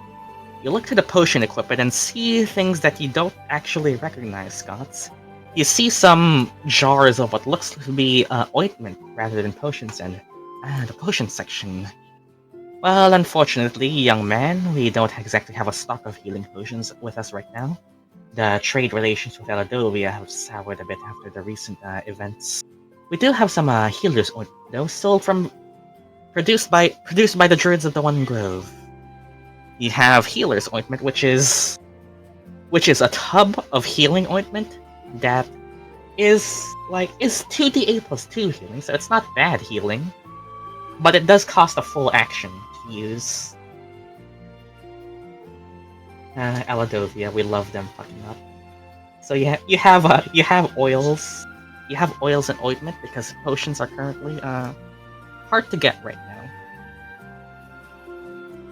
You look to the potion equipment and see things that you don't actually recognize, Scots. You see some jars of what looks to be ointment rather than potions, and the potion section. Well, unfortunately, young man, we don't exactly have a stock of healing potions with us right now. The trade relations with Eladovia have soured a bit after the recent events. We do have some healers ointment, though, still produced by the Druids of the One Grove. You have healer's ointment, which is a tub of healing ointment that is 2d8 plus 2 healing, so it's not bad healing, but it does cost a full action to use. Eladovia, we love them fucking up. So you have oils, and ointment because potions are currently hard to get right now.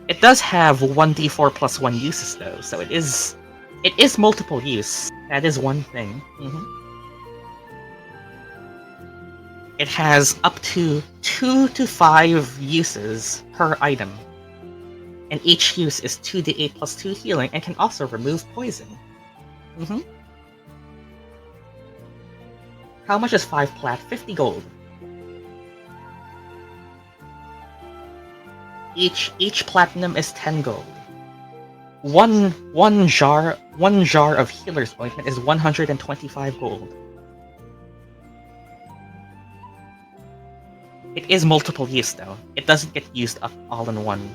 It does have 1d4 plus 1 uses though, so it is multiple use. That is one thing. It has up to 2 to 5 uses per item, and each use is 2d8 plus 2 healing and can also remove poison. How much is 5 plat? 50 gold. Each platinum is 10 gold. One jar of healer's ointment is 125 gold. It is multiple use though. It doesn't get used up all in one,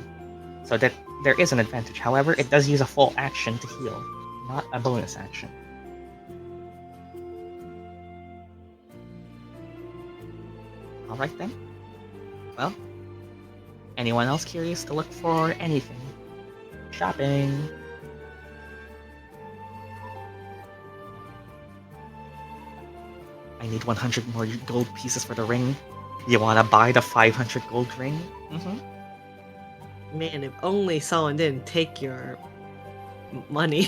so that there is an advantage. However, it does use a full action to heal, not a bonus action. Alright then. Well, anyone else curious to look for anything? Shopping. I need 100 more gold pieces for the ring. You wanna buy the 500 gold ring? Man, if only someone didn't take your money.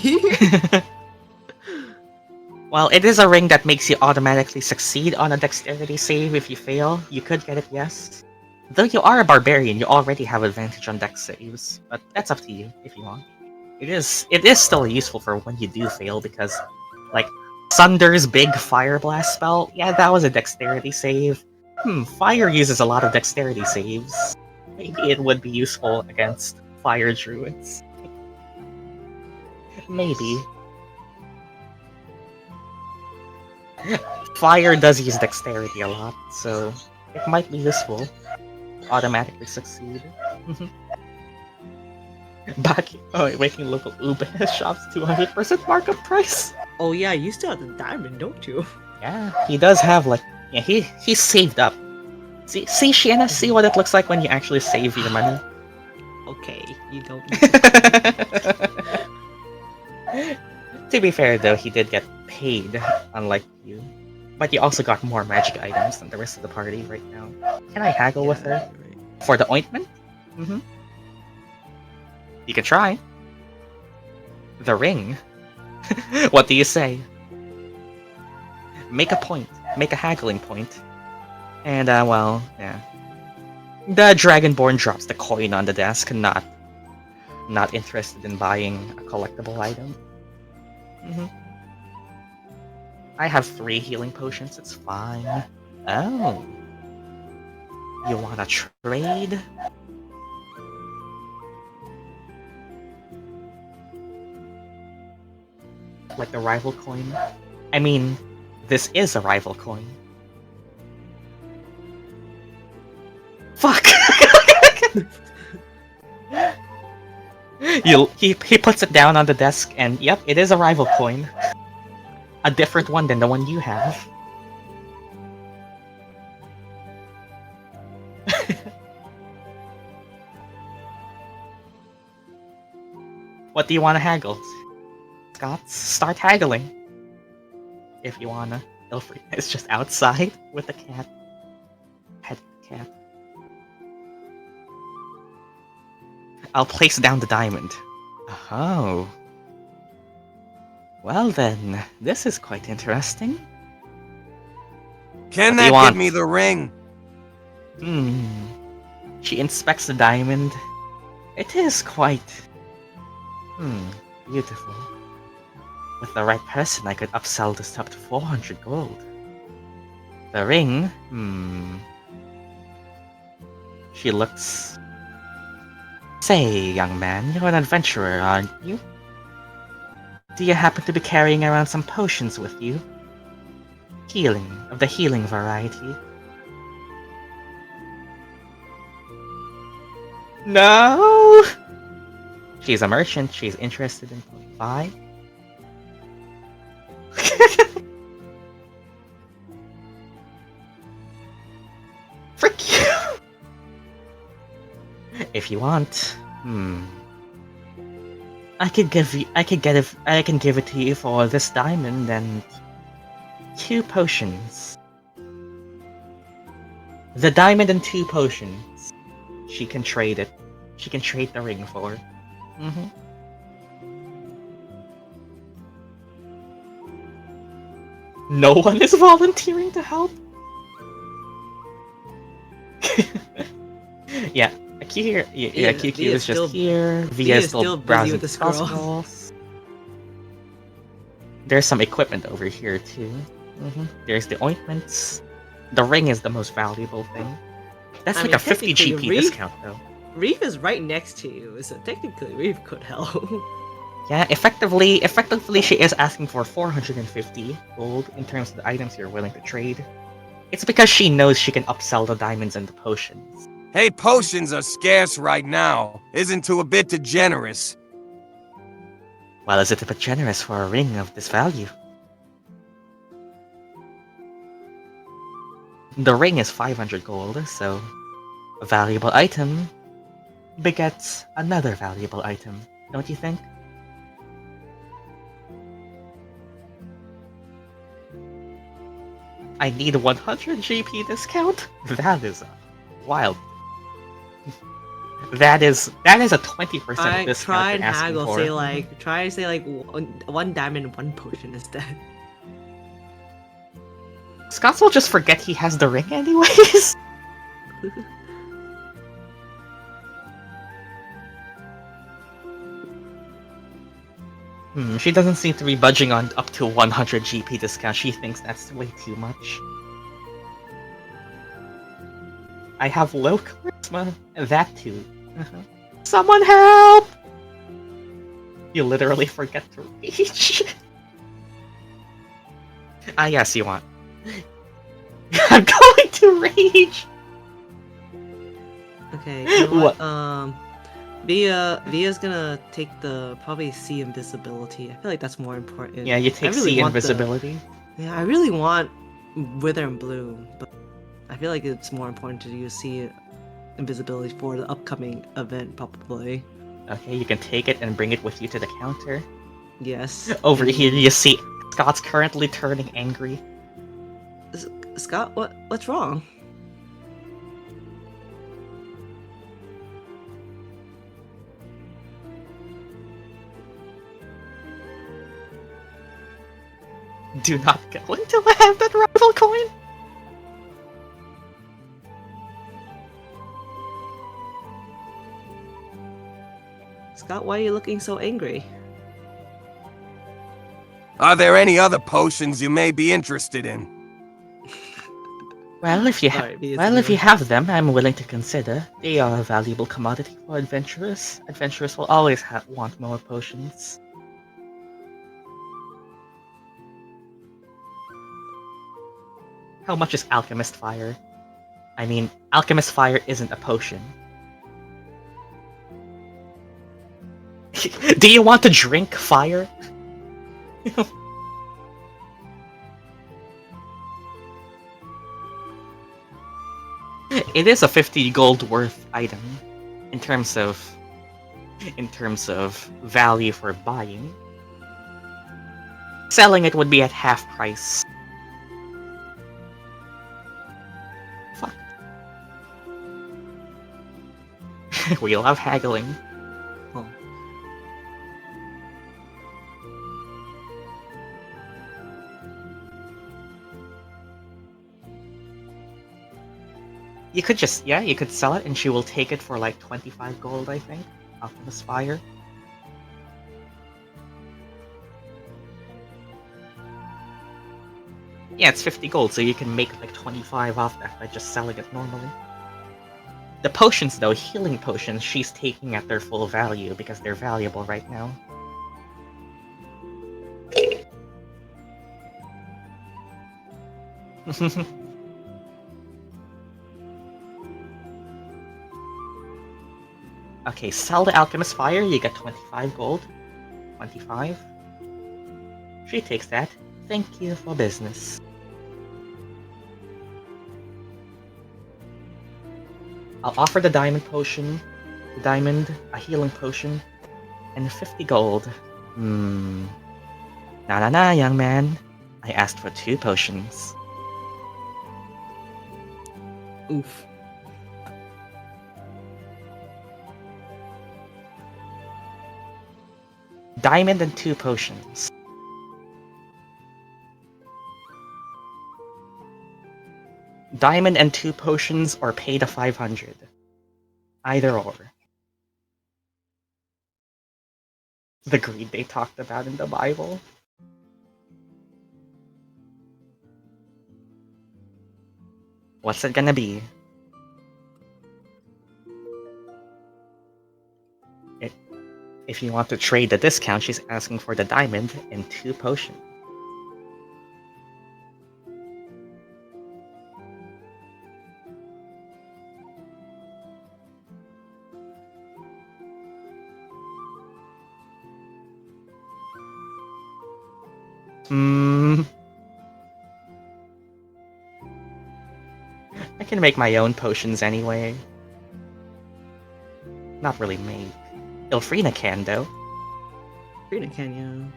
Well, it is a ring that makes you automatically succeed on a dexterity save if you fail. You could get it, yes. Though you are a barbarian, you already have advantage on dex saves, but that's up to you if you want. It is still useful for when you do fail because, like, Sunder's big fire blast spell, yeah, that was a dexterity save. Fire uses a lot of dexterity saves. Maybe it would be useful against fire druids. Maybe. Fire does use dexterity a lot, so it might be useful. Automatically succeed. Making local Ube shops 200% markup price. Oh yeah, you still have the diamond, don't you? Yeah, he does have he's saved up. See Shiena, see what it looks like when you actually save your money. Okay, you don't. To be fair though, he did get paid, unlike you. But you also got more magic items than the rest of the party right now. Can I haggle with her? Right. For the ointment? You can try. The ring. What do you say? Make a point. Make a haggling point. And, well, yeah. The Dragonborn drops the coin on the desk, not interested in buying a collectible item. I have 3 healing potions, it's fine. Oh. You wanna trade? Like the rival coin? I mean, this is a rival coin. Fuck! He puts it down on the desk, and yep, it is a rival coin. A different one than the one you have. What do you want to haggle? Scots, start haggling. If you wanna. Ilphriina is just outside with the cat. Pet cat. I'll place down the diamond. Oh. Well then, this is quite interesting. Can What do you that want? get me the ring? She inspects the diamond. It is quite... beautiful. With the right person, I could upsell this up to 400 gold. The ring? She looks... Say, young man, you're an adventurer, aren't you? Do you happen to be carrying around some potions with you? Of the healing variety. No! She's a merchant, she's interested in 5. Frick you! If you want, I can give it to you for this diamond and 2 potions. The diamond and 2 potions. She can trade it. She can trade the ring for. No one is volunteering to help? Yeah, QQ is just here. Via is still browsing busy with the scrolls. There's some equipment over here too. There's the ointments. The ring is the most valuable thing. That's like a 50 GP discount though. Reef is right next to you, so technically Reef could help. Yeah, effectively she is asking for 450 gold in terms of the items you're willing to trade. It's because she knows she can upsell the diamonds and the potions. Hey, potions are scarce right now. Isn't too a bit too generous. Well, is it a bit generous for a ring of this value? The ring is 500 gold, so a valuable item begets another valuable item, don't you think? I need 100 GP discount? That is wild. That is a 20% discount. Try and haggle. Try and say like 1 diamond, 1 potion instead. Scots will just forget he has the ring anyways. She doesn't seem to be budging on up to 100 GP discount. She thinks that's way too much. I have low charisma, that too. Someone help! You literally forget to reach. Yes, you want. I'm going to rage! Okay, you know what? Via's gonna take the probably see invisibility. I feel like that's more important. Yeah, you take see invisibility. Yeah, I really want Wither and Bloom, but I feel like it's more important to use see invisibility for the upcoming event, probably. Okay, you can take it and bring it with you to the counter. Yes. Over here, you see Scott's currently turning angry. Scott, what's wrong? Do not go until I have that rival coin! Scott, why are you looking so angry? Are there any other potions you may be interested in? Well, if you have them, I'm willing to consider. They are a valuable commodity for adventurers. Adventurers will always want more potions. How much is Alchemist Fire? I mean, Alchemist Fire isn't a potion. Do you want to drink fire? It is a 50 gold worth item in terms of value for buying. Selling it would be at half price. Fuck. We love haggling. You could just, yeah, you could sell it and she will take it for like 25 gold, I think. Alchemist Fire. Yeah, it's 50 gold, so you can make like 25 off that by just selling it normally. The potions, though, healing potions, she's taking at their full value because they're valuable right now. Okay, sell the Alchemist Fire, you get 25 gold. 25. She takes that. Thank you for business. I'll offer the diamond potion, a healing potion, and 50 gold. Nah, young man. I asked for 2 potions. Oof. Diamond and 2 potions. Diamond and 2 potions or pay the 500. Either or. The greed they talked about in the Bible. What's it gonna be? If you want to trade the discount, she's asking for the diamond and 2 potions. I can make my own potions anyway. Not really make. Ilphriina can, though. Ilphriina can,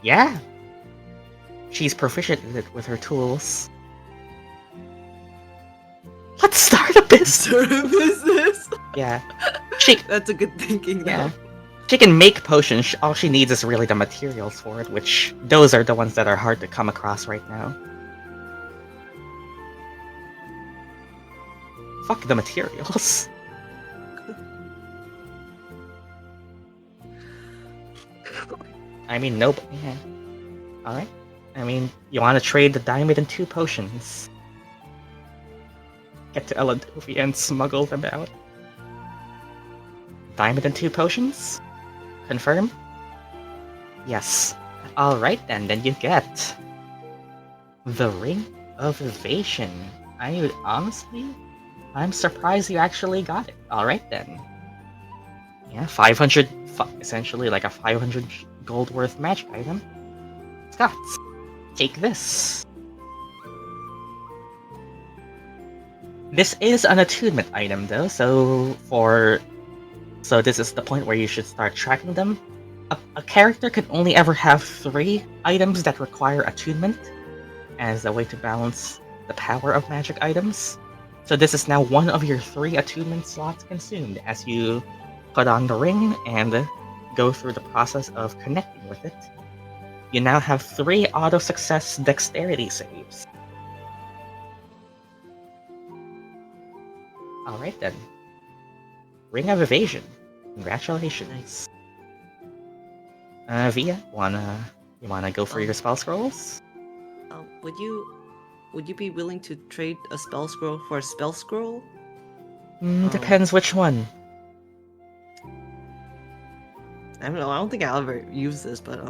yeah. Yeah! She's proficient in it with her tools. Let's start a business! Start a business? Yeah. That's a good thinking, though. Yeah. She can make potions, all she needs is really the materials for it, which those are the ones that are hard to come across right now. Fuck the materials. I mean, nope. Yeah. Alright. I mean, you want to trade the diamond and 2 potions. Get to Eladovia and smuggle them out. Diamond and 2 potions? Confirm? Yes. Alright then you get... the Ring of Evasion. I'm surprised you actually got it. Alright then. Yeah, 500... essentially like a 500 gold worth magic item. Scots, take this. This is an attunement item though, so this is the point where you should start tracking them. A character can only ever have 3 items that require attunement as a way to balance the power of magic items. So this is now one of your 3 attunement slots consumed as you put on the ring and go through the process of connecting with it. You now have 3 auto-success dexterity saves. Alright then. Ring of Evasion. Congratulations. Via, you wanna go for your spell scrolls? Would you be willing to trade a spell scroll for a spell scroll? Depends which one. I don't know. I don't think I'll ever use this, but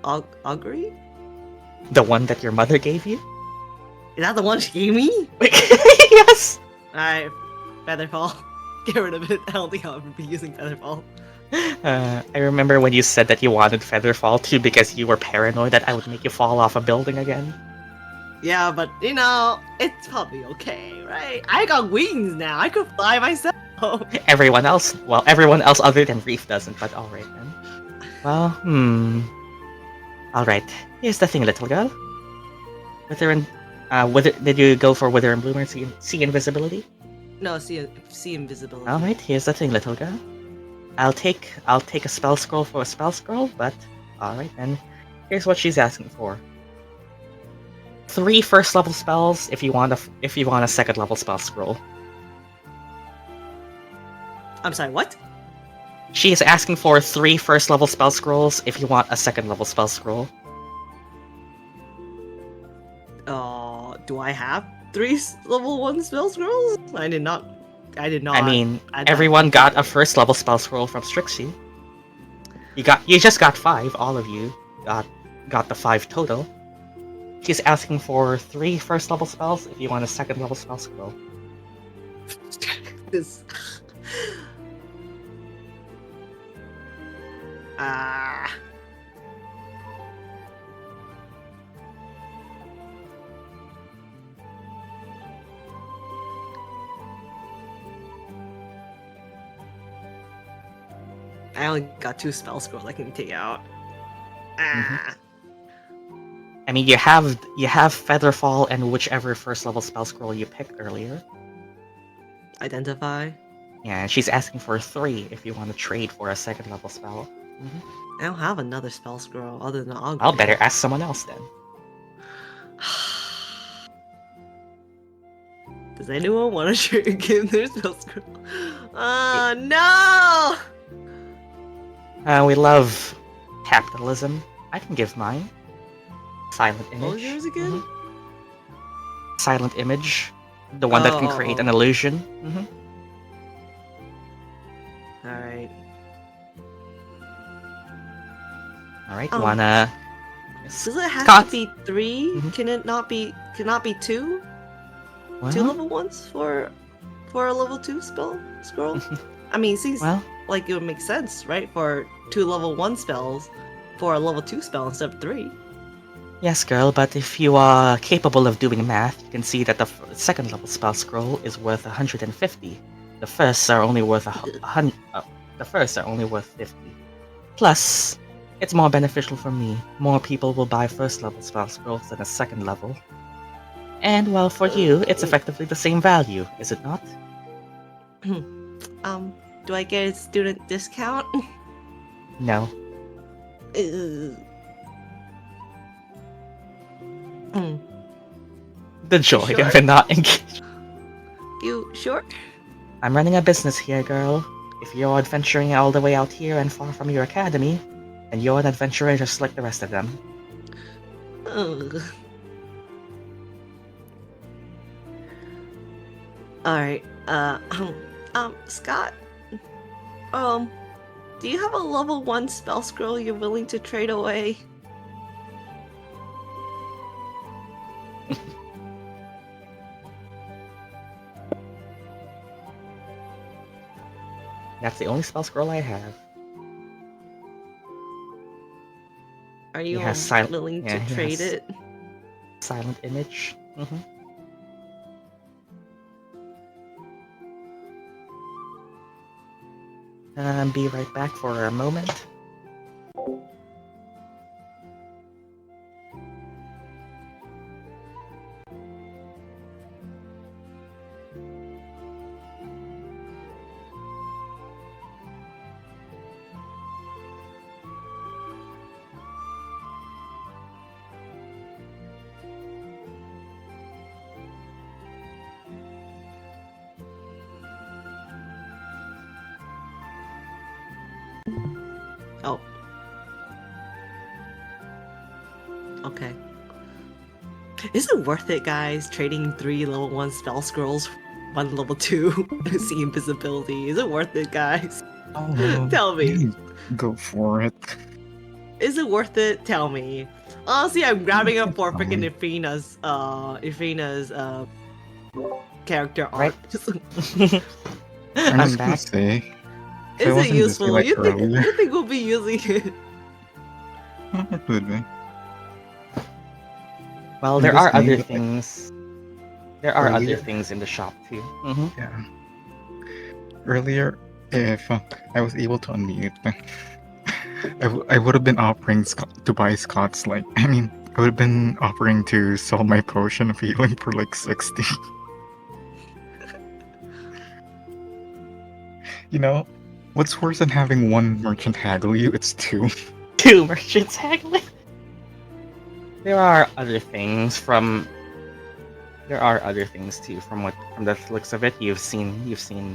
Augury? The one that your mother gave you? Is that the one she gave me? Yes. Alright, Featherfall. Get rid of it. I don't think I'll ever be using Featherfall. I remember when you said that you wanted Featherfall too because you were paranoid that I would make you fall off a building again. Yeah, but you know, it's probably okay, right? I got wings now. I could fly myself. Everyone else other than Reef doesn't, but alright then. Well, Alright, here's the thing, little girl. Did you go for Wither and Bloomer see invisibility? No, see invisibility. Alright, here's the thing, little girl. I'll take a spell scroll for a spell scroll, but alright then. Here's what she's asking for. 3 first level spells if you want a second level spell scroll. I'm sorry, what? She is asking for 3 first level spell scrolls if you want a second level spell scroll. Do I have 3 level 1 spell scrolls? I did not. I mean, everyone got a first level spell scroll from Strixie. You just got 5, all of you got the 5 total. She's asking for 3 first level spells if you want a second level spell scroll. This. I only got 2 spell scrolls I can take out. I mean, you have Featherfall and whichever first level spell scroll you picked earlier. Identify. Yeah, and she's asking for 3 if you want to trade for a second level spell. I don't have another spell scroll other than Augury. I'll better ask someone else then. Does anyone want to give their spell scroll? No! We love capitalism. I can give mine. Silent image. What was yours again? Silent image. The one that can create an illusion. Alright. Alright, wanna... Does it have Scott? to be 3? Can it not be 2? Well, 2 level 1s for a level 2 spell scroll? I mean, it seems like it would make sense, right? For 2 level 1 spells for a level 2 spell instead of 3. yes, girl, but if you are capable of doing math, you can see that the second level spell scroll is worth 150. The firsts are only worth the firsts are only worth 50. Plus, it's more beneficial for me. More people will buy first level spell scrolls than a second level. And well, for you, it's effectively the same value, is it not? Do I get a student discount? No. The joy Sure. of it not engaged. You sure? I'm running a business here, girl. If you're adventuring all the way out here and far from your academy, then you're an adventurer just like the rest of them. Ugh. Alright, Scott? Do you have a level 1 spell scroll you're willing to trade away? That's the only spell scroll I have. Are you willing to trade it? Silent image. Be right back for a moment. Oh. Okay. Is it worth it, guys, trading 3 level 1 spell scrolls, 1 level 2 see invisibility? Is it worth it, guys? Tell me. Go for it. Is it worth it? Tell me. Honestly, I'm grabbing up for freaking Ilphriina's character art. I'm I'm just gonna back. say. Is it useful? You think we'll be using it? It would be. Well, I'm there just are other saying that, things. There are other earlier- things in the shop too. Yeah. Earlier, if I was able to unmute, I would have been offering to buy Scots. Like, I mean, I would have been offering to sell my potion of healing for like 60. You know, what's worse than having one merchant haggle you? It's 2. 2 merchants haggling. There are other things too. From the looks of it, you've seen the you've seen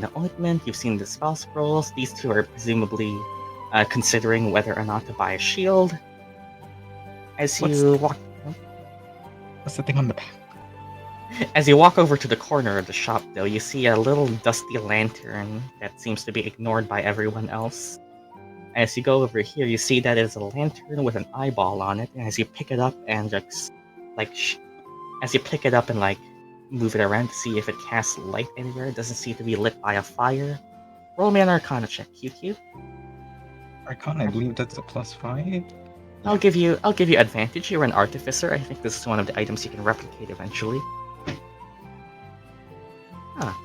the ointment, you've seen the spell scrolls. These two are presumably considering whether or not to buy a shield. As you walk, What's the thing on the back? as you walk over to the corner of the shop, though, you see a little dusty lantern that seems to be ignored by everyone else. As you go over here, you see that it's a lantern with an eyeball on it, and as you pick it up and move it around to see if it casts light anywhere, it doesn't seem to be lit by a fire. Roll me an Arcana check, QQ. Arcana, I believe that's a +5. I'll give you advantage. You're an Artificer. I think this is one of the items you can replicate eventually.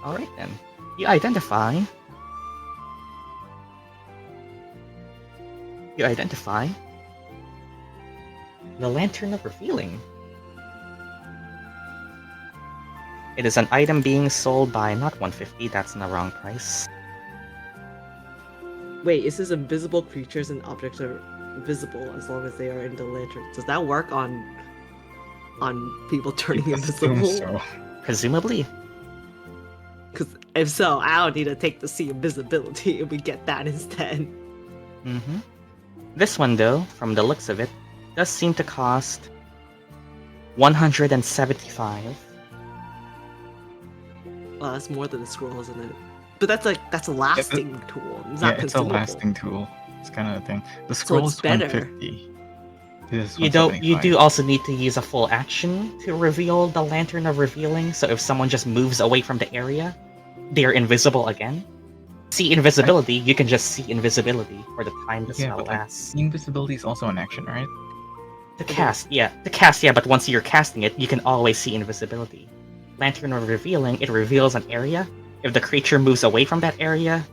Alright then. You identify the Lantern of Revealing. It is an item being sold by not 150, that's in the wrong price. Wait, it says invisible creatures and objects are visible as long as they are in the lantern. Does that work on people turning invisible? So. Presumably. Because if so, I don't need to take the see invisibility and we get that instead. Mm-hmm. This one, though, from the looks of it, does seem to cost 175. Well, that's more than a scroll, isn't it? But that's a lasting tool. It's not It's a consumable. lasting tool. It's kind of a thing. The scroll it's is better. 150. This is You 175. do also need to use a full action to reveal the Lantern of Revealing, so if someone just moves away from the area, they're invisible again. See invisibility, you can just see invisibility for the time the spell but lasts. invisibility is also an action, right? To cast, but once you're casting it, you can always see invisibility. Lantern of Revealing, it reveals an area. If the creature moves away from that area,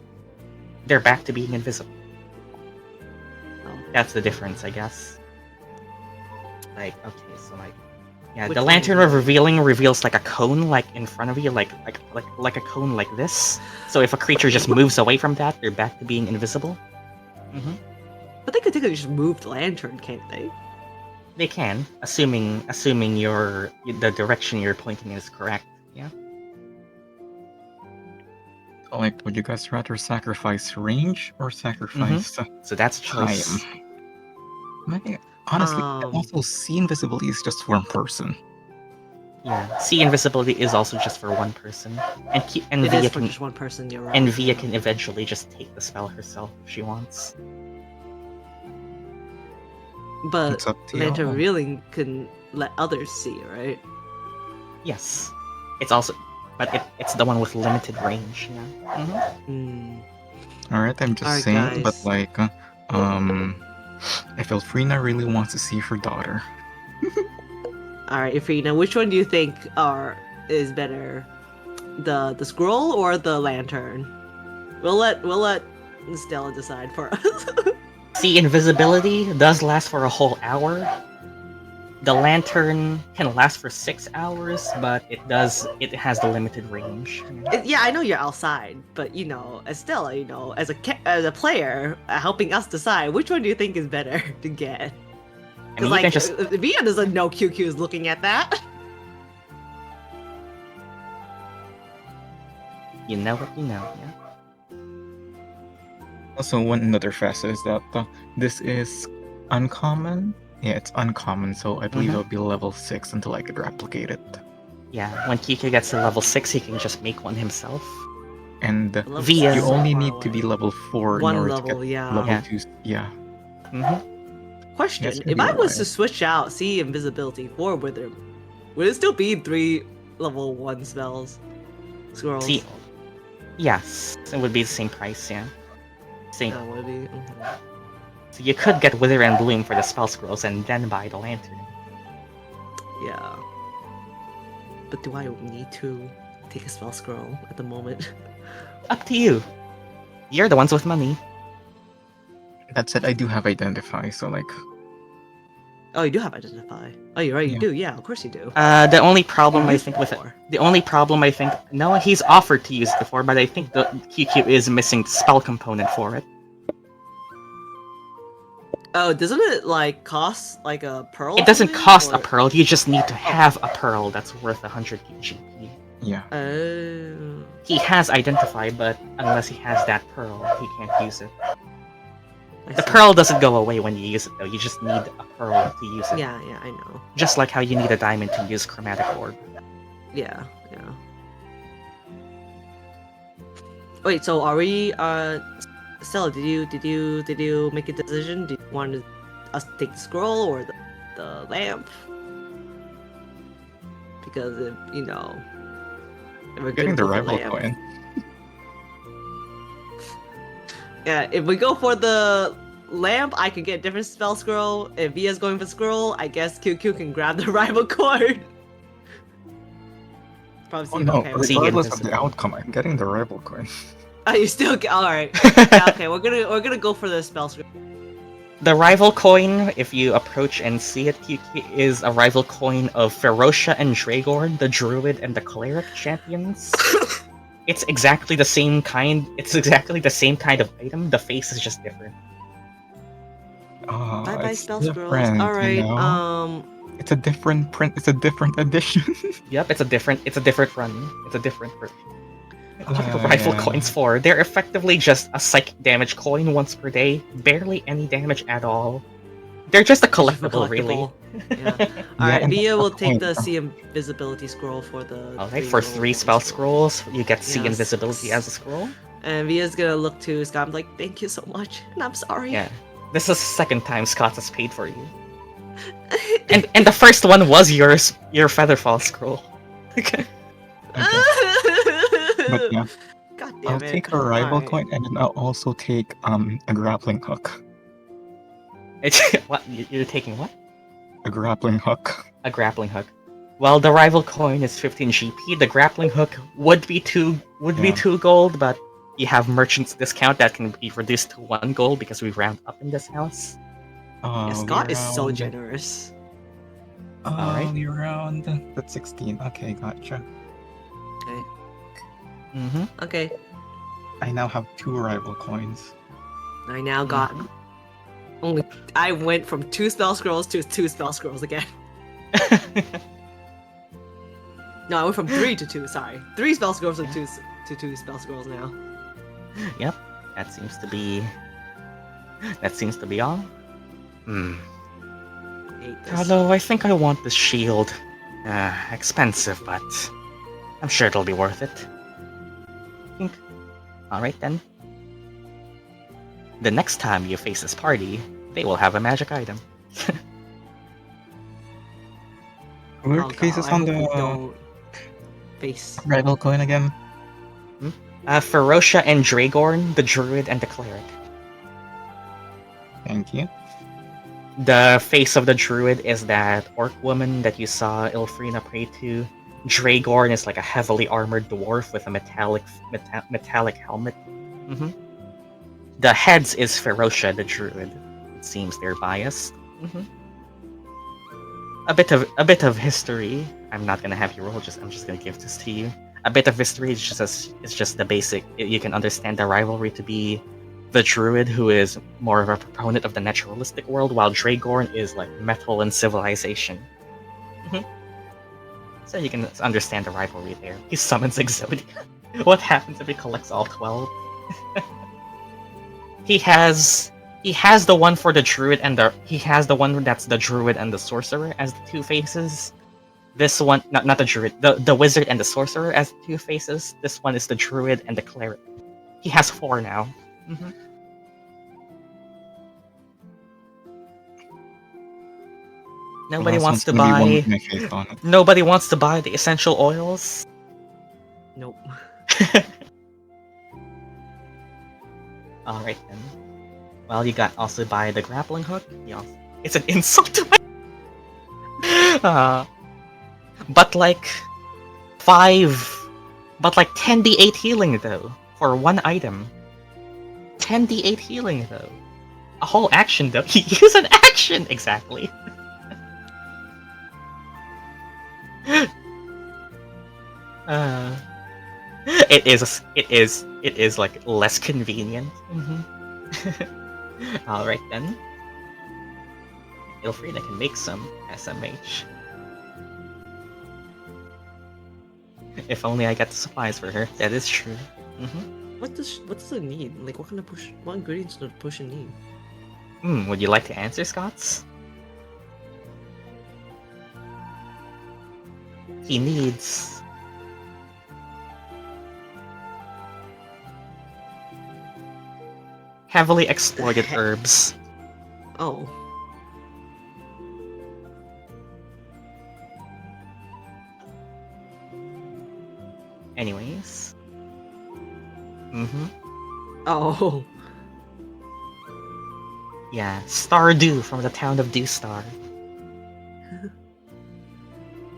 they're back to being invisible. That's the difference, I guess. The Lantern of Revealing reveals like a cone, like in front of you, like a cone like this. So if a creature just moves away from that, they're back to being invisible. Mm-hmm. But they could technically just move the lantern, can't they? They can, assuming the direction you're pointing is correct. Yeah. Like, would you guys rather sacrifice range or sacrifice So that's a time? choice. Honestly, also see invisibility is just for one person. Yeah. See invisibility is also just for one person, and It is for just one person. You're right. And Via can eventually just take the spell herself if she wants. But It's up to lantern y'all. revealing can let others see, right? Yes. It's also, but it's the one with limited range. Yeah. Hmm. Alright, I'm just Alright, saying, but guys. like, if Ilphriina really wants to see her daughter, All right, Ilphriina, which one do you think is better, the scroll or the lantern? We'll let Stella decide for us. See invisibility does last for a whole hour. The lantern can last for 6 hours, but it has the limited range. Yeah, I know you're outside, but as Stella, as a player, helping us decide which one do you think is better to get? I mean, Because Via doesn't know QQ is looking at that. You know what you know, yeah. also one another facet is that this is uncommon. Yeah, it's uncommon, so I believe it'll be level 6 until I could replicate it. Yeah, when Kike gets to level 6, he can just make one himself. And Level Via- you six is only far need to away. be level 4 One in order level, to get yeah. level Yeah. 2. Yeah. Mm-hmm. Question: Yes, if you're I was right. to switch out See Invisibility for Wither, would it still be 3 level 1 spells? Scrolls. See, yes, it would be the same price, yeah. Same. That would be. So you could get Wither and Bloom for the spell scrolls and then buy the lantern. Yeah. But do I need to take a spell scroll at the moment? Up to you. You're the ones with money. That said, I do have Identify, so like, Oh, you do have Identify. Oh, you're right. You Yeah. do. Yeah, of course you do. The only problem I used think it with it, before. the only problem I think, no, he's offered to use it before, but I think the QQ is missing the spell component for it. Oh, doesn't it like cost like a pearl? It doesn't or something, cost a or- pearl, you just need to have a pearl that's worth 100 GP. Yeah. Oh. He has Identify, but unless he has that pearl, he can't use it. I The see. pearl doesn't go away when you use it, though. You just need a pearl to use it. Yeah, I know. Just like how you need a diamond to use Chromatic Orb. Yeah. Wait, so are we? Stella, did you make a decision? Do you want us to take the scroll or the lamp? Because if if we're Getting the gonna go for rival lamp, coin. yeah, if we go for the lamp, I could get a different spell scroll. If Via's going for scroll, I guess QQ can grab the rival card. Probably Oh see no, okay. See, regardless of the invisible. outcome, I'm getting the rival coin. Oh, you still get all right. Yeah, okay, we're gonna go for the spell scroll. The rival coin, if you approach and see it, is a rival coin of Ferocia and Dragorn, the Druid and the Cleric champions. It's exactly the same kind. It's exactly the same kind of item. The face is just different. Bye bye It's spell scrolls. different, All right. you know? It's a different print. It's a different edition. Yep, it's a different run. It's a different version. What are the Ah, rival yeah. coins for? They're effectively just a psychic damage coin once per day. Barely any damage at all. They're just a collectible, really. Yeah. Yeah, Alright, and Via will that's take the the point. See Invisibility scroll for the. Alright, for 3 spell scrolls, you get See Yes. Invisibility as a scroll. And Via's gonna look to Scott and be like, thank you so much. And I'm sorry. Yeah. This is the second time Scots has paid for you. And the first one was your Featherfall scroll. Okay. But yeah, God damn I'll it. take a rival Alright. coin and then I'll also take a grappling hook. What? You're taking what? A grappling hook. A grappling hook. Well, the rival coin is 15 GP. The grappling hook would be two gold, but you have merchant's discount that can be reduced to 1 gold because we round up in this house. Yeah, Scott is so generous. Alright. We round. That's 16. Okay, gotcha. Okay. Mm-hmm. Okay. I now have 2 rival coins. I now got only. I went from 2 spell scrolls to 2 spell scrolls again. No, I went from 3 to 2. Sorry, 3 spell scrolls to 2 spell scrolls now. Yep. That seems to be all. Hmm. Hate this. Although I think I want this shield. Expensive, but I'm sure it'll be worth it. Alright then. The next time you face this party, they will have a magic item. Where Oh, the faces God, I on hope we the don't face. rival coin again? Ferocia and Dragorn, the Druid and the Cleric. Thank you. The face of the Druid is that orc woman that you saw Ilphriina pray to. Dragorn is like a heavily armored dwarf with a metallic helmet. Mm-hmm. The heads is Ferocia, the Druid. It seems they're biased. Mm-hmm. A bit of history. I'm not gonna have you roll. I'm just gonna give this to you. A bit of history is just the basic. You can understand the rivalry to be the Druid, who is more of a proponent of the naturalistic world, while Dragorn is like metal and civilization. Mm-hmm. So you can understand the rivalry there. He summons Iz'opii. What happens if he collects all 12? He has the one for the Druid and he has the one that's the Druid and the Sorcerer as the 2 faces. This one, not the Druid, the Wizard and the Sorcerer as the 2 faces. This one is the Druid and the Cleric. He has 4 now. Mm-hmm. Nobody wants to buy. Nobody wants to buy the essential oils. Nope. Alright then. Well, you got also buy the grappling hook. It's an insult to my. But like 10d8 healing though for 1 item. 10d8 healing though. A whole action though. You use an action exactly. It is like less convenient. Mm-hmm. Alright then. Ilphriina can make some SMH. If only I got the supplies for her. That is true. What does it need? Like, what ingredients does potion need? Would you like to answer, Scots? He needs... heavily exploited herbs. Oh. Anyways. Oh. Yeah, Stardew from the town of Dewstar.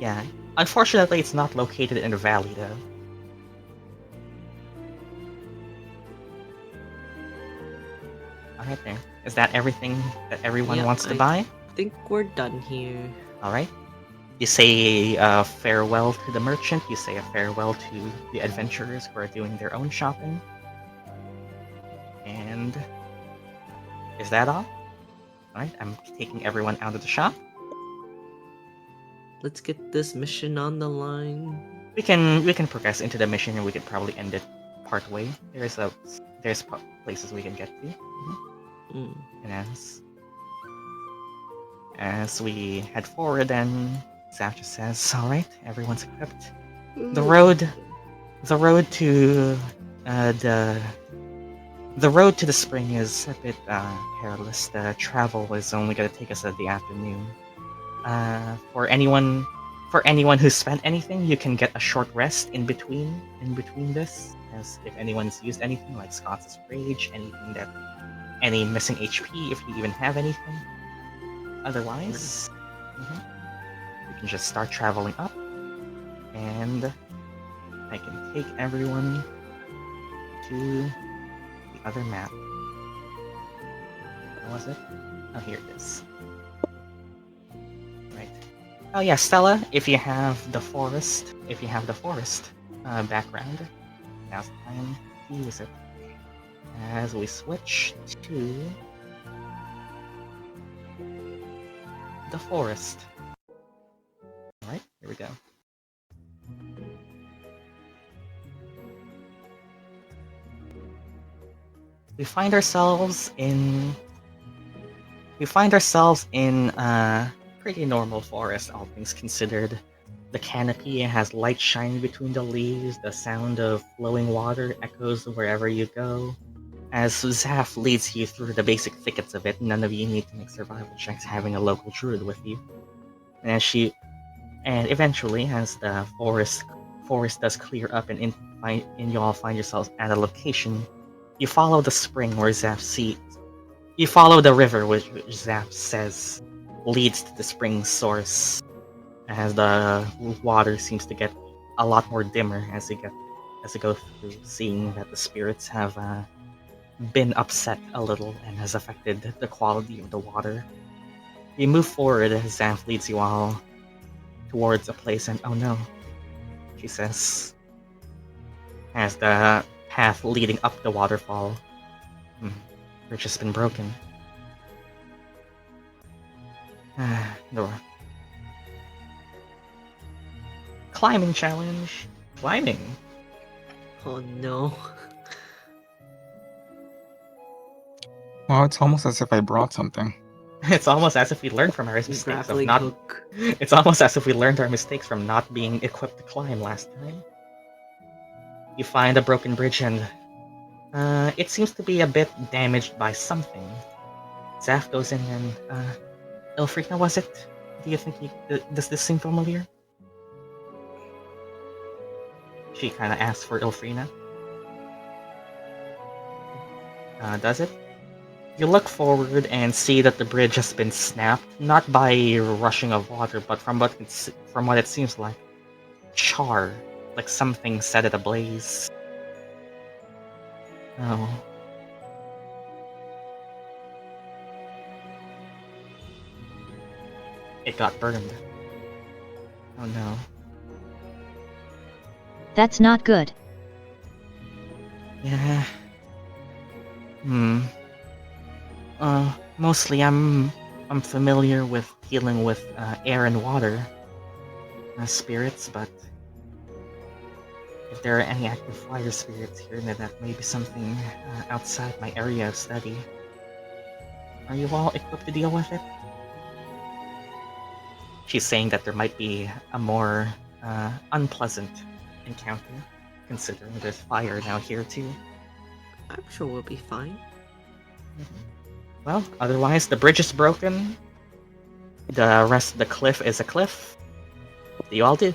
Yeah, unfortunately it's not located in the valley though. Alright there. Is that everything that everyone wants to buy? I think we're done here. Alright. You say farewell to the merchant, you say a farewell to the adventurers who are doing their own shopping. And is that all? Alright, I'm taking everyone out of the shop. Let's get this mission on the line. We can progress into the mission and we could probably end it part way. There's places we can get to. And as we head forward, then Zaf just says, "Alright, everyone's equipped. The road to the road to the spring is a bit perilous. The travel is only gonna take us the afternoon. For anyone who's spent anything, you can get a short rest in between this. As if anyone's used anything like Scots' Rage, any missing HP, if you even have anything. Otherwise, we can just start traveling up, and I can take everyone to the other map. Where was it? Oh, here it is. Right. Oh yeah, Stella, if you have the forest background, now's the time to use it. As we switch to the forest. Alright, here we go. We find ourselves in a pretty normal forest, all things considered. The canopy has light shining between the leaves, the sound of flowing water echoes wherever you go. As Zaf leads you through the basic thickets of it, none of you need to make survival checks having a local druid with you. And eventually, as the forest does clear up and you all find yourselves at a location, you follow the spring where you follow the river which Zaf says leads to the spring source, as the water seems to get a lot more dimmer as you go through, seeing that the spirits have been upset a little and has affected the quality of the water. You move forward as Zaf leads you all towards a place, and oh no, she says, as the path leading up the waterfall, which has been broken. The climbing challenge. Climbing. Oh no. Well, it's almost as if I brought something. It's almost as if we learned from our mistakes of Grappling not. hook. It's almost as if we learned our mistakes from not being equipped to climb last time. You find a broken bridge and it seems to be a bit damaged by something. Zaf goes in and Ilphriina, was it? Do you think does this seem familiar? She kind of asks for Ilphriina. Does it? You look forward and see that the bridge has been snapped, not by a rushing of water, but from what it seems like char, like something set it ablaze. Oh. It got burned. Oh no. That's not good. Yeah. Mostly I'm I'm familiar with dealing with air and water spirits, but if there are any active fire spirits here, then that may be something outside my area of study. Are you all equipped to deal with it? She's saying that there might be a more unpleasant encounter, considering there's fire now here too. I'm sure we'll be fine. Well, otherwise the bridge is broken. The rest of the cliff is a cliff. What do you all do?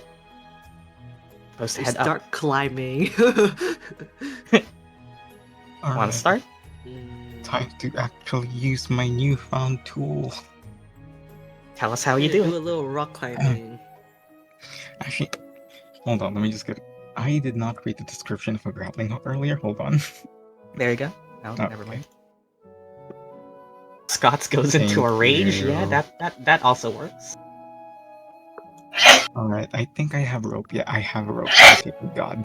Supposed to We head start up. climbing. Want to start? Time to actually use my newfound tool. Tell us how you do do a it. little rock climbing. Actually, hold on, let me just get. I did not read the description of a grappling hook earlier. Hold on. There you go. No, never Okay. mind. Scots goes into Thank a rage. you. Yeah, that also works. Alright, I think I have rope. Yeah, I have a rope. Okay, thank God.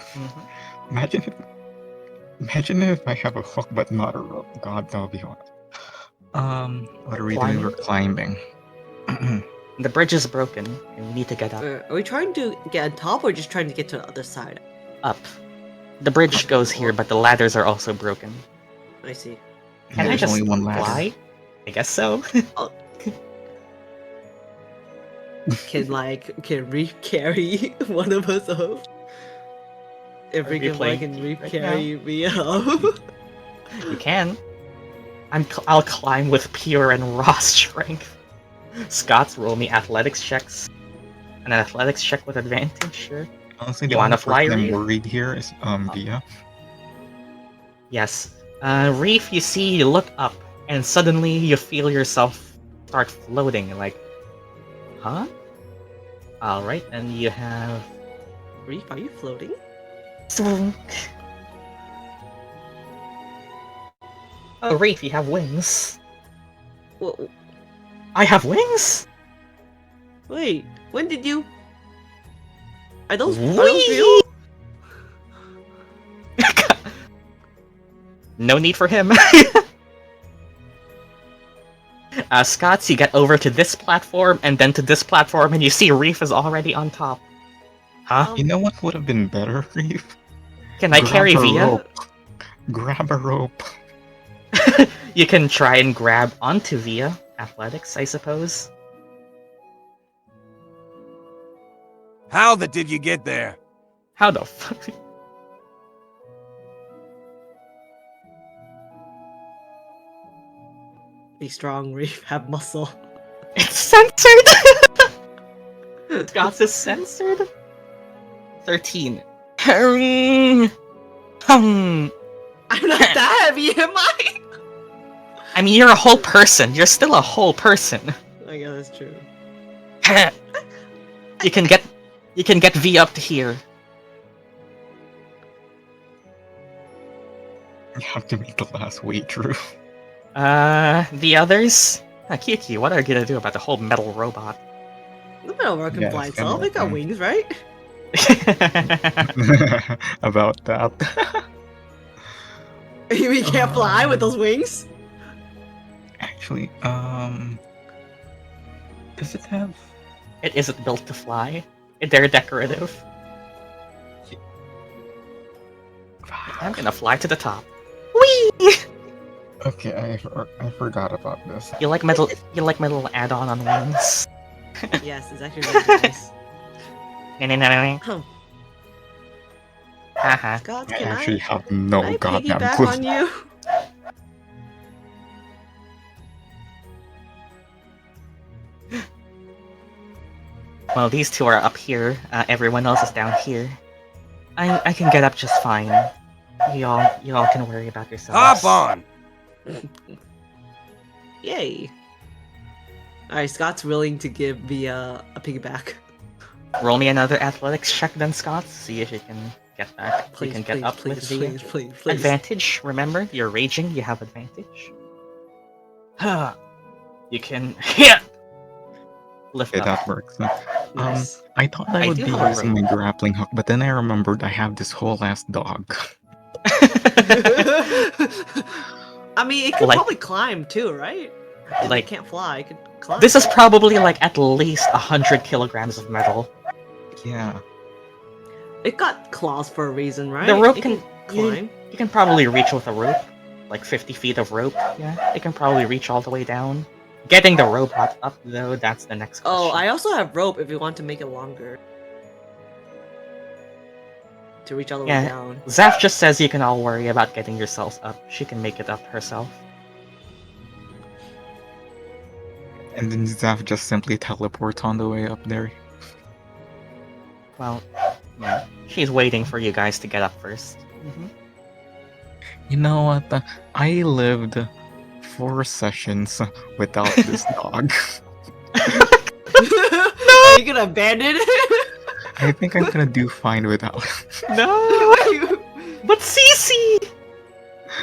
Imagine if I have a hook but not a rope. God, that would be hard. What are we doing? We're climbing. The bridge is broken, and we need to get up. Are we trying to get on top or just trying to get to the other side? Up. The bridge goes here, but the ladders are also broken. I see. Can I There's just only one ladder. fly? I guess so. Can Reef carry one of us up? If Are we we can playing can Reef right carry me up? You can. I'll climb with pure and raw strength. Scots, roll me athletics checks. An athletics check with advantage, sure. Honestly, You the wanna only fly, person I'm Reef? worried here is Via. Yes. Reef, you see, you look up, and suddenly you feel yourself start floating, like, huh? Alright, and you have... Reef, are you floating? Oh, Reef, you have wings. Whoa, I have wings? wait, when did you? Are those Whee! you? No need for him. Scots, you get over to this platform, and then to this platform, and you see Reef is already on top. Huh? You know what would have been better, Reef? Can I Grab carry a Via? rope. Grab a rope. You can try and grab onto Via. Athletics, I suppose. How the did you get there? How the fuck? Be strong, Reef. Have muscle. It's censored! Scots is censored? 13. I'm not that heavy, am I? I mean, you're a whole person. You're still a whole person. I guess that's true. You can get V up to here. You have to make the last weight, Drew. The others? Kiki, what are you gonna do about the whole metal robot? The metal rock can Yeah, fly it's kinda itself. It got like, wings, right? About that. We can't fly with those wings. Actually, does it have? It isn't built to fly. They're decorative. I'm gonna fly to the top. Whee! Okay, I forgot about this. You like metal? You like my little add-on on wings? Yes, it's actually really nice. Haha. Scott, I can actually I, have no can I goddamn piggyback clue. on you? Well, these two are up here. Everyone else is down here. I can get up just fine. You all can worry about yourselves. Hop on! Yay! Alright, Scott's willing to give me a piggyback. Roll me another athletics check then, Scott. See if you can get back. Please, you can get please, up please, with the please, please, please. advantage. Remember, you're raging. You have advantage. You can lift Okay, up. that works. Nice. I thought I I would do be have a using my grappling hook, but then I remembered I have this whole ass dog. I mean, it could Like- probably climb too, right? It Like, can't fly. It could climb. this is probably like at least 100 kilograms of metal. Yeah. It got claws for a reason, right? The rope It can climb. you can probably reach with a rope, like 50 feet of rope. Yeah, it can probably reach all the way down. Getting the robot up though, that's the next question. Oh, I also have rope if you want to make it longer. To reach all the way Yeah. down. Zaf just says you can all worry about getting yourselves up. She can make it up herself. And then Zaf just simply teleports on the way up there. Well, yeah, she's waiting for you guys to get up first. You know what? I lived 4 sessions without this dog. Are you gonna abandon it? I think I'm gonna do fine without. No, but Cece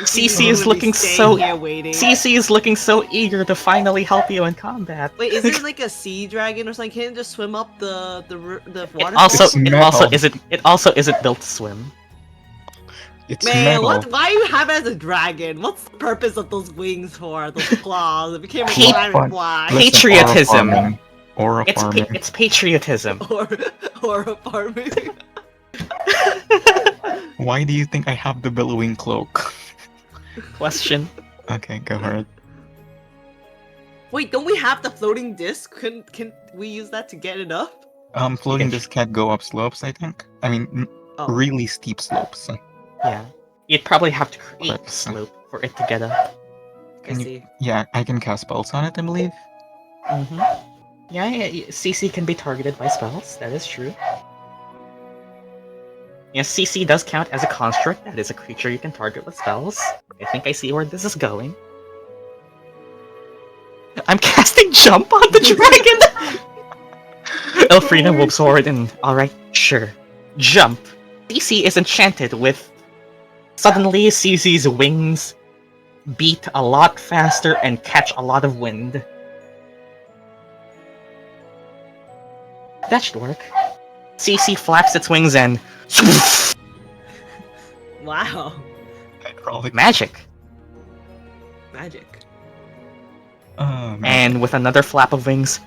is You're gonna be looking staying so here waiting. Cece is looking so eager to finally help you in combat. Wait, is it like a sea dragon or something? Can it just swim up the water? It's metal. It also isn't built to swim. It's Man, metal. what? Why you have it as a dragon? What's the purpose of those wings for? Those claws? It became a Hate dragon fun. fly. Listen, Patriotism. Aura farming. It's patriotism. or a farming. Why do you think I have the billowing cloak? Question. Okay, go ahead. Wait, don't we have the floating disc? Can we use that to get it up? Floating this can't go up slopes, I think. I mean, Oh. really steep slopes. Yeah. You'd probably have to create a Clips. slope for it to get up. I Can you- see. Yeah, I can cast spells on it, I believe. Yeah, CC can be targeted by spells. That is true. Yes, CC does count as a construct. That is a creature you can target with spells. I think I see where this is going. I'm casting Jump on the dragon! Ilphriina moves forward and, alright, sure. Jump. CC is enchanted with... Suddenly, CC's wings beat a lot faster and catch a lot of wind. That should work. CC flaps its wings and... Wow. Hydraulic. Magic! Magic. Man. And with another flap of wings...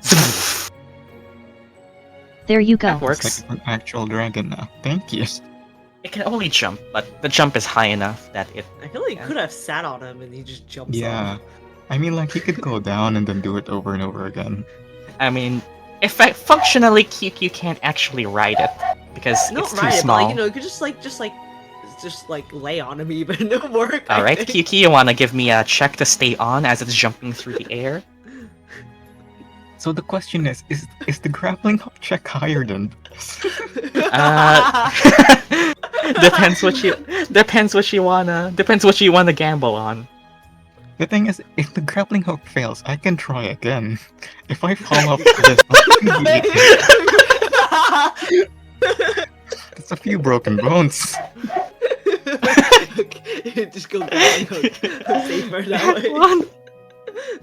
There you go. That works. It's like an actual dragon now. Thank you. It can only jump, but the jump is high enough that it... I feel like you Yeah. could have sat on him and he just jumps Yeah. off. I mean, like, he could go down and then do it over and over again. I mean, if functionally QQ can't actually ride it, because Not it's too right, but small. like, you know, you could just lay on him even. It'll work. I Alright, think. QQ, you wanna give me a check to stay on as it's jumping through the air? So the question is the grappling hook check higher than this? Depends what you wanna gamble on. The thing is, if the grappling hook fails, I can try again. If I fall off this, it's a few broken bones. Okay, just go grappling hook. Safer that way. One.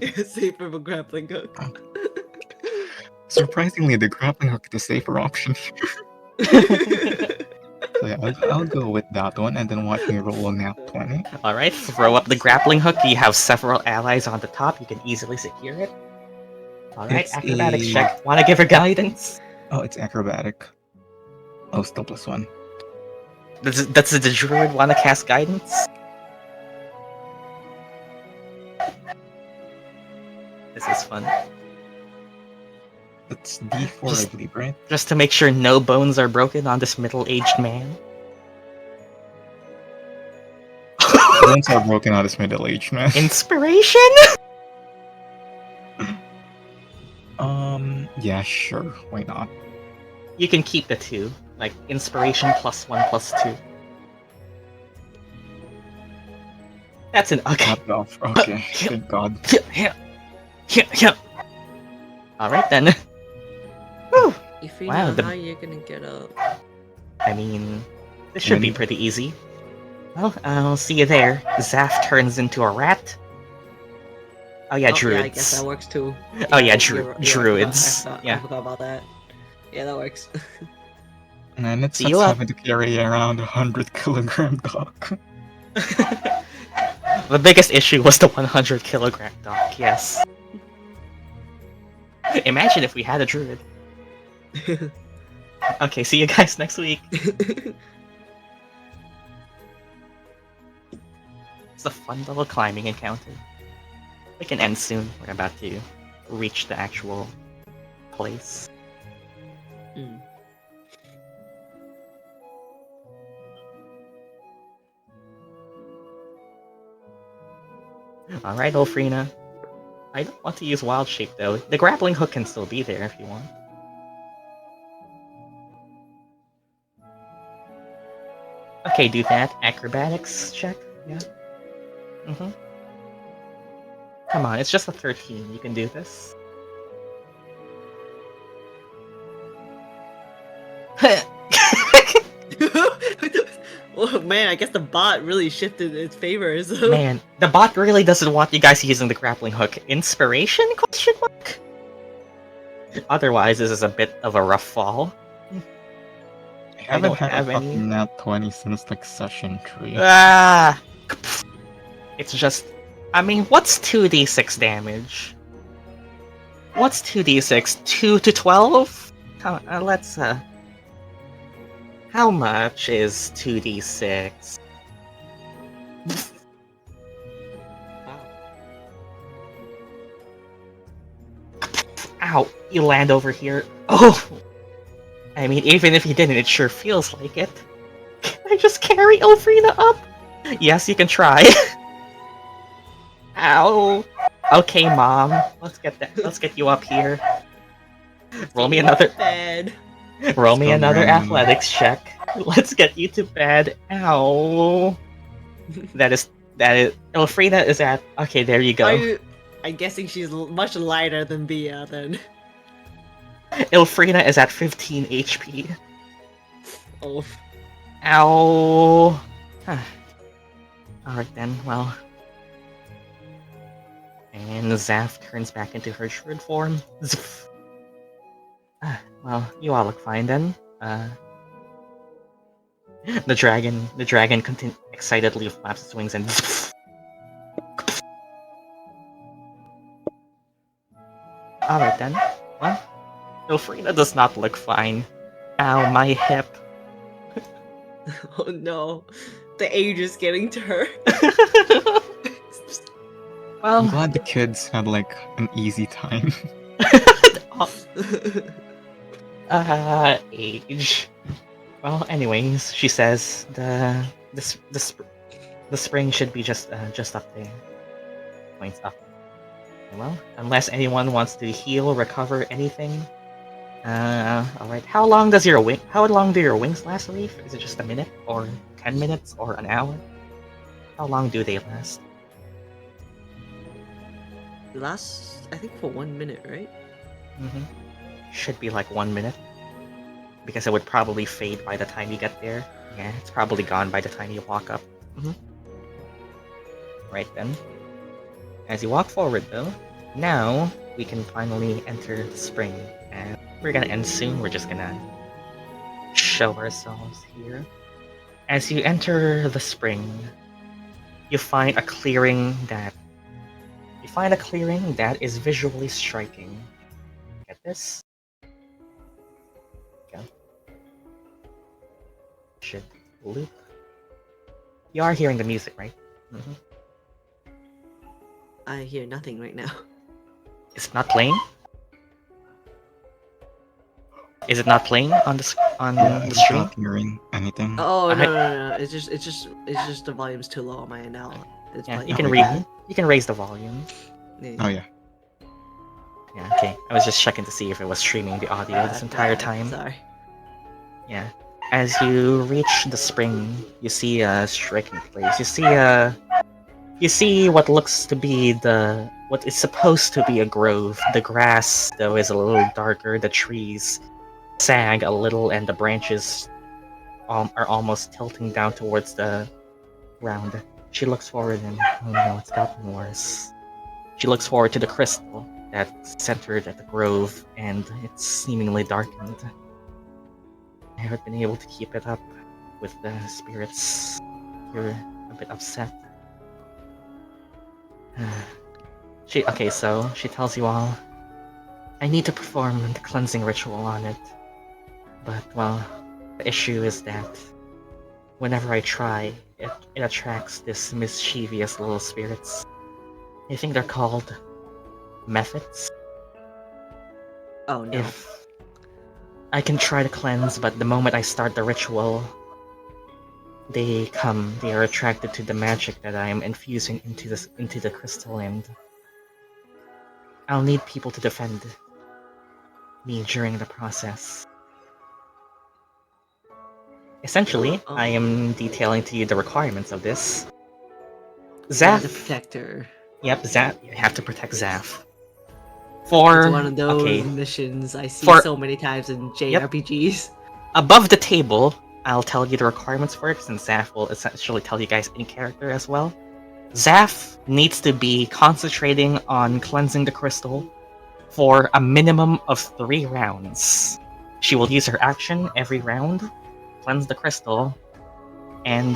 Yeah, safer for grappling hook. Surprisingly, the grappling hook is the safer option. So yeah, I'll go with that one, and then watch me roll a nat 20. Alright, throw up the grappling hook. You have several allies on the top. You can easily secure it. Alright, It's acrobatics a- check. Wanna give her guidance? Oh, it's acrobatic. Oh, still +1. Does the druid wanna cast guidance? This is fun. That's D4, I believe, right? Just to make sure no bones are broken on this middle-aged man. Bones are broken on this middle-aged man. Inspiration? Yeah, sure. Why not? You can keep the 2. Like, inspiration +1 +2. That's an okay. Not off. Okay, thank God. Alright then. Whew. If you Wow, know how you're gonna get up. I mean, this should be When- pretty easy. Well, I'll see you there. Zaf turns into a rat. Oh yeah, druids. Yeah, I guess that works too. Oh yeah, You're- druids. I Yeah. forgot about that. Yeah, that works. And it's See you up. having to carry around 100-kilogram dog. The biggest issue was the 100 kilogram dock, yes. Imagine if we had a druid. Okay, see you guys next week. It's a fun little climbing encounter. We can end soon. We're about to reach the actual place. Mm. Alright, Ilphriina. I don't want to use Wild Shape though. The grappling hook can still be there if you want. Okay, do that. Acrobatics check. Yeah. Mm-hmm. Come on, it's just a 13. You can do this. Oh man, I guess the bot really shifted its favors. Man, the bot really doesn't want you guys using the grappling hook. Inspiration? Question mark? Otherwise, this is a bit of a rough fall. I haven't don't had have a any. fucking nat 20 since like session 3. Ah! It's just... I mean, what's 2d6 damage? What's 2d6? 2 to 12? Let's, How much is 2d6? Ow! You land over here. Oh! I mean, even if you didn't, it sure feels like it. Can I just carry Ilphriina up? Yes, you can try. Ow! Okay, Mom. Let's get you up here. Roll me another. Bed. Roll me Still another random. athletics check. Let's get you to bed. Ow! That is. Ilphriina is at. Okay, there you go. I'm guessing she's much lighter than Bia then. Ilphriina is at 15 HP. Oh. Ow! Alright then, well. And Zaf turns back into her druid form. Zff. Well, you all look fine then. The dragon excitedly flaps its wings and Alright then. Well, Ilphriina does not look fine. Ow, my hip. Oh no. The age is getting to her. I'm Well, glad the kids had like an easy time. Age. Well, anyways, she says the spring should be just up there. Points up. Well, unless anyone wants to heal, recover, anything. Alright. How long do your wings last, Reef? Is it just a minute, or 10 minutes, or an hour? How long do they last? Last, I think for 1 minute, right? Mm-hmm. Should be like 1 minute. Because it would probably fade by the time you get there. Yeah, it's probably gone by the time you walk up. Right then. As you walk forward though, now we can finally enter the spring. And we're gonna end soon, we're just gonna show ourselves here. As you enter the spring, you find a clearing that is visually striking. Get this? Go. Should loop. You are hearing the music, right? I hear nothing right now. Is it not playing? Is it not playing on the I'm stream? not hearing anything. Oh I- no. It's just the volume's too low on my end now. It's Yeah, playing. you can Okay. you can raise the volume. Yeah. Oh yeah. Yeah, okay. I was just checking to see if it was streaming the audio this entire time. Sorry. Yeah. As you reach the spring, you see a striking place. You see what looks to be what is supposed to be a grove. The grass, though, is a little darker. The trees sag a little, and the branches are almost tilting down towards the ground. She looks forward, and oh no, it's gotten worse. She looks forward to the crystal that's centered at the grove, and it's seemingly darkened. I haven't been able to keep it up with the spirits. You're a bit upset. So she tells you all, I need to perform the cleansing ritual on it. But, well, the issue is that whenever I try, it attracts this mischievous little spirits. I think they're called methods. Oh no. If I can try to cleanse, but the moment I start the ritual, they are attracted to the magic that I am infusing into the crystal, and I'll need people to defend me during the process. Essentially, Oh. I am detailing to you the requirements of this. Yeah, the Zaf. protector. Yep, Zaf. You have to protect Zaf. It's For one of those okay, missions I see For- so many times in JRPGs. above the table, I'll tell you the requirements for it, since Zaf will essentially tell you guys in character as well. Zaf needs to be concentrating on cleansing the crystal for a minimum of 3 rounds. She will use her action every round, cleanse the crystal, and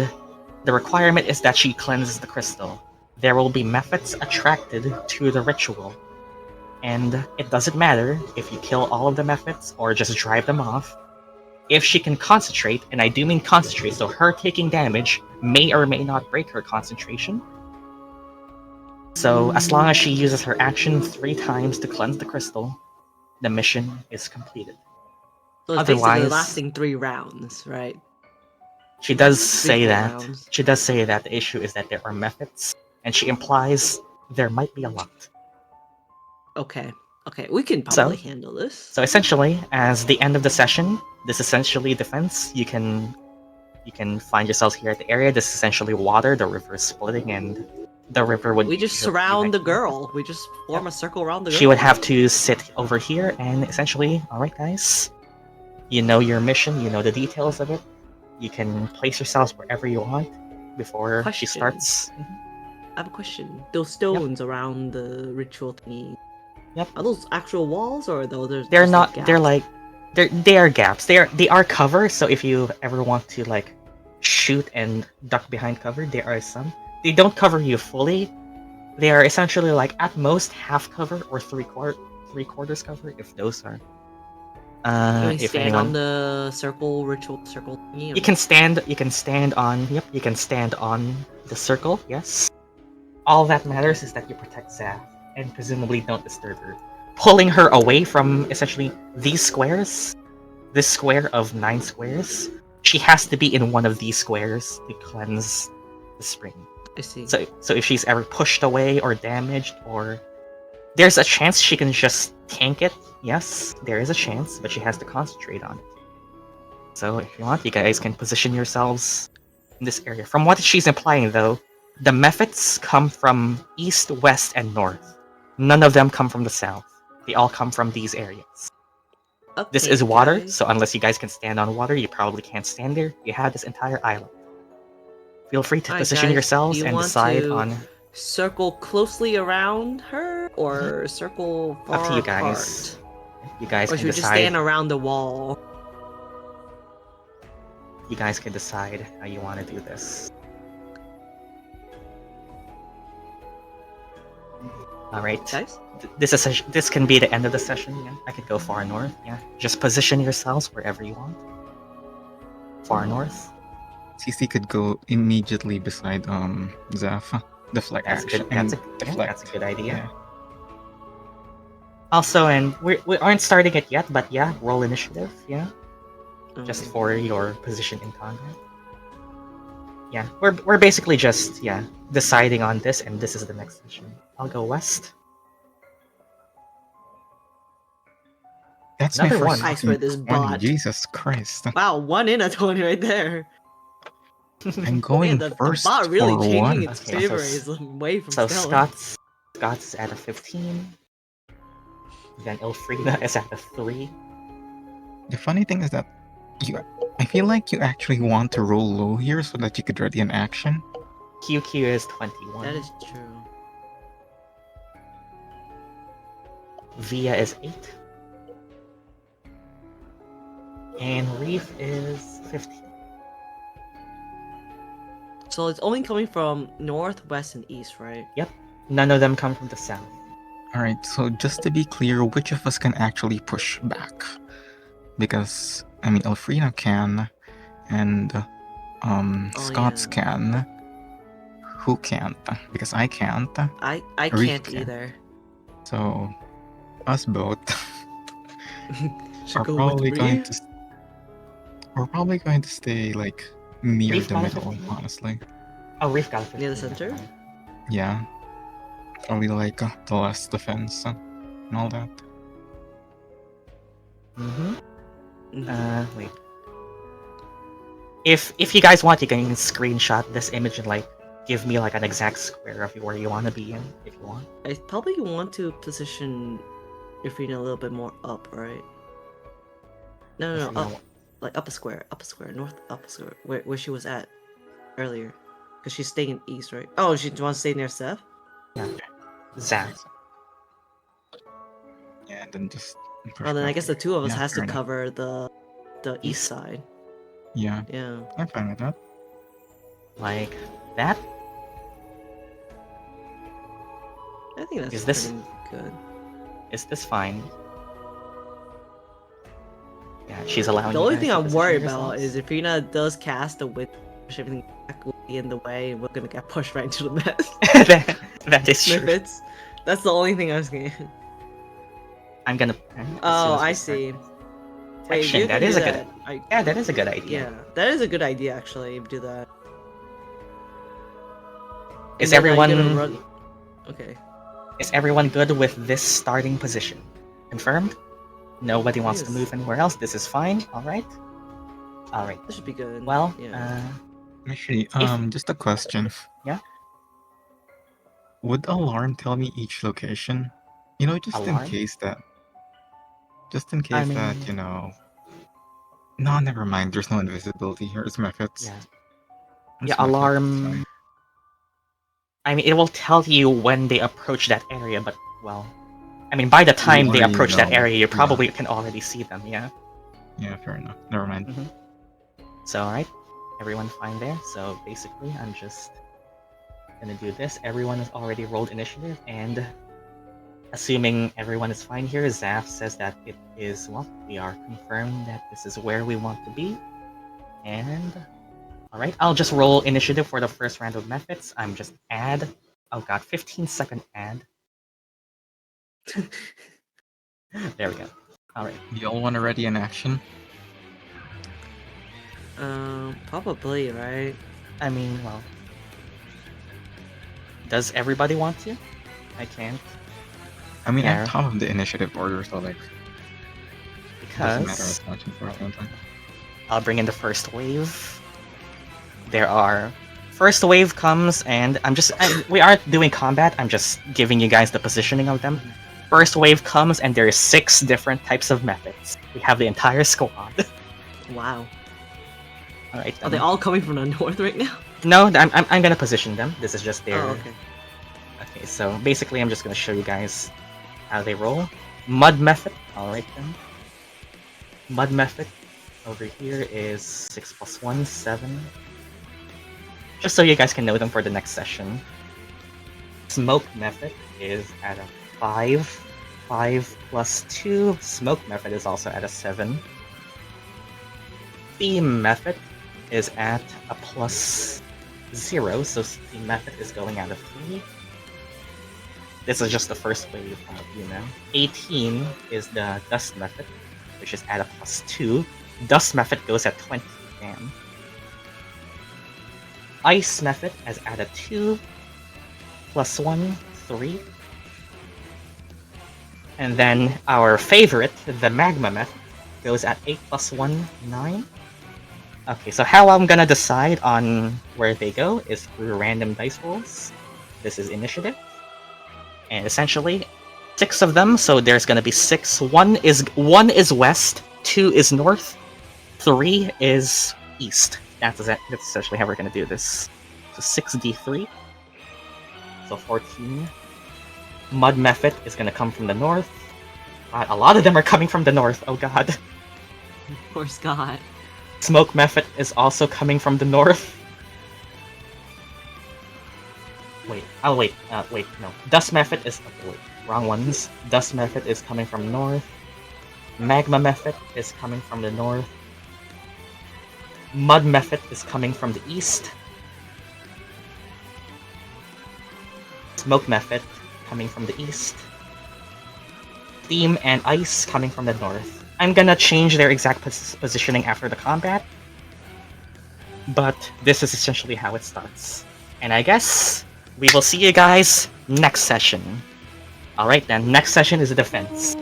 the requirement is that she cleanses the crystal. There will be methods attracted to the ritual, and it doesn't matter if you kill all of the methods or just drive them off. If she can concentrate, and I do mean concentrate, so her taking damage may or may not break her concentration. So as long as she uses her action 3 times to cleanse the crystal, the mission is completed. So it's basically Otherwise- lasting 3 rounds, right? She does 3 say full that. rounds. She does say that the issue is that there are methods, and she implies there might be a lot. Okay. Okay, we can probably So- handle this. So essentially, as the end of the session, this essentially defense. You can find yourselves here at the area. This is essentially water. The river is splitting, and the river would. We just usually be surround the right here. girl. We just form a circle around the girl. She would have to sit over here, and essentially, all right, guys. You know your mission. You know the details of it. You can place yourselves wherever you want before she Question. starts. I have a question. Those stones around the ritual thingy. Yep. Are those actual walls or are those? They're just not. Like They're gaps? like. They are gaps. They are cover. So if you ever want to like shoot and duck behind cover, there are some. They don't cover you fully. They are essentially like at most half cover or three quarters cover, if those are. Can we If stand anyone, on the ritual circle thingy? you can stand. You can stand on. Yep, you can stand on the circle. Yes. All that matters is that you protect Zaf and presumably don't disturb her. Pulling her away from essentially these squares, this square of 9 squares, she has to be in one of these squares to cleanse the spring. I see. So if she's ever pushed away or damaged, or there's a chance she can just tank it. Yes, there is a chance, but she has to concentrate on it. So if you want, you guys can position yourselves in this area. From what she's implying, though, the methods come from east, west, and north. None of them come from the south. They all come from these areas. This Okay, is water, guys. so unless you guys can stand on water, you probably can't stand there. You have this entire island. Feel free to Alright, position guys, yourselves do you and want decide to on. circle closely around her or circle far Up to you guys. apart? You guys Or can should we just decide. stand around the wall? You guys can decide how you want to do this. All right. Guys? This can be the end of the session. Yeah, I could go far north. Yeah, just position yourselves wherever you want. Far north. CC could go immediately beside Zaf. Deflect That's action. good. That's a, and yeah, deflect. that's a good idea. Yeah. Also, and we aren't starting it yet, but yeah, roll initiative. Yeah, just Okay. for your position in combat. Yeah, we're basically just deciding on this, and this is the next session. I'll go west. That's Another my one. first I swear fucking this 20. bot. Jesus Christ. Wow, 1 in a 20 right there. I'm going the first bot really for changing one. its Okay, so favor is away from So Stella. Scots is at a 15. Then Ilphriina is at a 3. The funny thing is that I feel like you actually want to roll low here so that you could ready an action. QQ is 21. That is true. Via is 8. And Reef is 15. So it's only coming from north, west, and east, right? None of them come from the south. Alright, so just to be clear, which of us can actually push back? Because, I mean, Ilphriina can, and Scots yeah. can. Who can't? Because I can't. I Reef can't can. either. So, us both Should are go probably with going Reef? to. We're probably going to stay like near Reef the got a middle, 15? honestly. Oh, Reef got a 15. Near the center? Yeah, probably like the last defense and all that. Wait. If you guys want, you can screenshot this image and like give me like an exact square of where you want to be in, if you want. I probably want to position Ilphriina a little bit more up, right? No, Ilphriina up. Like up a square, north up a square, where she was at earlier. Because she's staying east, right? Oh, she wants to stay near Seth? Yeah. Zach. Yeah, and then just. Oh, then I guess the two of us has to fair enough. cover the east side. Yeah, Yeah. I'm fine with that. Like that? I think that's Is this- pretty good. Is this fine? Yeah, she's allowing The you only guys thing to I'm position worried about yourselves. is if Ilphriina does cast the wind, push everything back will be in the way, and we're gonna get pushed right into the mess. that is true. Snippets. That's the only thing I was gonna. I'm gonna. Oh, I see. Wait, Action, you that can is do a good. that. Yeah, that is a good idea. Yeah, that is a good idea actually. Do that. Is And then, everyone? gonna run... Okay. Is everyone good with this starting position? Confirmed? Nobody wants to Yes. move anywhere else. This is fine. All right. All right. This should be good. Well, yeah. Actually, just a question. Yeah? Would alarm tell me each location? You know, just Alarm? in case that. Just in case I mean- that, you know. No, never mind. There's no invisibility here. It's methods. Yeah. It's Yeah. methods, Alarm. fine. I mean, it will tell you when they approach that area, but well, I mean, by the time they already approach that know. area, you Yeah. probably can already see them. Yeah. Yeah, fair enough. Never mind. So, all right, everyone fine there. So basically, I'm just gonna do this. Everyone has already rolled initiative, and assuming everyone is fine here, Zaf says that it is, well, we are confirmed that this is where we want to be. And all right, I'll just roll initiative for the first round of methods. I'm just add. Oh god, 15-second add. There we go. All right. You all want to ready in action? Probably, right? I mean, well, does everybody want to? I can't I mean, Yeah. I'm top of the initiative order, so like, doesn't matter because as much, unfortunately. I'll bring in the first wave. There are first wave comes, and we aren't doing combat. I'm just giving you guys the positioning of them. First wave comes, and there's 6 different types of methods. We have the entire squad. Wow. All right. Are they all coming from the north right now? No, I'm gonna position them. This is just their. Oh, okay. Okay, so basically, I'm just gonna show you guys how they roll. Mud method. All right then. Mud method over here is 6 + 1, 7. Just so you guys can know them for the next session. Smoke method is at a 5. 5 + 2. Smoke method is also at a 7. Theme method is at a +0, so the method is going out of 3. This is just the first wave of you now. 18 is the dust method, which is at a +2. Dust method goes at 20. Damn. Ice method is at a 2. + 1, 3. And then our favorite, the magma method, goes at 8 + 1, 9. Okay, so how I'm gonna decide on where they go is through random dice rolls. This is initiative. And essentially, 6 of them, so there's gonna be 6. 1 is west, 2 is north, 3 is east. That's essentially how we're gonna do this. So 6d3. So 14. Mud method is gonna come from the north. A lot of them are coming from the north, oh god. Poor Scott. Smoke method is also coming from the north. Wait, Oh wait, no. Dust Method is wrong ones. Dust Method is coming from north. Magma Method is coming from the north. Mud Method is coming from the east. Smoke Method coming from the east. Steam and Ice coming from the north. I'm gonna change their exact positioning after the combat, but this is essentially how it starts. And I guess we will see you guys next session. Alright then, next session is a defense.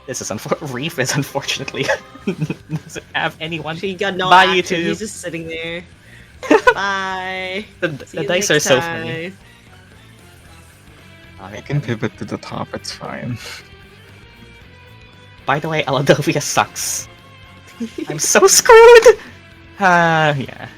This is Reef is unfortunately doesn't have anyone. He got no Bye, action. YouTube. He's just sitting there. Bye. The dice are so funny. I can pivot to the top, it's fine. By the way, Aladelphia sucks. I'm so screwed! Yeah.